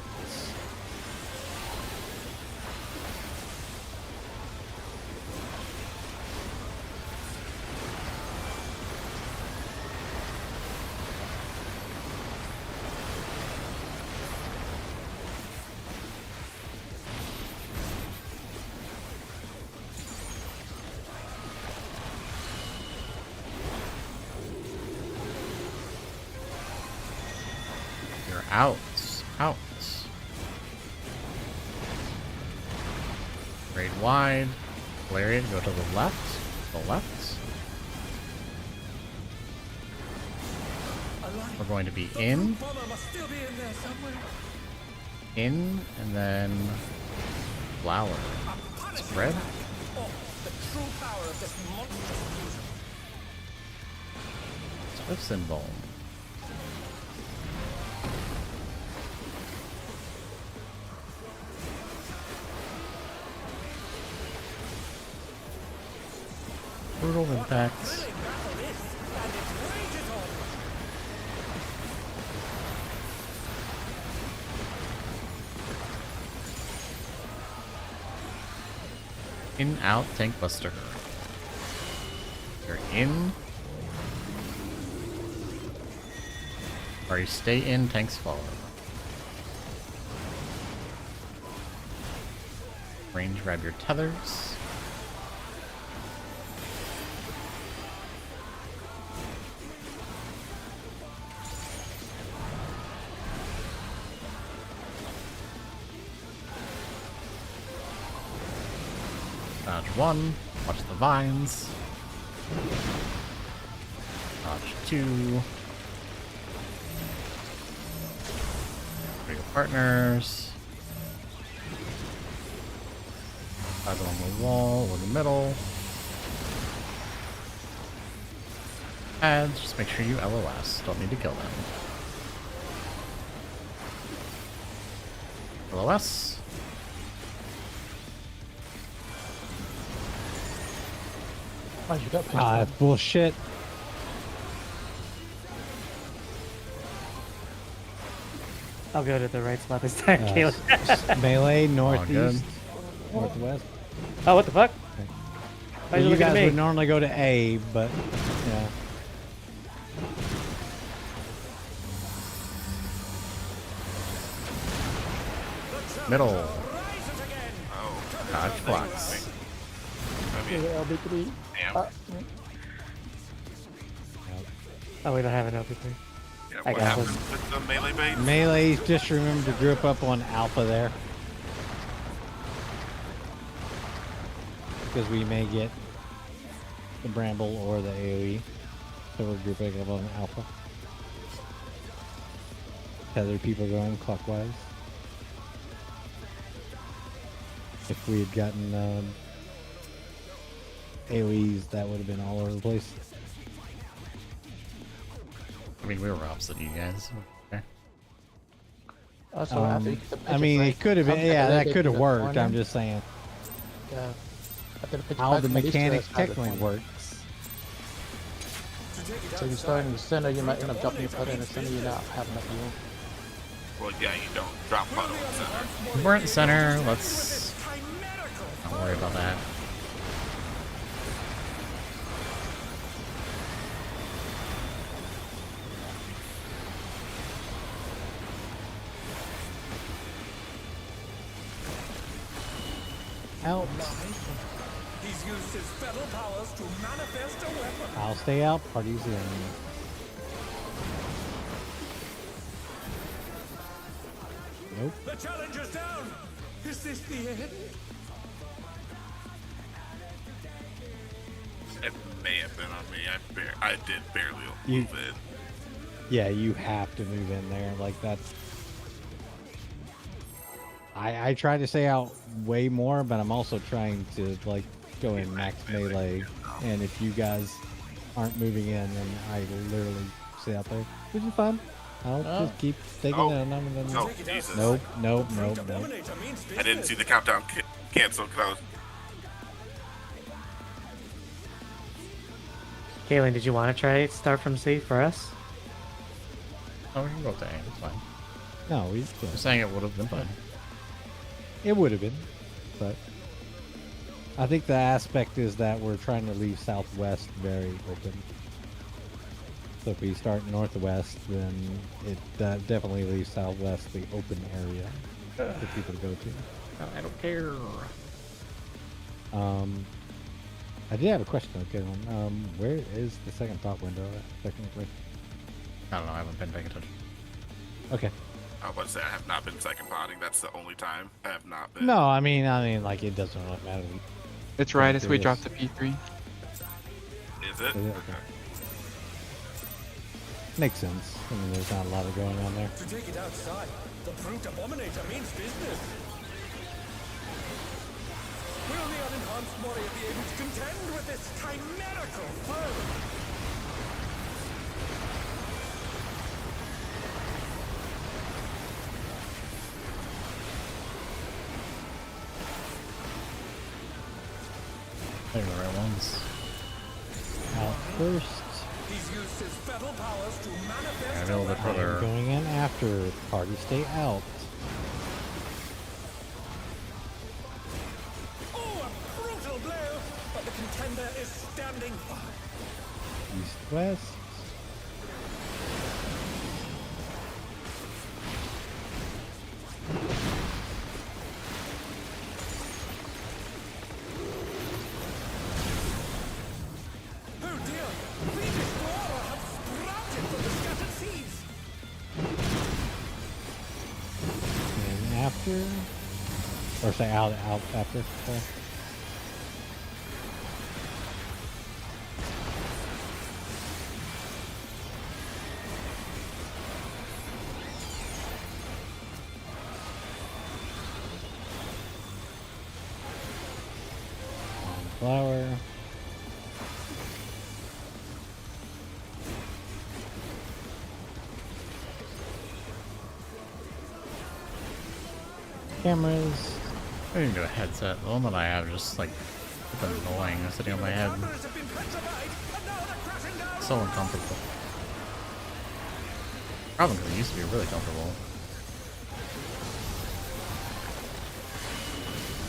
You're out. Out. Raid wide. Lariat, go to the left. The left. We're going to be in. In, and then flower. Spread. Swift symbol. Brutal impacts. In, out, tank buster. You're in. Or you stay in, tanks follow. Range grab your tethers. Dodge 1, watch the vines. Dodge 2. For your partners. Either on the wall or the middle. And just make sure you LOS. Don't need to kill them. LOS. Oh, you got punched. Bullshit. I'll go to the right spot this time, Caleb. Melee, good. northeast, northwest. Oh, what the fuck? Why are Well, you you looking at guys me? would normally go to A, but yeah. Middle. Oh. Dodge flux. I mean, LB3. damn. Oh, we don't have an LP3. Yeah, I what got happened this. with the melee bait? Melees, just remember to group up on Alpha there. Because we may get the Bramble or the AoE. So we're grouping up on Alpha. Other people going clockwise. If we had gotten AoEs, that would have been all over the place. I mean, we were opposite you guys. Okay. Also, after you get the I picture mean, frame, it could have been, come yeah, a little that bit could to have the worked. corner. I'm just saying Yeah. After the picture how frame, the come at least to mechanics side of the technically corner. works. So you start in the center, you might end up dropping your putter in the center, you not have enough room. Well, yeah, you don't drop puddle in center. We're at the center. Let's not worry about that. Out. He's used his spell powers to manifest a weapon. I'll stay out. Party's in. Nope. The challenger's down. Is this the end? It may have been on me. I did barely You- move in. Yeah, you have to move in there like that. I try to stay out way more, but I'm also trying to like go in max melee. And if you guys aren't moving in, then I literally stay out there, which is fun. I'll just keep taking Oh. it. And then Oh, Jesus. nope, nope, nope, nope. Dominator means I didn't see the countdown cancel because I was... Kaylin, did you want to try start from C for us? Oh, we can go to A. It's fine. No, we. Just saying it would have been fine. It would have been, but I think the aspect is that we're trying to leave Southwest very open. So if we start Northwest, then it definitely leaves Southwest the open area for people to go to. I don't care. I did have a question, okay, where is the second top window technically? I don't know. I haven't been paying attention. Okay. I was about to say I have not been second potting. That's the only time I have not been. No, I mean, like it doesn't really matter. It's right as we curious. drop to P3. Is it? Okay. Makes sense. I mean, there's not a lot of going on there. To take it outside, the brute abominator means business. Will the unenhanced warrior be able to contend with this chimerical foe? They're the right ones. Out first. He's used his feral powers to manifest Yeah, a little bit I'm further. going in after. Party stay out. Oh, a brutal blow! But the contender is standing fine. East west. Oh dear! These explorer have sprouted from the scattered seeds! And after. Or say out after. Sorry. Flower. Cameras. I didn't do a headset. The one that I have just like it's annoying sitting on my head. Armorers have been petrified, and now they're crashing down! So uncomfortable. Probably because it used to be really comfortable.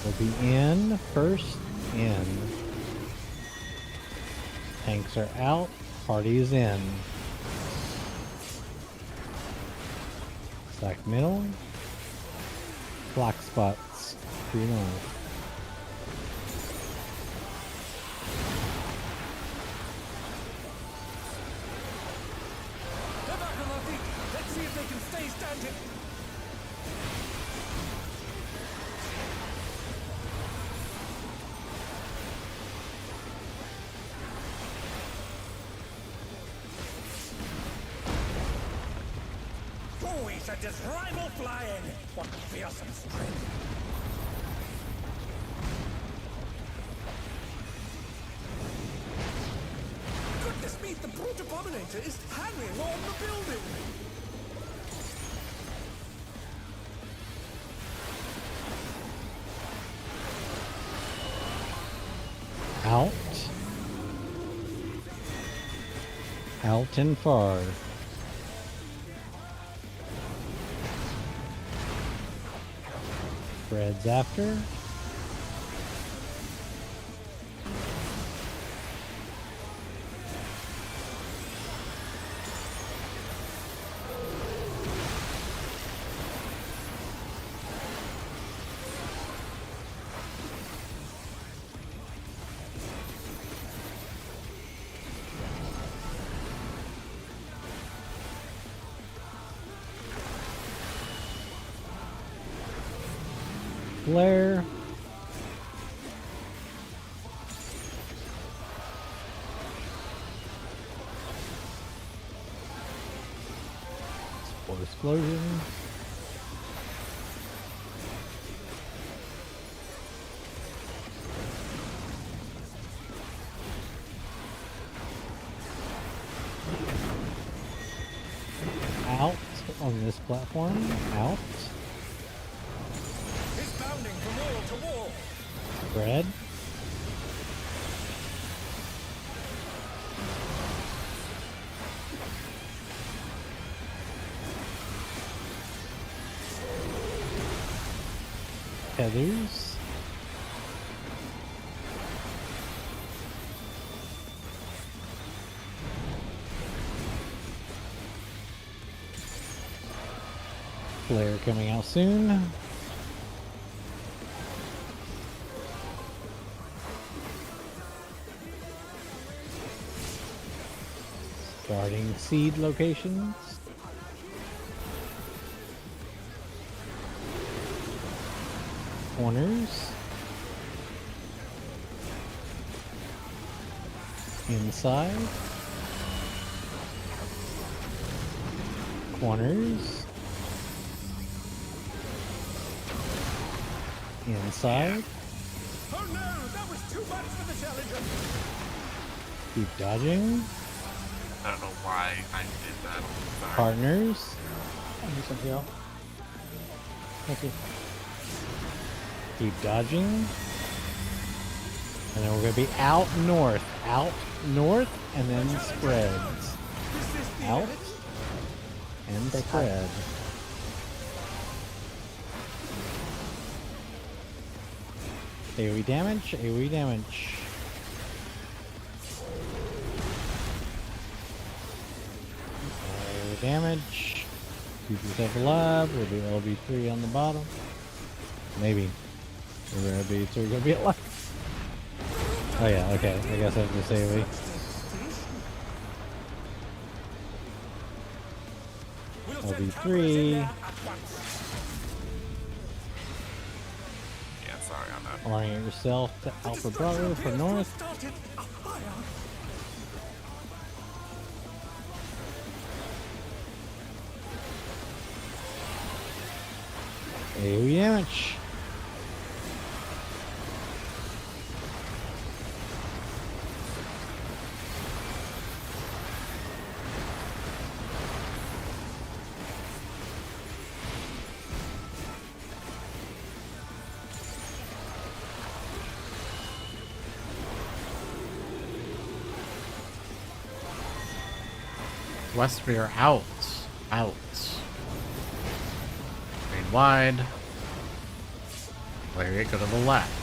Will be in. First in. Tanks are out. Party is in. Slack middle. Black spots. 3 north. They're back on their feet! Let's see if they can stay standing! Oh, he sent his rival flying! What fearsome strength! Goodness me, the brute abominator is hanging on the building! Out. Out and far. Fred's after. Flare. Spore explosion. Out on this platform. Out. He's bounding from wall to wall! Fred. Heathers. Flare coming out soon. Starting seed locations. Corners. Inside. Corners. Inside. Oh no, that was too much for the challenger. Keep dodging. I don't know why I did that. Sorry. Partners. I need some heal. Thank you. Keep dodging. And then we're going to be out north, and then spreads. Out and spread. AoE damage, AoE damage. AoE damage. Keep yourself alive. We'll do LB3 on the bottom. Maybe. We're going to be 2 going to be alive. Oh yeah, okay. I guess I have to say AoE. LB3. Yeah, sorry on that. Orient yourself to Alpha Bravo for north. AoE damage. West, we are out. Out. Green wide. Lariat, go to the left.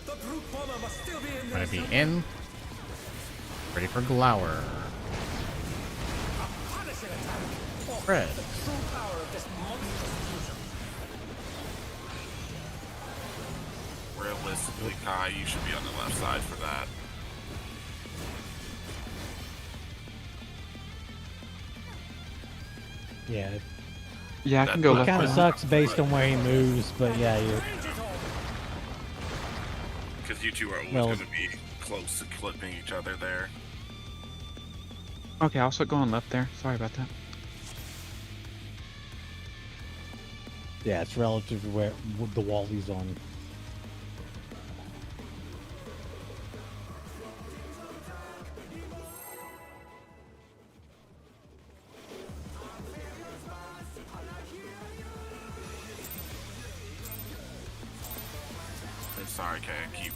The brute bomber must still be in Gonna there. be in. Ready for Glower. Punishing attack. Fred. The true power of this monstrous fusion. Realistically, Kai, you should be on the left side for that. Yeah, Yeah, I can go it left. kind of now. sucks based on where he moves, but yeah, you're Because you two are always Well- going to be close to clipping each other there. Okay, I'll start going left there. Sorry about that. yeah, it's relative to where the wall he's on. I'm sorry, Kai,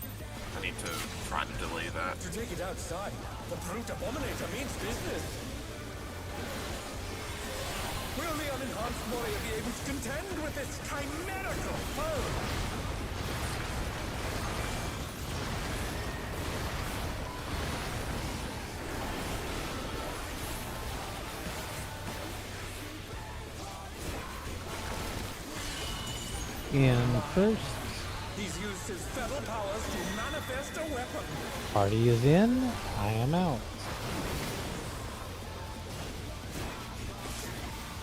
I need to try to delay that. To take it outside, the brute abominator means business. Will the unenhanced warrior be able to contend with this chimerical foe? In first, He's used his feral powers to manifest a weapon. party is in. I am out.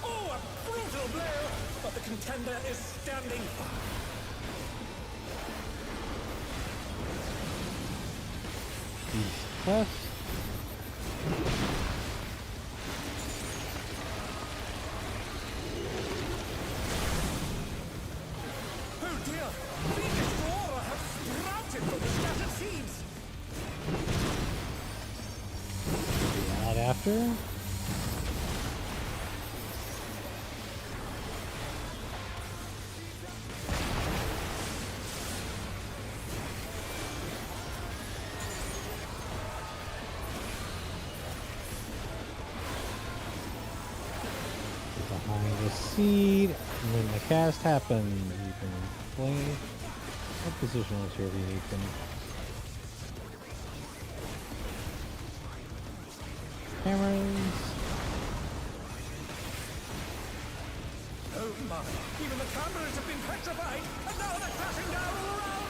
Oh, a brutal blow! But the contender is standing firm. East west. Oh dear! Phoenix Aura have sprouted from the scattered seeds! Be out after. Behind the seed, when the cast happens, you can play. What position is your V8 Cameras. Oh my! Even the cameras have been petrified, and now they're crashing down all around!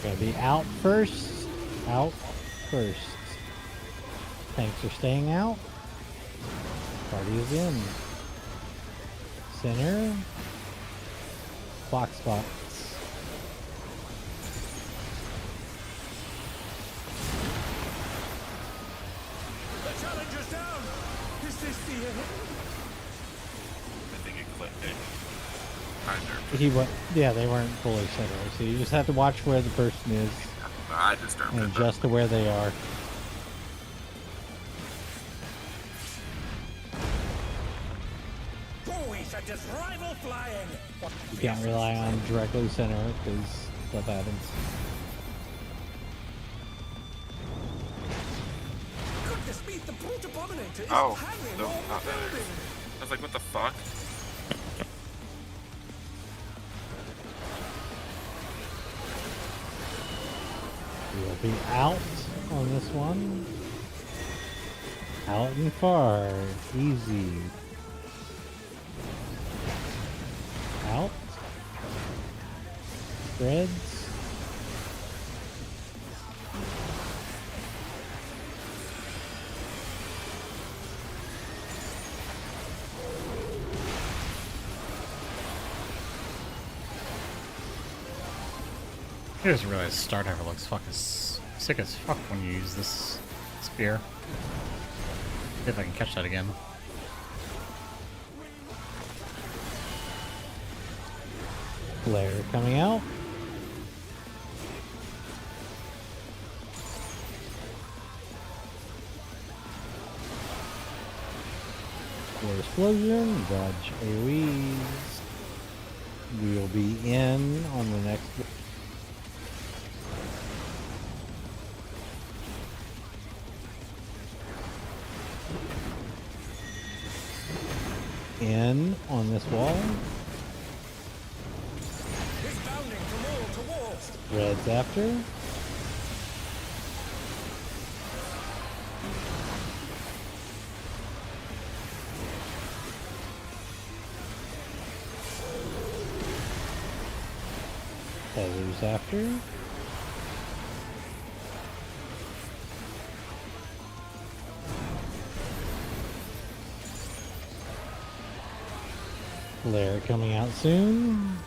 Gotta be out first. Out first. Tanks are staying out. Party is in. Center. Box spots. The challenger's down. Is this the end? I think it clicked it. Kinda. He went. Yeah, they weren't fully center. So you just have to watch where the person is I just turned and it. adjust to where they are. Boys are just rival flying. You can't rely on directly center because stuff happens. Goodness me, the brute abominator is Oh, hammering no, all not the that. buildings. I was like, what the fuck? We'll be out on this one. Out and far. Easy. Out. Spreads. I just realized Star Driver looks fucking sick as fuck when you use this spear. See if I can catch that again. Flare coming out. Floor explosion. Dodge AoEs. We'll be in on the next. In on this wall. It's bounding from wall to wall. Red's after. Feathers after. Flare coming out soon.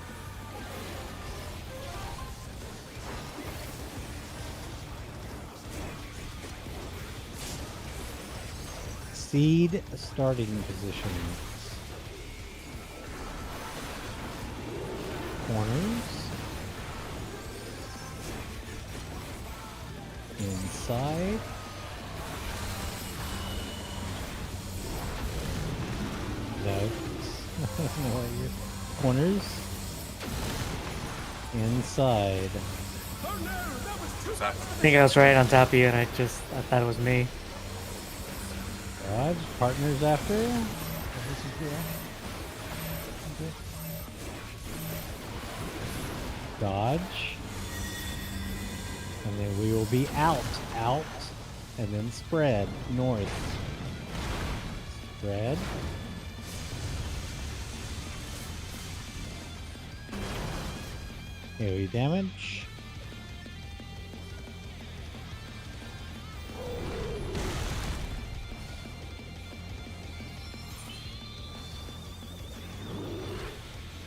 Seed starting positions. Corners. Inside. No. No idea. Corners. Inside. Oh no, that was too that? I think I was right on top of you, and I thought it was me. Dodge. Partners after. Dodge. And then we will be out. Out. And then spread. North. Spread. AoE damage.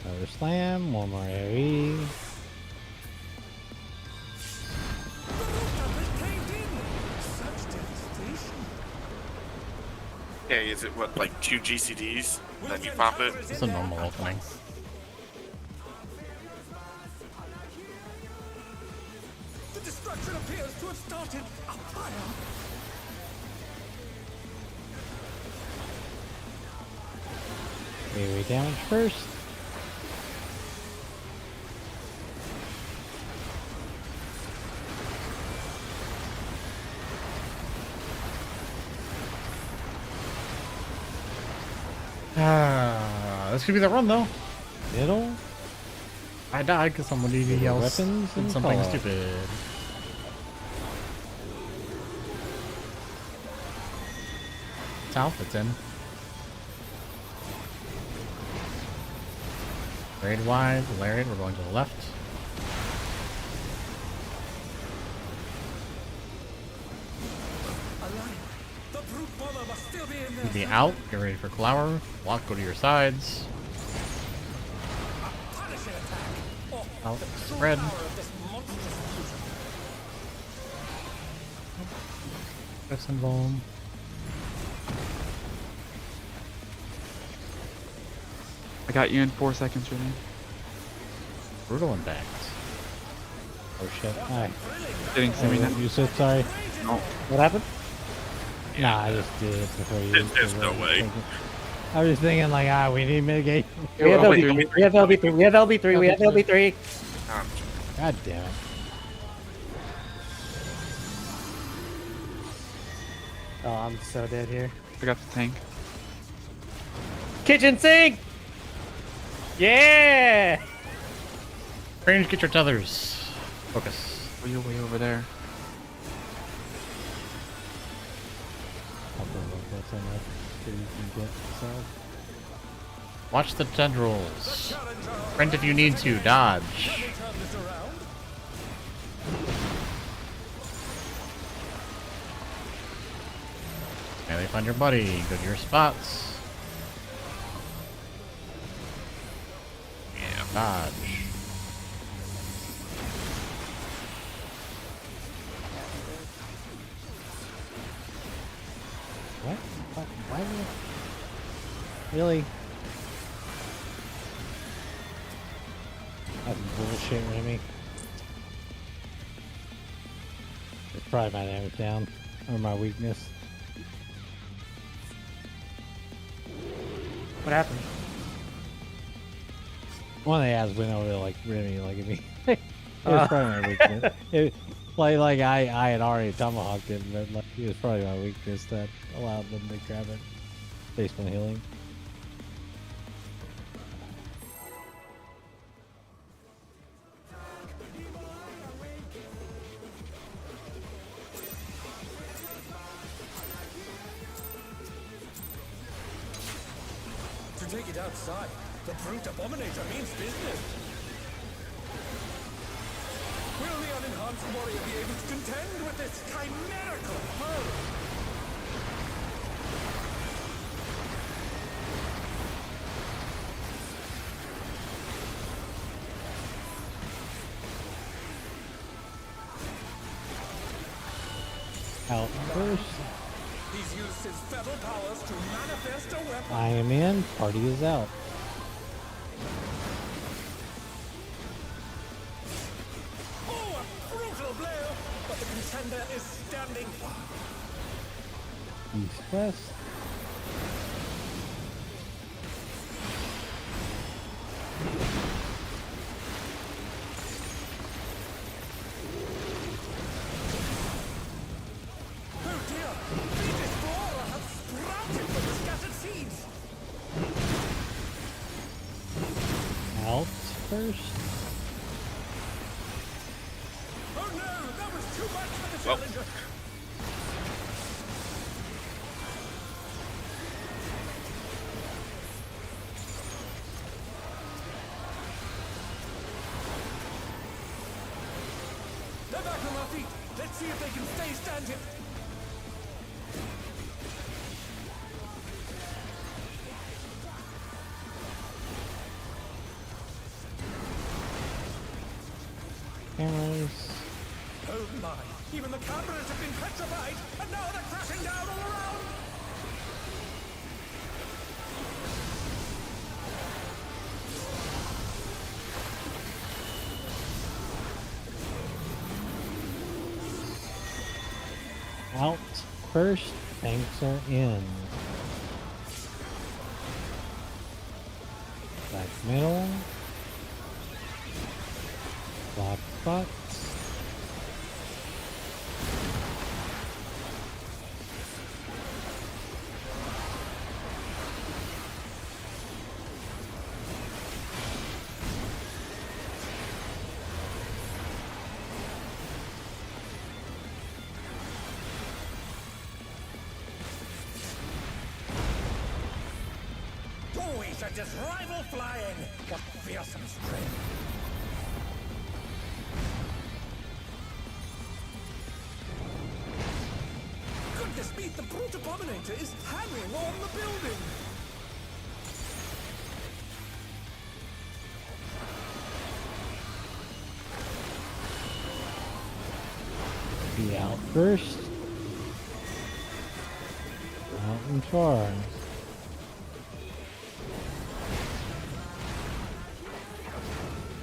Another slam, one more AoE. Such devastation. Okay, is it what, like 2 GCDs? Then you pop it? It's a normal opening. The destruction appears to have started a fire. AoE damage first. This could be the run though. Middle. I died because somebody else Weapons did and something call-out. stupid. South, it's in. Raid wide, Lariat, we're going to the left. Be out. Get ready for Flower. Block. Go to your sides. Out. Spread. Got some volume. I got you in 4 seconds, Jimmy. Brutal impact. Oh shit. Hi. Getting semi now. You said sorry. No. What happened? Nah, I just did it before you. There's no way. I was just thinking like, we need mitigate. We have I'll LB3. wait. We have LB3. We have LB3. We have LB3. God damn it. Oh, I'm so dead here. I got the tank. Kitchen sink! Yeah! Range, get your tethers. Focus. Way over there. I'll bring up what's on that so you can get solved. Watch the tendrils. Sprint if you need to. Dodge. Melee, find your buddy. Go to your spots. Yeah. Dodge. What? Why did it... Really? That's bullshit, Remy. It's probably my damage down. Or my weakness. What happened? One of the ads went over like Remy, like at me. It was probably my weakness. Like I had already tomahawked it, but like it was probably my weakness that allowed them to grab it. Basement healing. To take it outside, the brute abominator means business. Will the unenhanced warrior be able to contend with this chimerical foe? Out first. He's used his feral powers to manifest a weapon. I am in. Party is out. Oh, a brutal blow! But the contender is standing. East west. Oh dear! These flora have sprouted from the scattered seeds. Out first. Oh no! That was too much for the Well. challenger. They're back on our feet. Let's see if they can stay standing. Cameras. Oh my! Even the cameras have been petrified, and now they're crashing down all around. Out first. Tanks are in. Back middle. Block spots. Boys are just rival flying. What fearsome strength. Goodness me! The brute abominator is hanging on the building. Be out first. Out and far.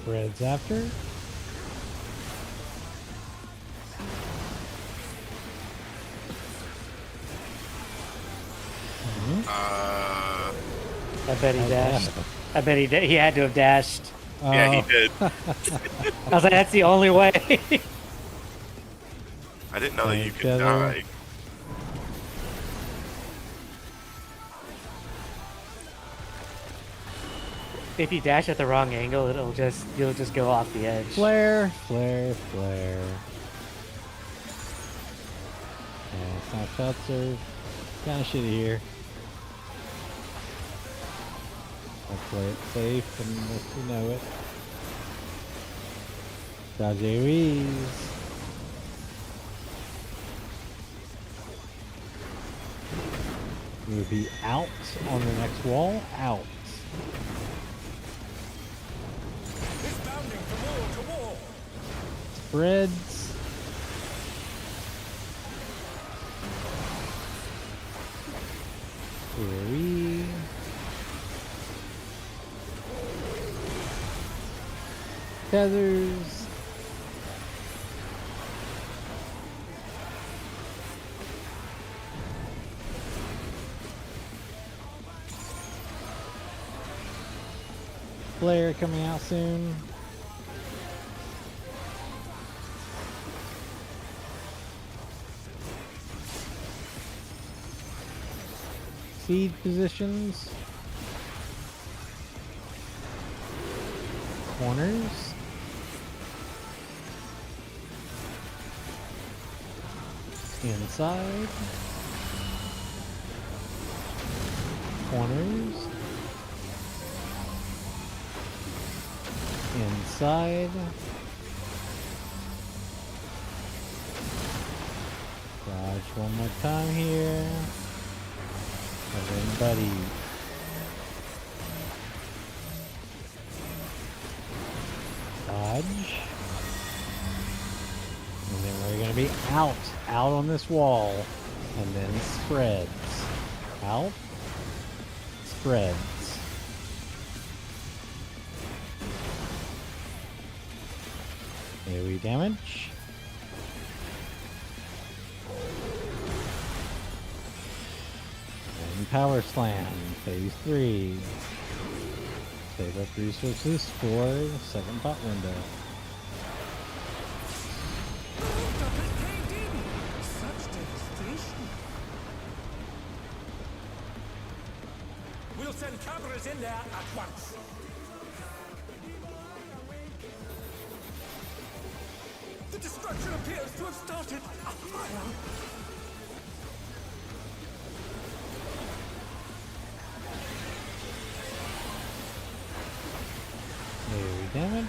Red's after. I bet he dashed. I bet he had to have dashed. Yeah, he did. I was like, that's the only way. I didn't know that you could Together. die. If you dash at the wrong angle, you'll just go off the edge. Flare, flare, flare. Yeah, snapshots are kind of shitty here. I'll play it safe unless you know it. Dodge AoEs. We'll be out on the next wall. Out. It's bounding from wall to wall. Spreads. AoE. Feathers. Flare coming out soon. Seed positions. Corners. Inside. Corners. Inside. Dodge one more time here. And then buddy. Dodge. And then we're gonna be out on this wall. And then spreads. Out. Spreads. AoE damage. And power slam, phase 3. Save up resources for second pot window. Such devastation. We'll send cameras in there at once. The destruction appears to have started a fire. AoE damage.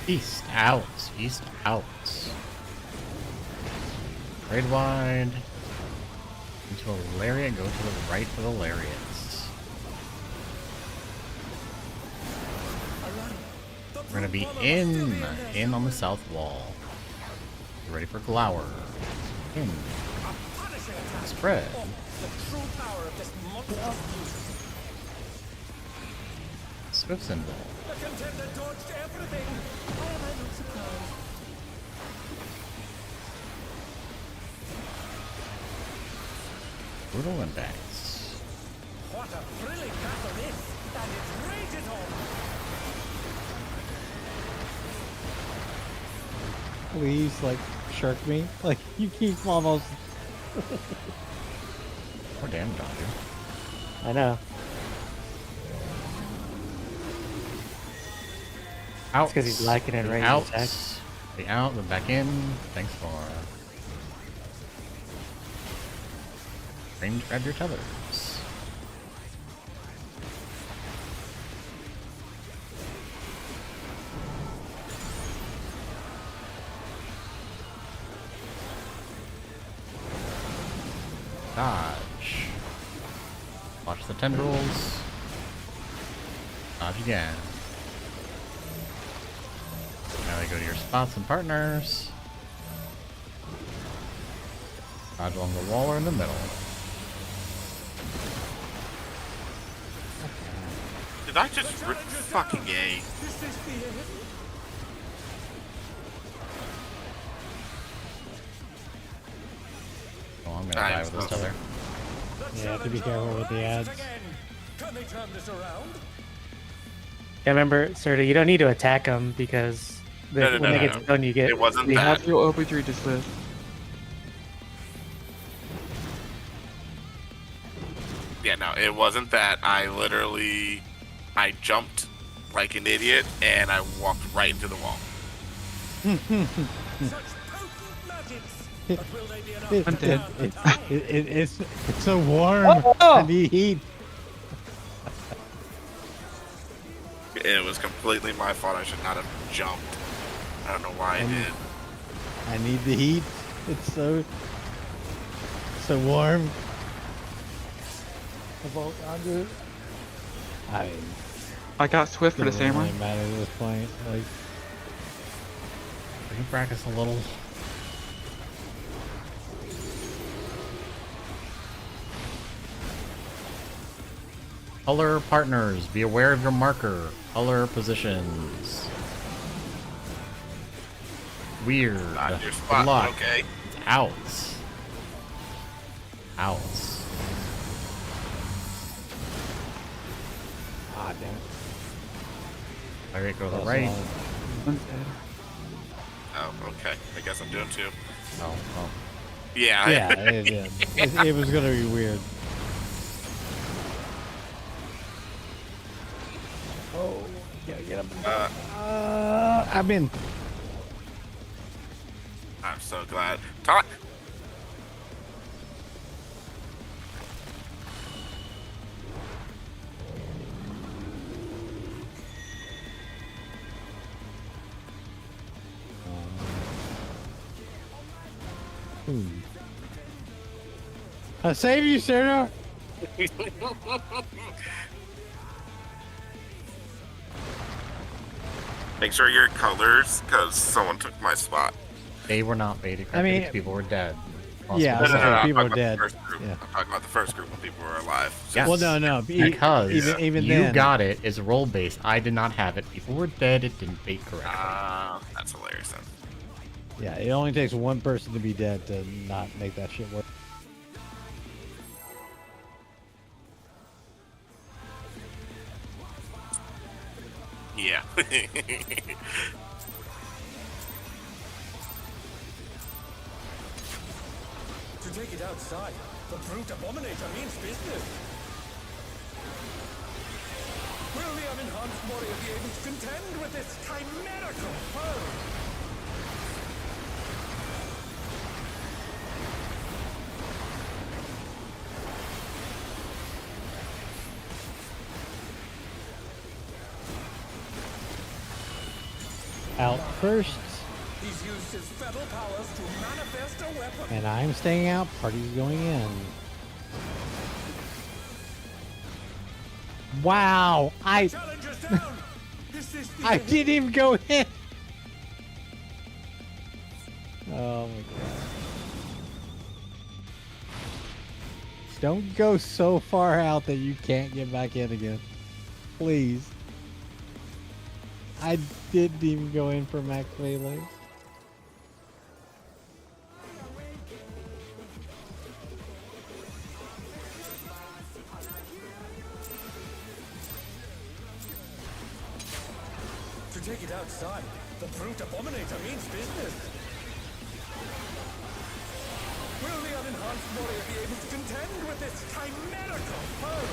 East out. East out. Raid wide. Into a lariat. Go to the right for the lariats. We're gonna be in on the south wall. Get ready for glower. In. Spread. The true power of this monstrous Swift symbol. The contender dodged everything. Why am I not surprised? Brutal impacts. What a thrilling battle this, and it rages on. Please, like, shark me. Like, you keep almost... More damage on you. I know. Out. because he's lacking in range Out. attack. Stay out, then back in. Thanks for. Range grab your tethers. Dodge. Watch the tendrils. Dodge again. Now they go to your spots and partners. Dodge along the wall or in the middle. Did I just rip fucking A? Oh, I'm gonna die with this tether. You have to be careful with the ads. Can they turn this around? Yeah, remember, Serta, you don't need to attack them because when they get done, you get. It wasn't We that. have your OP3 just live. Yeah, no, it wasn't that. I jumped like an idiot and I walked right into the wall. Such potent magics. But will they be enough I'm to dead. calm the tide? It's so warm. I need heat. It was completely my fault. I should not have jumped. I don't know why I did. I need the heat. It's so warm. Vote Andrew. I mean, I got Swift for the doesn't samurai. really matter at this point. Like, We can practice a little. Color partners, be aware of your marker. Color positions. Weird. Not your Good spot, luck. okay? It's outs. Outs. ah, damn it. Alright, go to the That's right. all. One's dead. Oh, okay. I guess I'm doing two. Oh, well. Yeah. Yeah, it was gonna be weird. Oh, gotta get up. I'm in. I'm so glad. Talk. I save you, Sarah. Make sure your colors, because someone took my spot. They were not beta I mean- critics, people were dead. Yeah, No, no, no, no, I'm people are talking about dead. the first group. Yeah. I'm talking about the first group when people were alive. Yes. Well, no, Because even you then, got it is role based. I did not have it. People were dead. It didn't bait correctly. That's hilarious then. Yeah, it only takes one person to be dead to not make that shit work. Yeah. To take it outside, the brute abominator means business. Will the unenhanced warrior be able to contend with this chimerical foe? Out first, He's used his fetal powers to manifest a weapon. and I'm staying out. Party's going in. Wow, Challenger's down. This is the I end. didn't even go in. Oh my god. Don't go so far out that you can't get back in again. Please. I didn't even go in for max melee. To take it outside, the brute abominator means business. Will the unenhanced warrior be able to contend with this chimerical foe?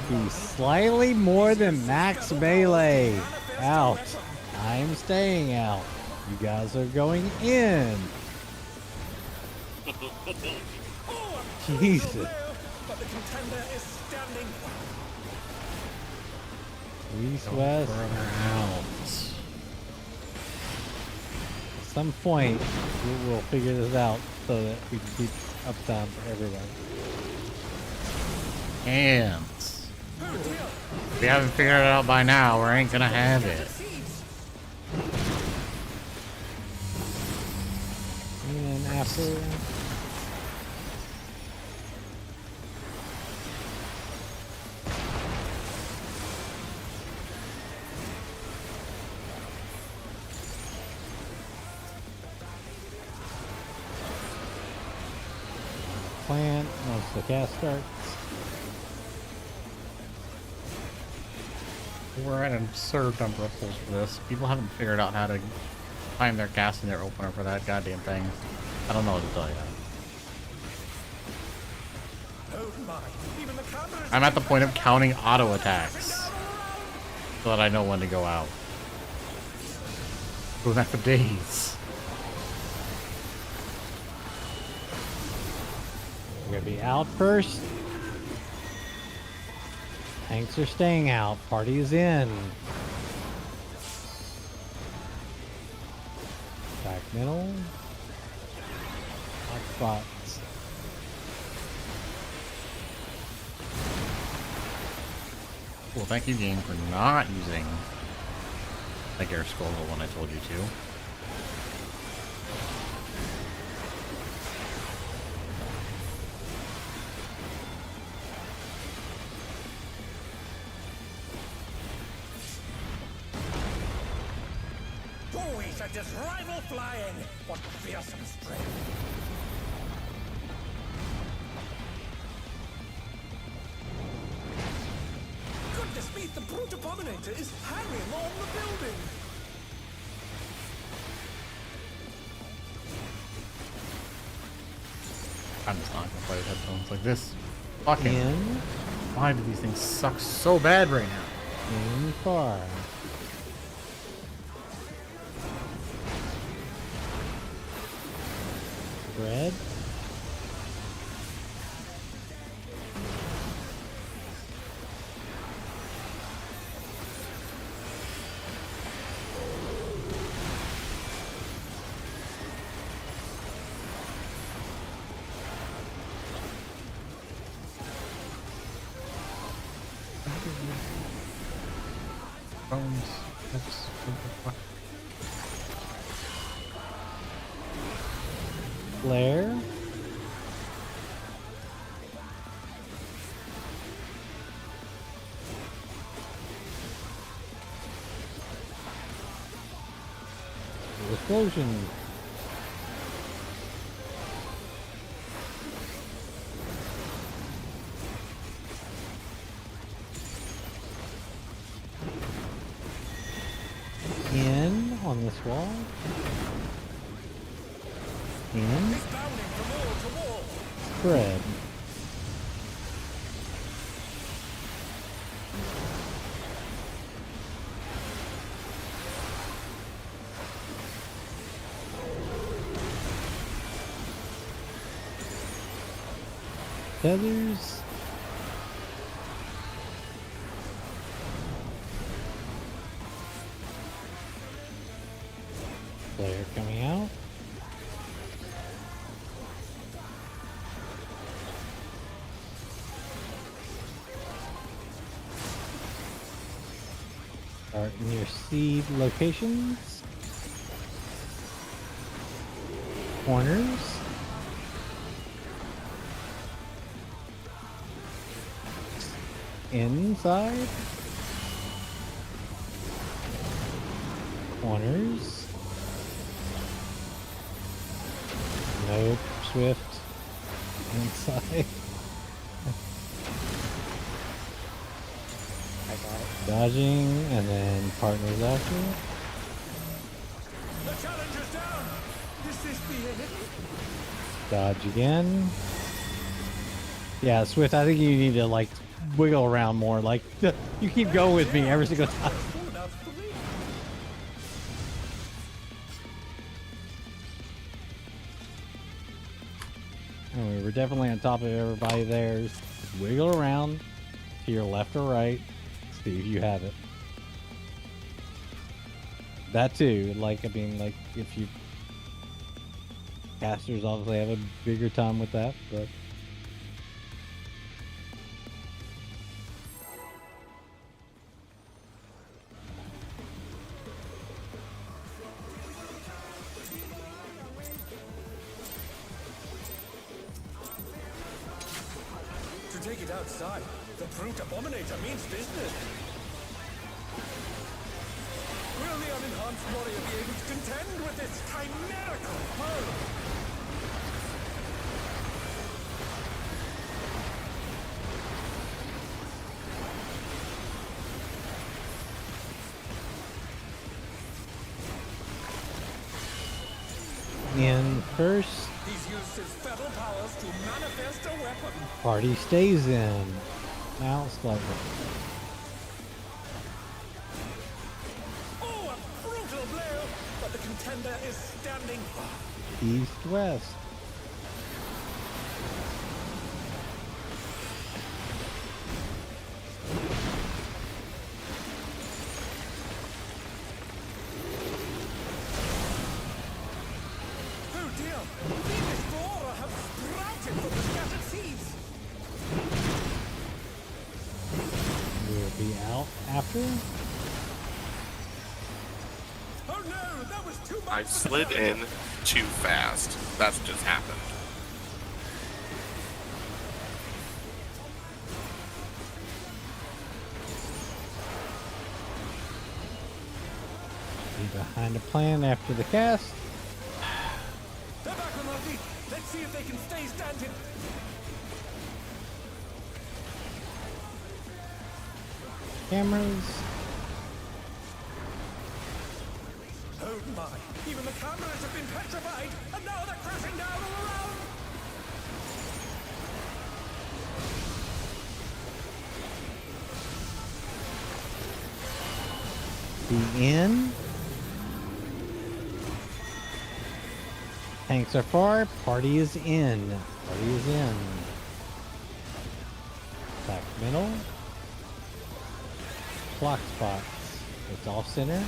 He's slightly more than max melee. Out. I'm staying out. You guys are going in. Jesus. But the contender is standing. East, west, out. At some point, we'll figure this out so that we can keep uptime for everybody. And if we haven't figured it out by now, we ain't gonna have it. And after... plant once the cast starts. We're at an absurd number of pulls for this. People haven't figured out how to time their cast and their opener for that goddamn thing. I don't know what to tell you. I'm at the point of counting auto attacks so that I know when to go out. Doing that for days. We're gonna be out first. Tanks are staying out. Party is in. Back middle. Hot spots. Well, thank you, game, for not using like air skull when I told you to. At this rival flying, what fearsome strength! Goodness me, the brute abominator is hanging on the building. I'm just not gonna play with headphones like this. Fucking. In. Why do these things suck so bad right now? In far. Red. Bones. That's Flare. Explosion. In on this wall. In. Spread. Feathers. Flare coming out. Start in your seed locations. Corners. Inside. Corners. Nope. Swift. Inside. I got it. Dodging, and then partners after. The challenger's down. Is this the end? Dodge again. Yeah, Swift, I think you need to, like, wiggle around more. Like, you keep going with me every single time. And we were definitely on top of everybody there. Just wiggle around to your left or right. See if you have it. That too. Like, I mean, like, if you... Casters obviously have a bigger time with that, but... To take it outside, the brute abominator means business. Will the unenhanced warrior be able to contend with this chimerical foe? In first, He's used his feral powers to manifest a weapon. party stays in. Now slightly. Oh, a brutal blow! But the contender is standing firm. East-west. Oh dear! Venus flora have sprouted from the scattered seeds! We'll be out after. Oh no! That was too much! I slid in too fast. That's just happened. Be behind a plan after the cast. They're back on their feet! Let's see if they can stay standing! Cameras. Oh my! Even the cameras have been petrified! And now they're crashing down all around! Be in. Tanks are far. Party is in. Party is in. Back middle. Clock spots. It's off center.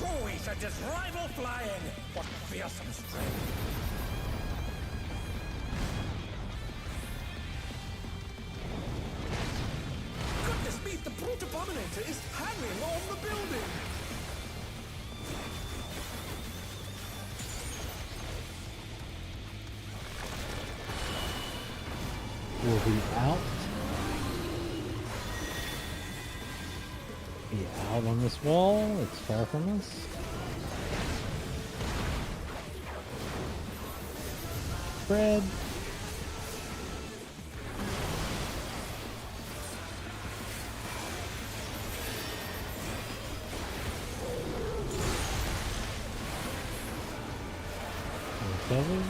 Boys at his rival flying! What fearsome strength! Goodness me, the brute abominator is hanging on the building! Will be out. Be out on this wall. It's far from us. Spread. Cover.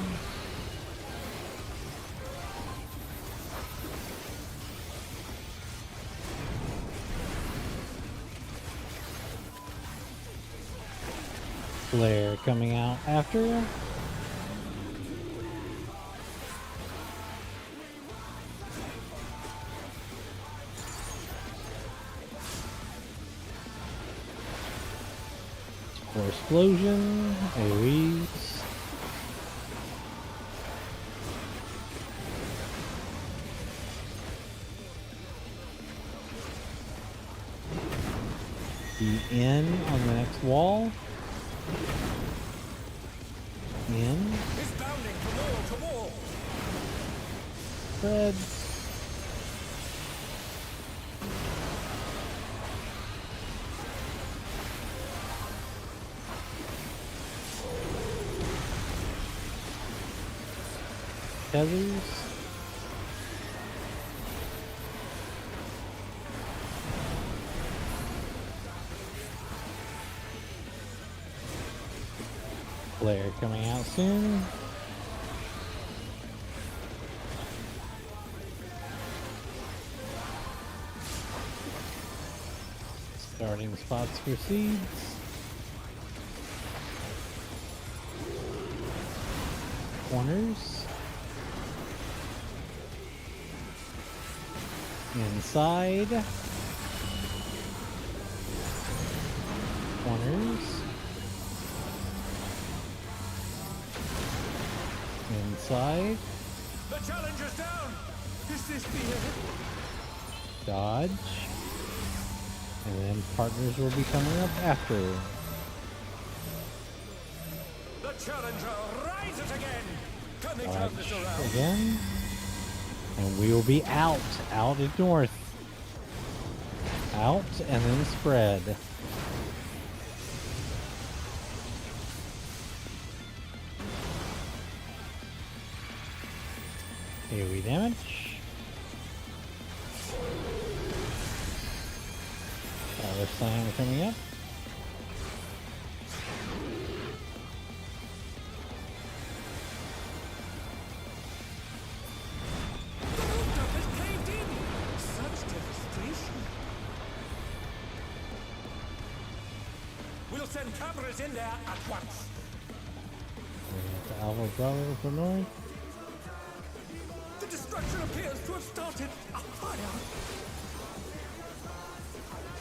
Flare coming out after. For explosion, AoEs. Be in on the next wall. In. It's bounding from wall to wall! Spread. tethers. Flare coming out soon. Starting spots for seeds. Corners. Inside. Corners. Inside. The challenger's down. Is this the end? Dodge. And then partners will be coming up after. The challenger rises again. Can they turn this Dodge around? again. And we will be out. Out at north. Out and then spread. AoE damage. Other sign coming up. The rooftop is caved in. Such devastation. We'll send cameras in there at once. We got the Alpha Bravo for north. The destruction appears to have started a fire.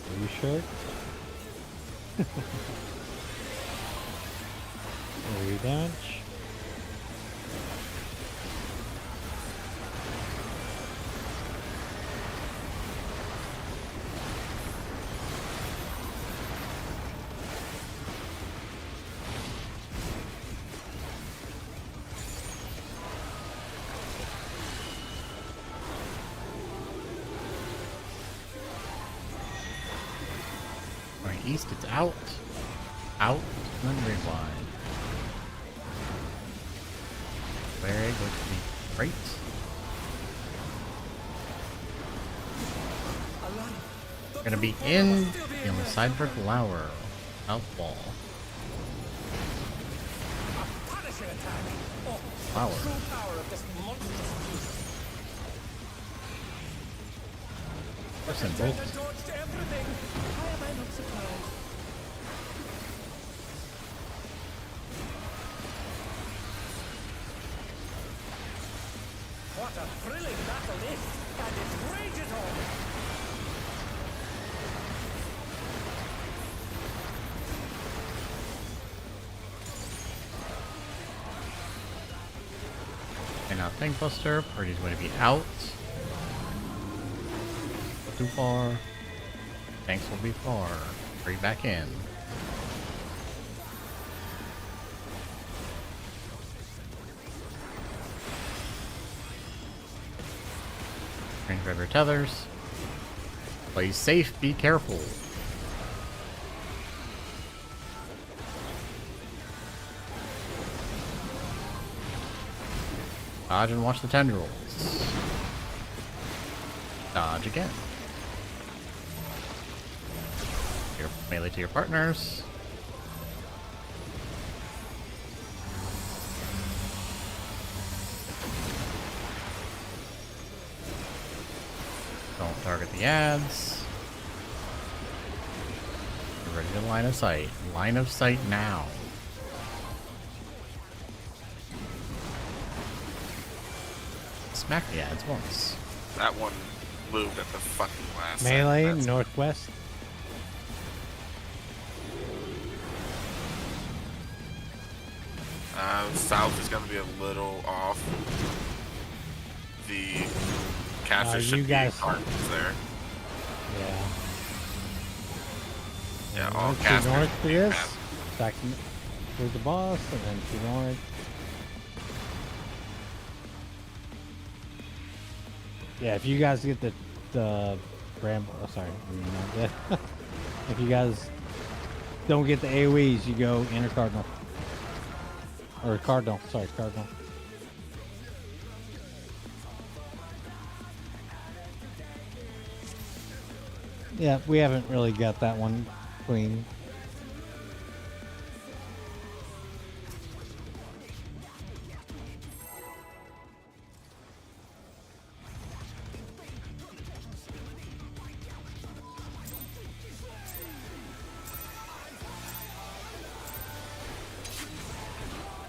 Are you sure? AoE damage. Right, east, it's out. Out, and then rewind. Very going to be great. Gonna be in on the side for Flower. Outfall. Punishing attack. Oh, Flower. the true power of this monstrous beast. Person Contender both. dodged everything. How am I not surprised? What a thrilling battle this, and it rages on. And now Tank Buster. Party's going to be out. Too far. Tanks will be far. Hurry back in. Range River tethers. Play safe, be careful. Dodge and watch the tendrils. Dodge again. Your melee to your partners. Don't target the ads. You're ready to line of sight. Line of sight now. Smack the ads once. That one moved at the fucking last Melee, second. That's- northwest. South is going to be a little off. The caster should you be guys- partners there. Yeah. Yeah, all North to casters. north for this. Cast- Back towards the boss, and then to north. Yeah, if you guys get the Bramble, oh, sorry, I mean, not that. If you guys don't get the AoEs, you go inner cardinal. Or cardinal, sorry, cardinal. Yeah, we haven't really got that one clean.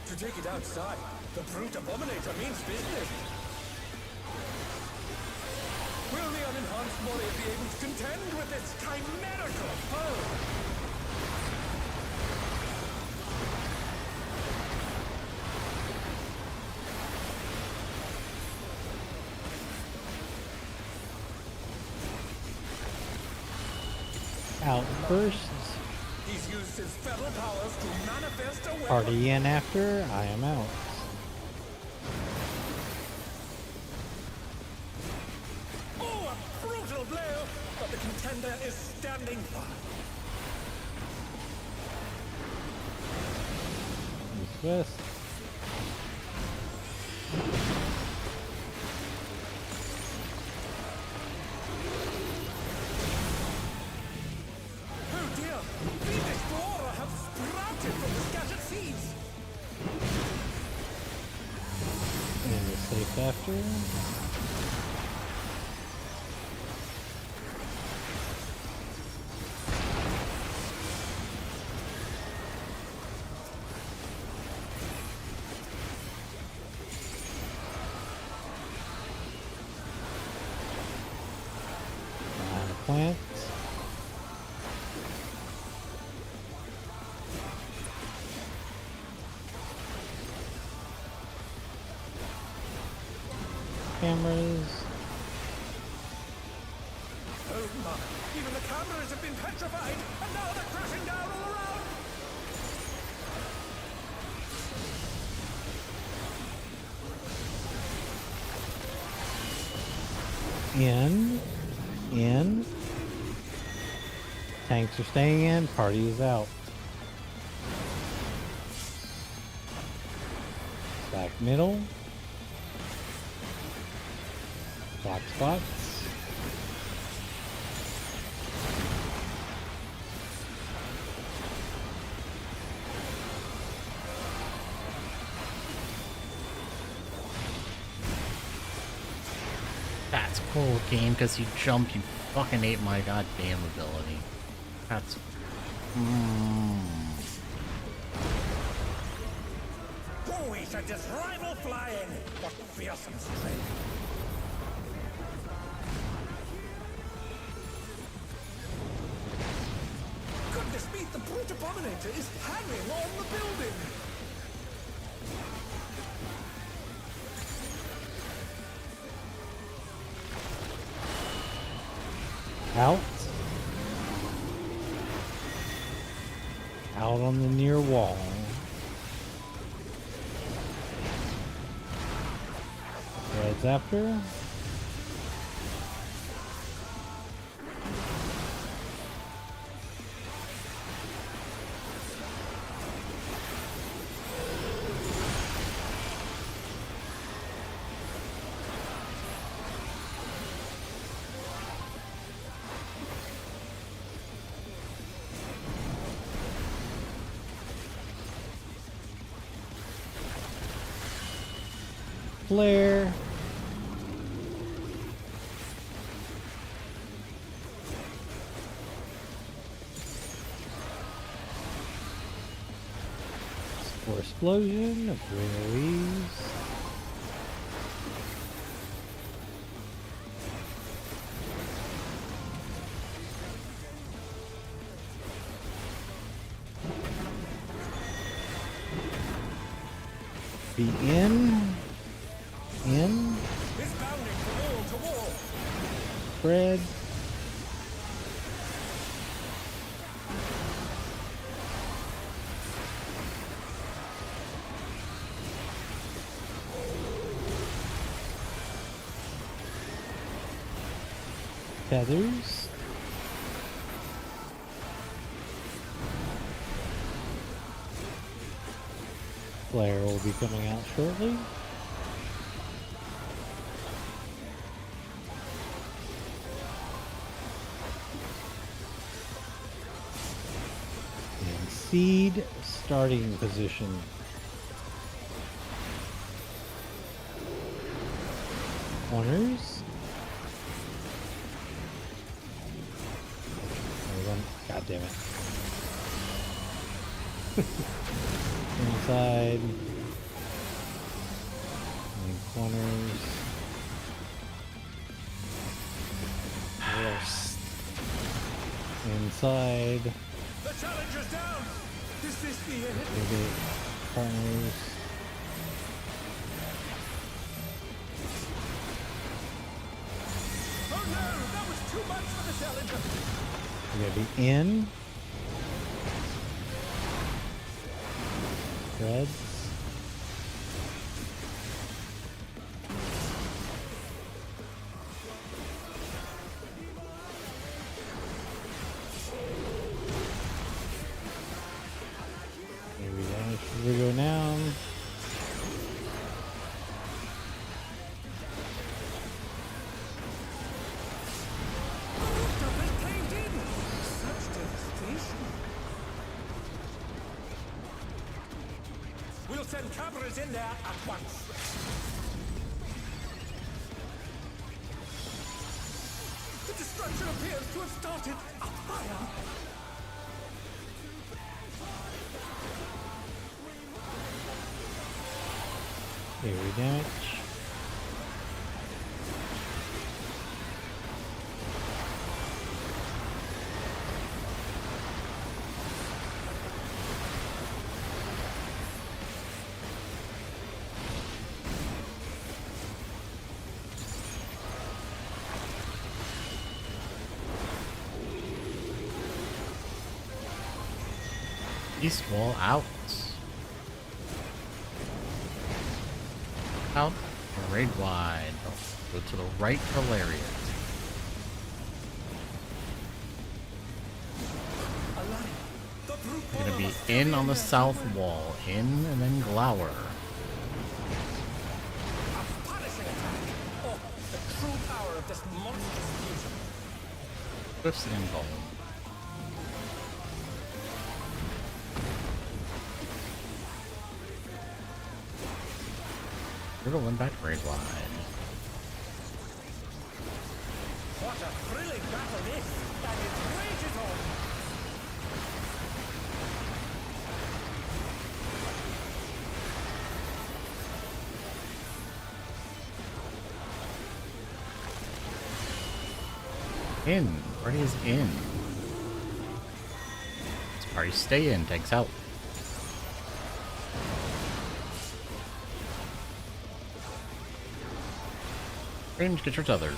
To take it outside, the brute abominator means business. Will the unenhanced warrior be able to contend with this chimerical foe? Outbursts. He's used his feral powers to manifest a weapon. Party in after. I am out. Oh, a brutal blow! But the contender is standing by. West. Oh dear! Phoenix Flora have sprouted from the scattered seeds! And the safe after. Plant. Cameras. Oh my! Even the cameras have been petrified, and now they're crashing down all around! In. Tanks are staying in, party is out. Back middle. Black spots. That's cool game because you jump, you fucking ate my goddamn ability. That's. Oh, we should just rival flying! What fearsome strength! Goodness me, the brute abominator is hanging on the building! Out. Out on the near wall. Reds after. Flare. For explosion of release. Be in. It's bounding from wall to wall! Spread. Feathers. Flare will be coming out shortly. Seed starting position. Corners. God damn it. Inside. And corners. Yes. Inside. The challenger's down. Is this the end? Maybe corners. Oh no, that was too much for the challenger. We're gonna be in. Reds. Here we go now. We'll send cameras in there at once. The destruction appears to have started a fire. Area damage. East wall out. Out. Raid wide. Go to the right for Lariat. You're gonna be in on the south wall. In and then glower. Oh, the true power of this monstrous fusion. Swift's involved. Riddle and back raid wide. What a thrilling battle this, and it rages on. In. Party is in. This party stay in. Takes out. Range, get your tether.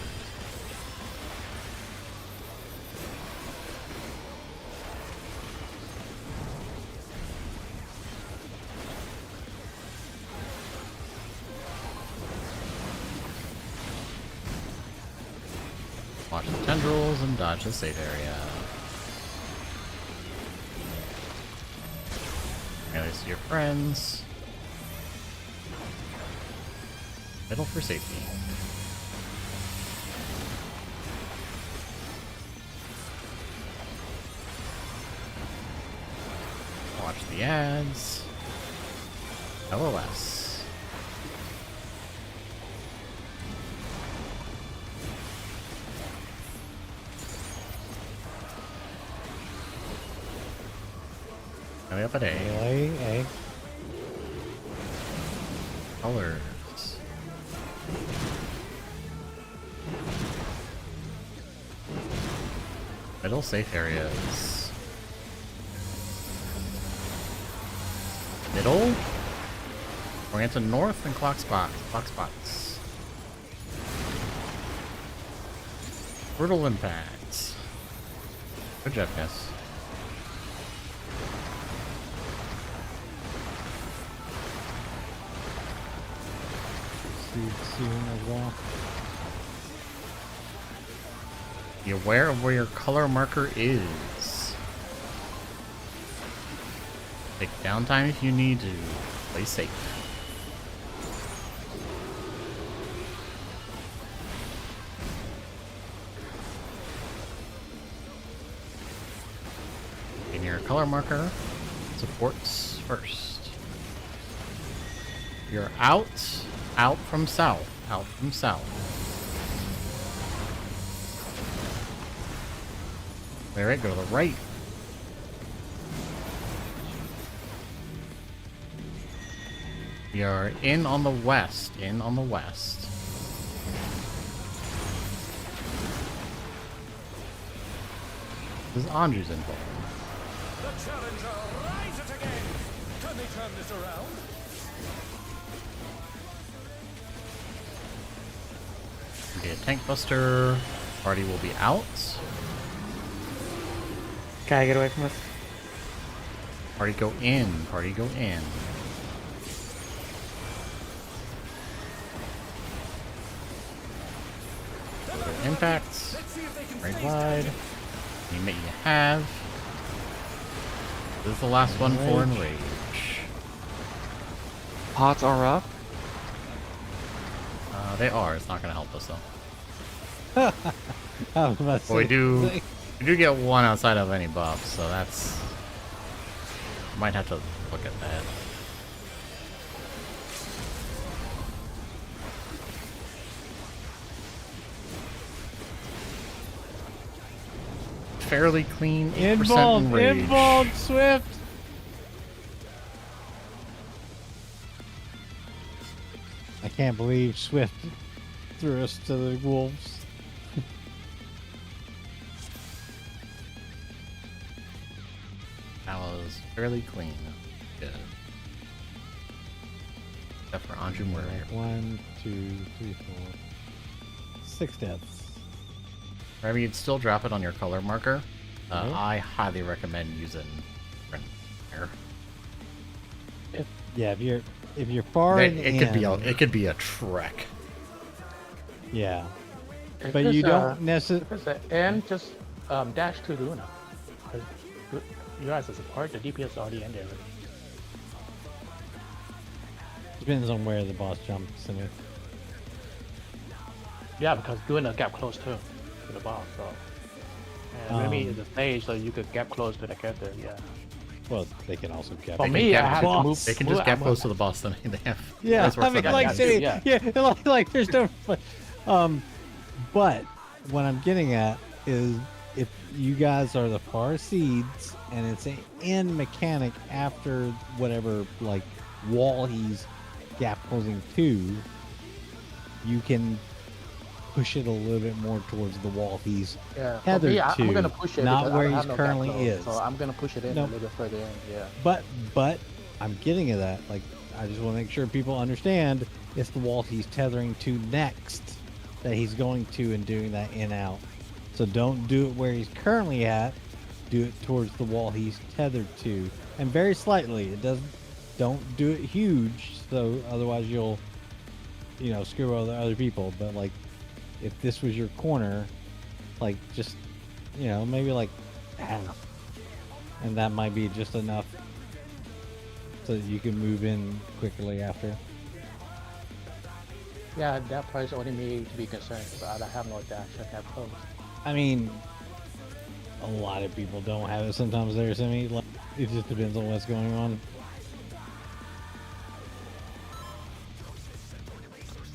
Watch the tendrils and dodge the safe area. Release your friends. Middle for safety. Watch the ads. LOS. Coming up at A. A. Colors. Middle safe areas. Middle. Going into north and clock spots. Clock spots. Brutal impacts. Good job, guys. Seeing as well. Be aware of where your color marker is. Take downtime if you need to. Play safe. In your color marker. Supports first. You're out from south. Out from south. Alright, go to the right. We are in on the west. In on the west. This is Anju's info. The challenger rises again. Can they turn this around? Okay, a tank buster. Party will be out. Can I get away from us? Party go in. Party go in. Impacts. Right wide. Name it you have. This is the last one for Enrage. Pots are up. They are. It's not going to help us though. I was about to Well, we say- do get one outside of any buff, so that's might have to look at that. Fairly clean, 8% enrage. Involved, Swift. I can't believe Swift threw us to the wolves. That was fairly clean. Good. Except for Anju Murray. 1, 2, 3, 4, 6 deaths. Remember, you'd still drop it on your color marker. Okay. I highly recommend using print here. Yeah, if you're far in the It could be a trek. yeah, If but it's, you don't necessarily. If it's an end, just dash to Luna. 'Cause you guys are support, the DPS is already in there. Depends on where the boss jumps in it. Yeah, because Luna gap close too to the boss, so. And maybe the stage, so you could gap close to the character, yeah. Well, they can also get. For They me, can I get have to boss. move. They can just get close to the boss, then they have. Yeah, that's worth I mean, the like damage. say, Yeah. like there's no. But what I'm getting at is if you guys are the far seeds and it's an end mechanic after whatever like wall he's gap closing to, you can push it a little bit more towards the wall he's Yeah, for tethered me, I'm to, gonna push it not because I where don't he have no gap currently close, is. So I'm gonna push it in No. a little bit further in, yeah. But I'm getting at that. Like, I just want to make sure people understand it's the wall he's tethering to next that he's going to and doing that in out. So don't do it where he's currently at. Do it towards the wall he's tethered to, and very slightly. It doesn't. Don't do it huge, so otherwise you'll, screw other people. But like, if this was your corner, like just, maybe like half, and that might be just enough so that you can move in quickly after. Yeah, that price only me to be concerned, but I have no dash at that close. I mean, a lot of people don't have it sometimes there, Simi. Like, it just depends on what's going on.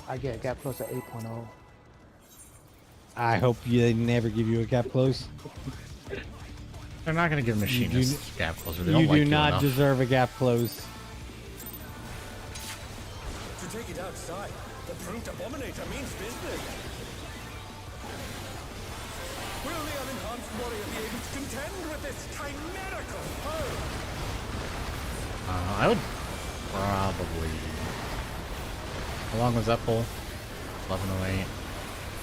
I get a gap close at 8.0. I hope they never give you a cap close. They're not going to give machinists gap closer. They You don't like do not enough. deserve a gap close. To take it outside, the brute abominator means business. Will the unenhanced warrior be able to contend with this chimerical foe? I would probably. How long was that pull? 11:08.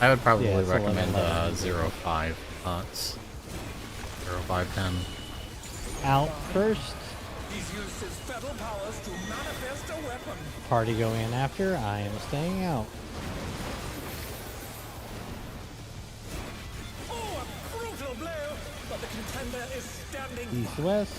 I would probably Yeah, it's recommend 11:11. 05 pots. 0510. Out first. He's used his feral powers to manifest a weapon. Party go in after. I am staying out. Oh, a brutal blow! But the contender is standing. East west.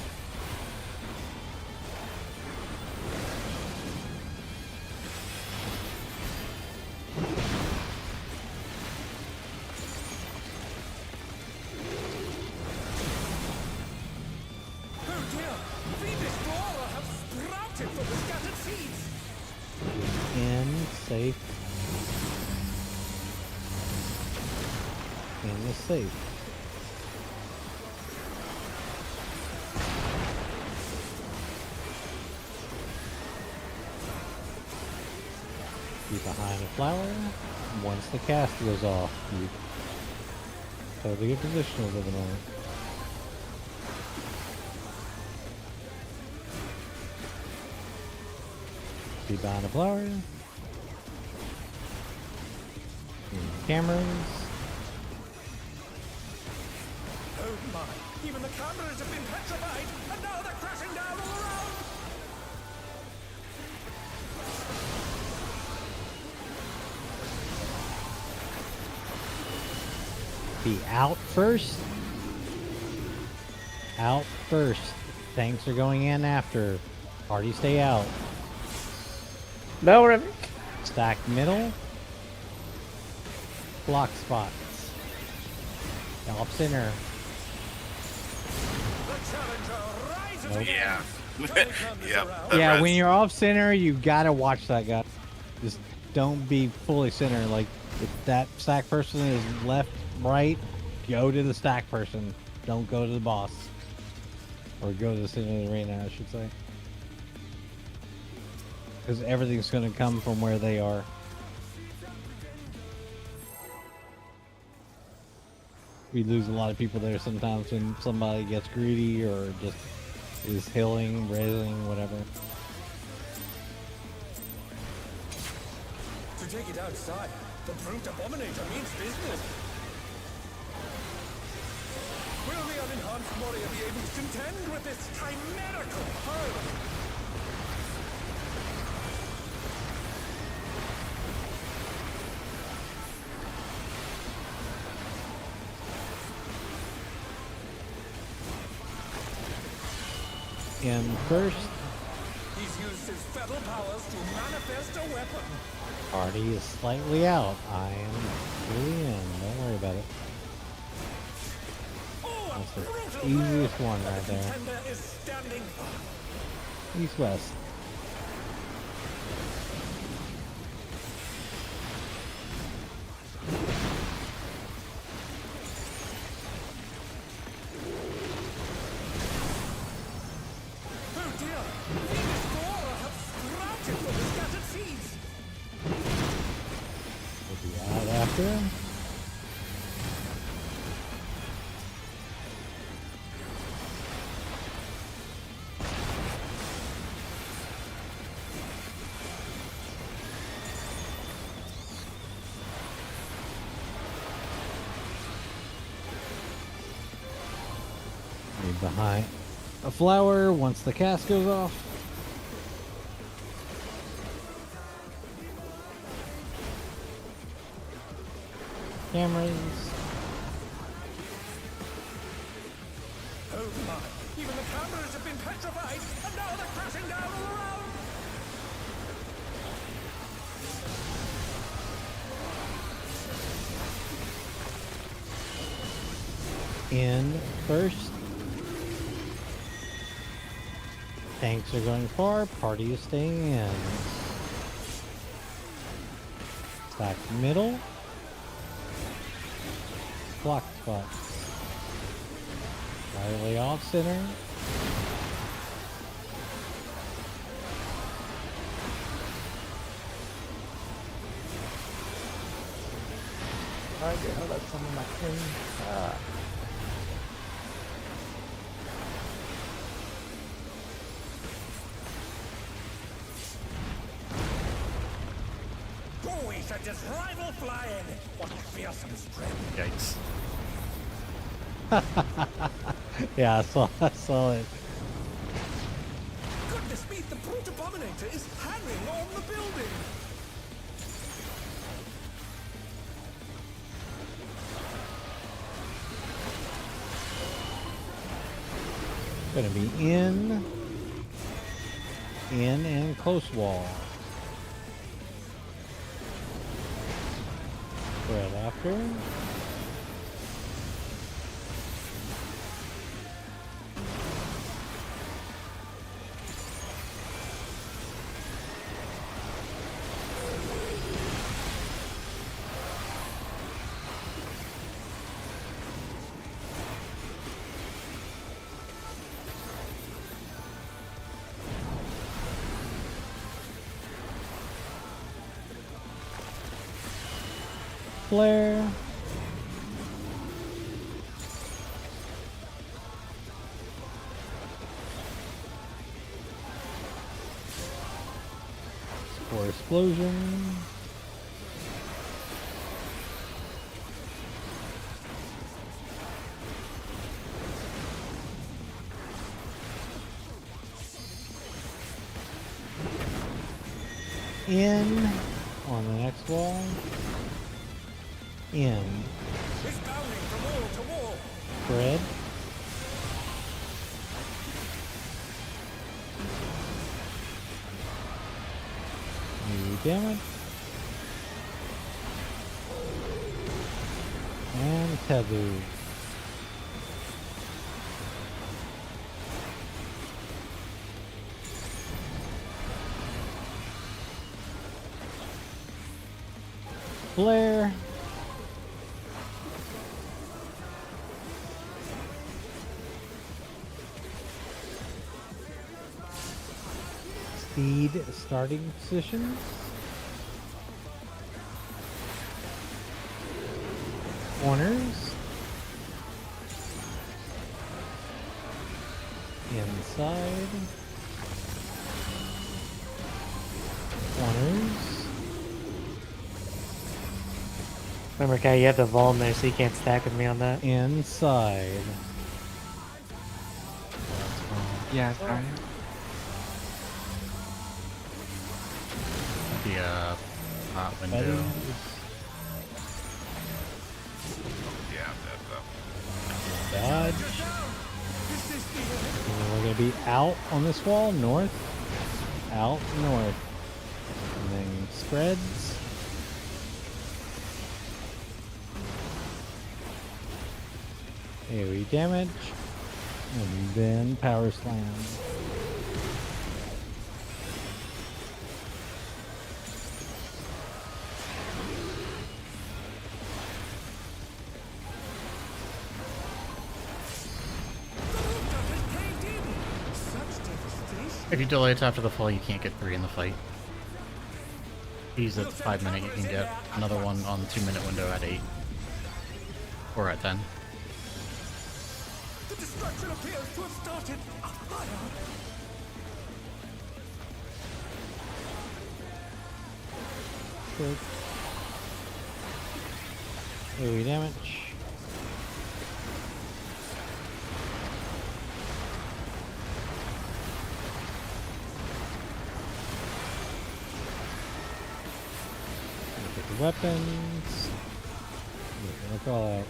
Oh dear! Phoebus safe. In the safe. Be behind the flower. Once the cast goes off, you totally get positional living on it. Be behind the flower. Cameras. Oh my! Even the cameras have been petrified, and now they're crashing down all around! Be out first. Out first. Tanks are going in after. Party stay out. No, Remy. Stack middle. Block spots. Top center. The challenger rises Nope. again! Yep. Yeah, when you're off center, you gotta watch that guy. Just don't be fully center. Like, if that stack person is left, right, go to the stack person. Don't go to the boss. Or go to the center of the arena, I should say. Because everything's gonna come from where they are. We lose a lot of people there sometimes when somebody gets greedy or just is healing, raising, whatever. To take it outside, the brute abominator means business. Will the unenhanced warrior be able to contend with this chimerical foe? In first, He's used his fetal powers to manifest a weapon. party is slightly out. I am fully in. Don't worry about it. Oh, That's a the brutal easiest blow. one right The there. contender is standing firm. East-west. Oh dear! Venus Flora have sprouted from the scattered seeds. We'll be out after. Be behind a flower once the cast goes off. Cameras. Oh my! Even the cameras have been petrified, and now they're crashing down all around. In first. Tanks are going far, party is staying in. Stack middle. Block spots. Slightly off center. Alright, get held up some of my king. Oh, he sent his rival flying. What fearsome strength. Yikes. Yeah, I saw it. Goodness me, the brute abominator is hanging on the building. Gonna be in and close wall. Right after. Flare. Spore Explosion. In on the next wall. In. It's bounding from wall to wall. Spread. New damage. And taboo. Flare. Speed starting positions. Corners. Inside. Corners. Remember, Kai, you have the Vol in there, so you can't stack with me on that. Inside. Yeah, sorry. The hot window. Buddies. Yeah, that's Dodge. And we're gonna be out on this wall, north. Out, north. And then spreads. AoE damage. And then power slam. If you delay it after the fall, you can't get 3 in the fight. Use it 5 minute, you can get another one on the 2 minute window at 8. Or at 10. The destruction appears to have started a fire. Good. AoE damage. Look at the weapons. Look all out.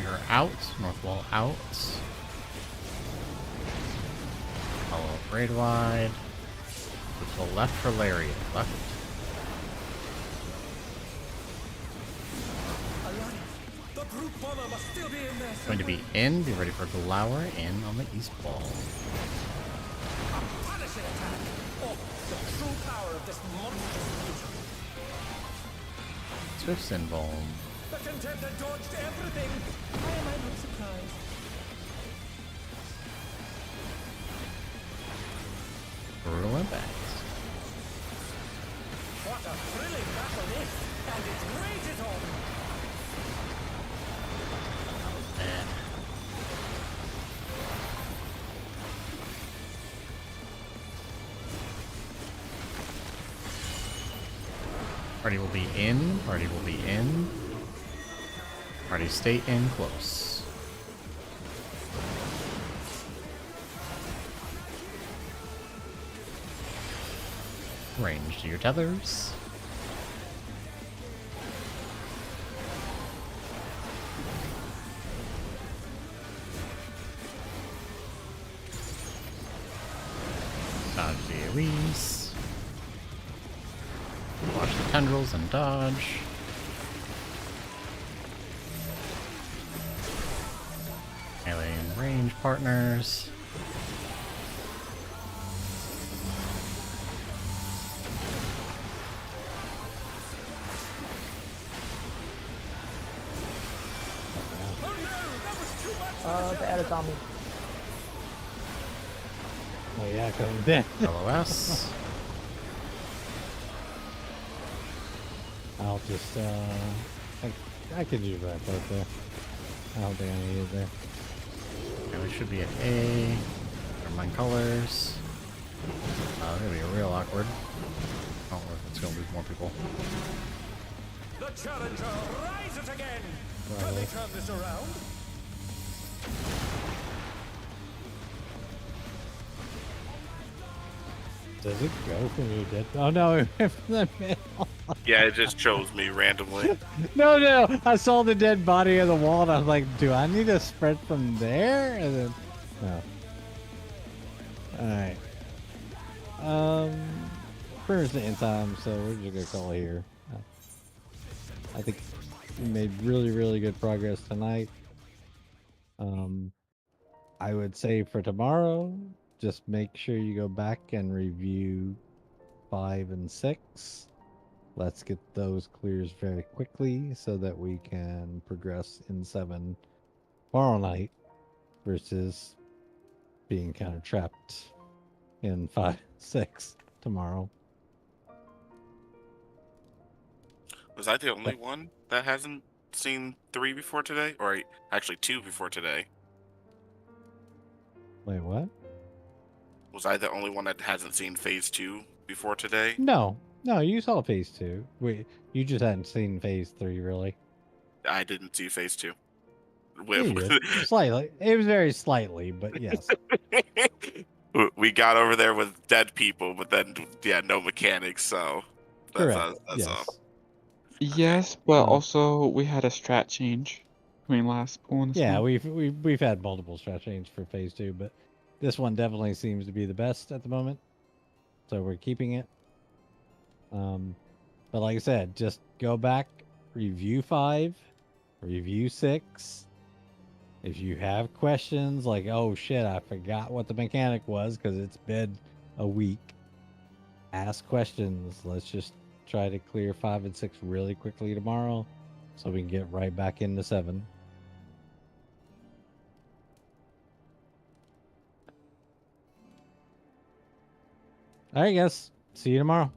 You're out, north wall out. Follow up raid wide. To the left for Lariat. Left. The brute bomber must still be in there. Going to be in. Be ready for Glower in on the east wall. A punishing attack. Oh, the true power of this monstrous fusion. Swift Sinvolm. The contender dodged everything. Why am I not surprised? Brutal Impact. What a thrilling battle this, and it rages on. Man. Party will be in. Party will be in. Party stay in close. Range to your tethers. Dodge the AoEs. Watch the tendrils and dodge. Alien range partners. They added zombie. Oh yeah, coming down. LOS. I'll just I can do that right there. I don't think I need it there. And we should be at A. Never mind colors. It's gonna be real awkward. Oh, it's gonna lose more people. The challenger rises again. Can they turn this around? Does it go from your dead? Oh no, from the middle. Yeah, it just chose me randomly. No, I saw the dead body of the wall and I was like, do I need to spread from there? And then, no. Alright. Pretty much the end time, so we're just gonna call it here. I think we made really good progress tonight. I would say for tomorrow, just make sure you go back and review 5 and 6. Let's get those clears very quickly so that we can progress in 7 tomorrow night versus being kind of trapped in 5, 6 tomorrow. Was I the only one that hasn't seen 3 before today? Or actually 2 before today? Wait, what? Was I the only one that hasn't seen Phase 2 before today? No, you saw Phase 2. Wait, you just hadn't seen Phase 3, really? I didn't see Phase 2. Yeah, you did. Slightly. It was very slightly, but yes. We got over there with dead people, but then, yeah, no mechanics, so... Correct. That's Yes. all. Yes, but also we had a strat change between last pool and this Yeah, one. we've had multiple strat changes for Phase 2, but this one definitely seems to be the best at the moment. So we're keeping it. But like I said, just go back, review 5, review 6. If you have questions like, oh shit, I forgot what the mechanic was because it's been a week, ask questions. Let's just try to clear 5 and 6 really quickly tomorrow so we can get right back into 7. All right, guys. See you tomorrow.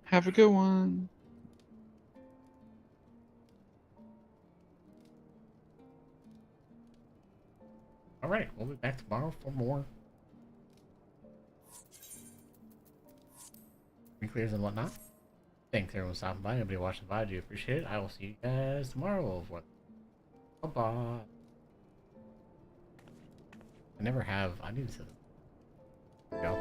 Have a good one. Alright, we'll be back tomorrow for more clears and whatnot. Thanks everyone for stopping by. Everybody watching by, I do appreciate it. I will see you guys tomorrow. Bye bye. I never have. I need to. Go.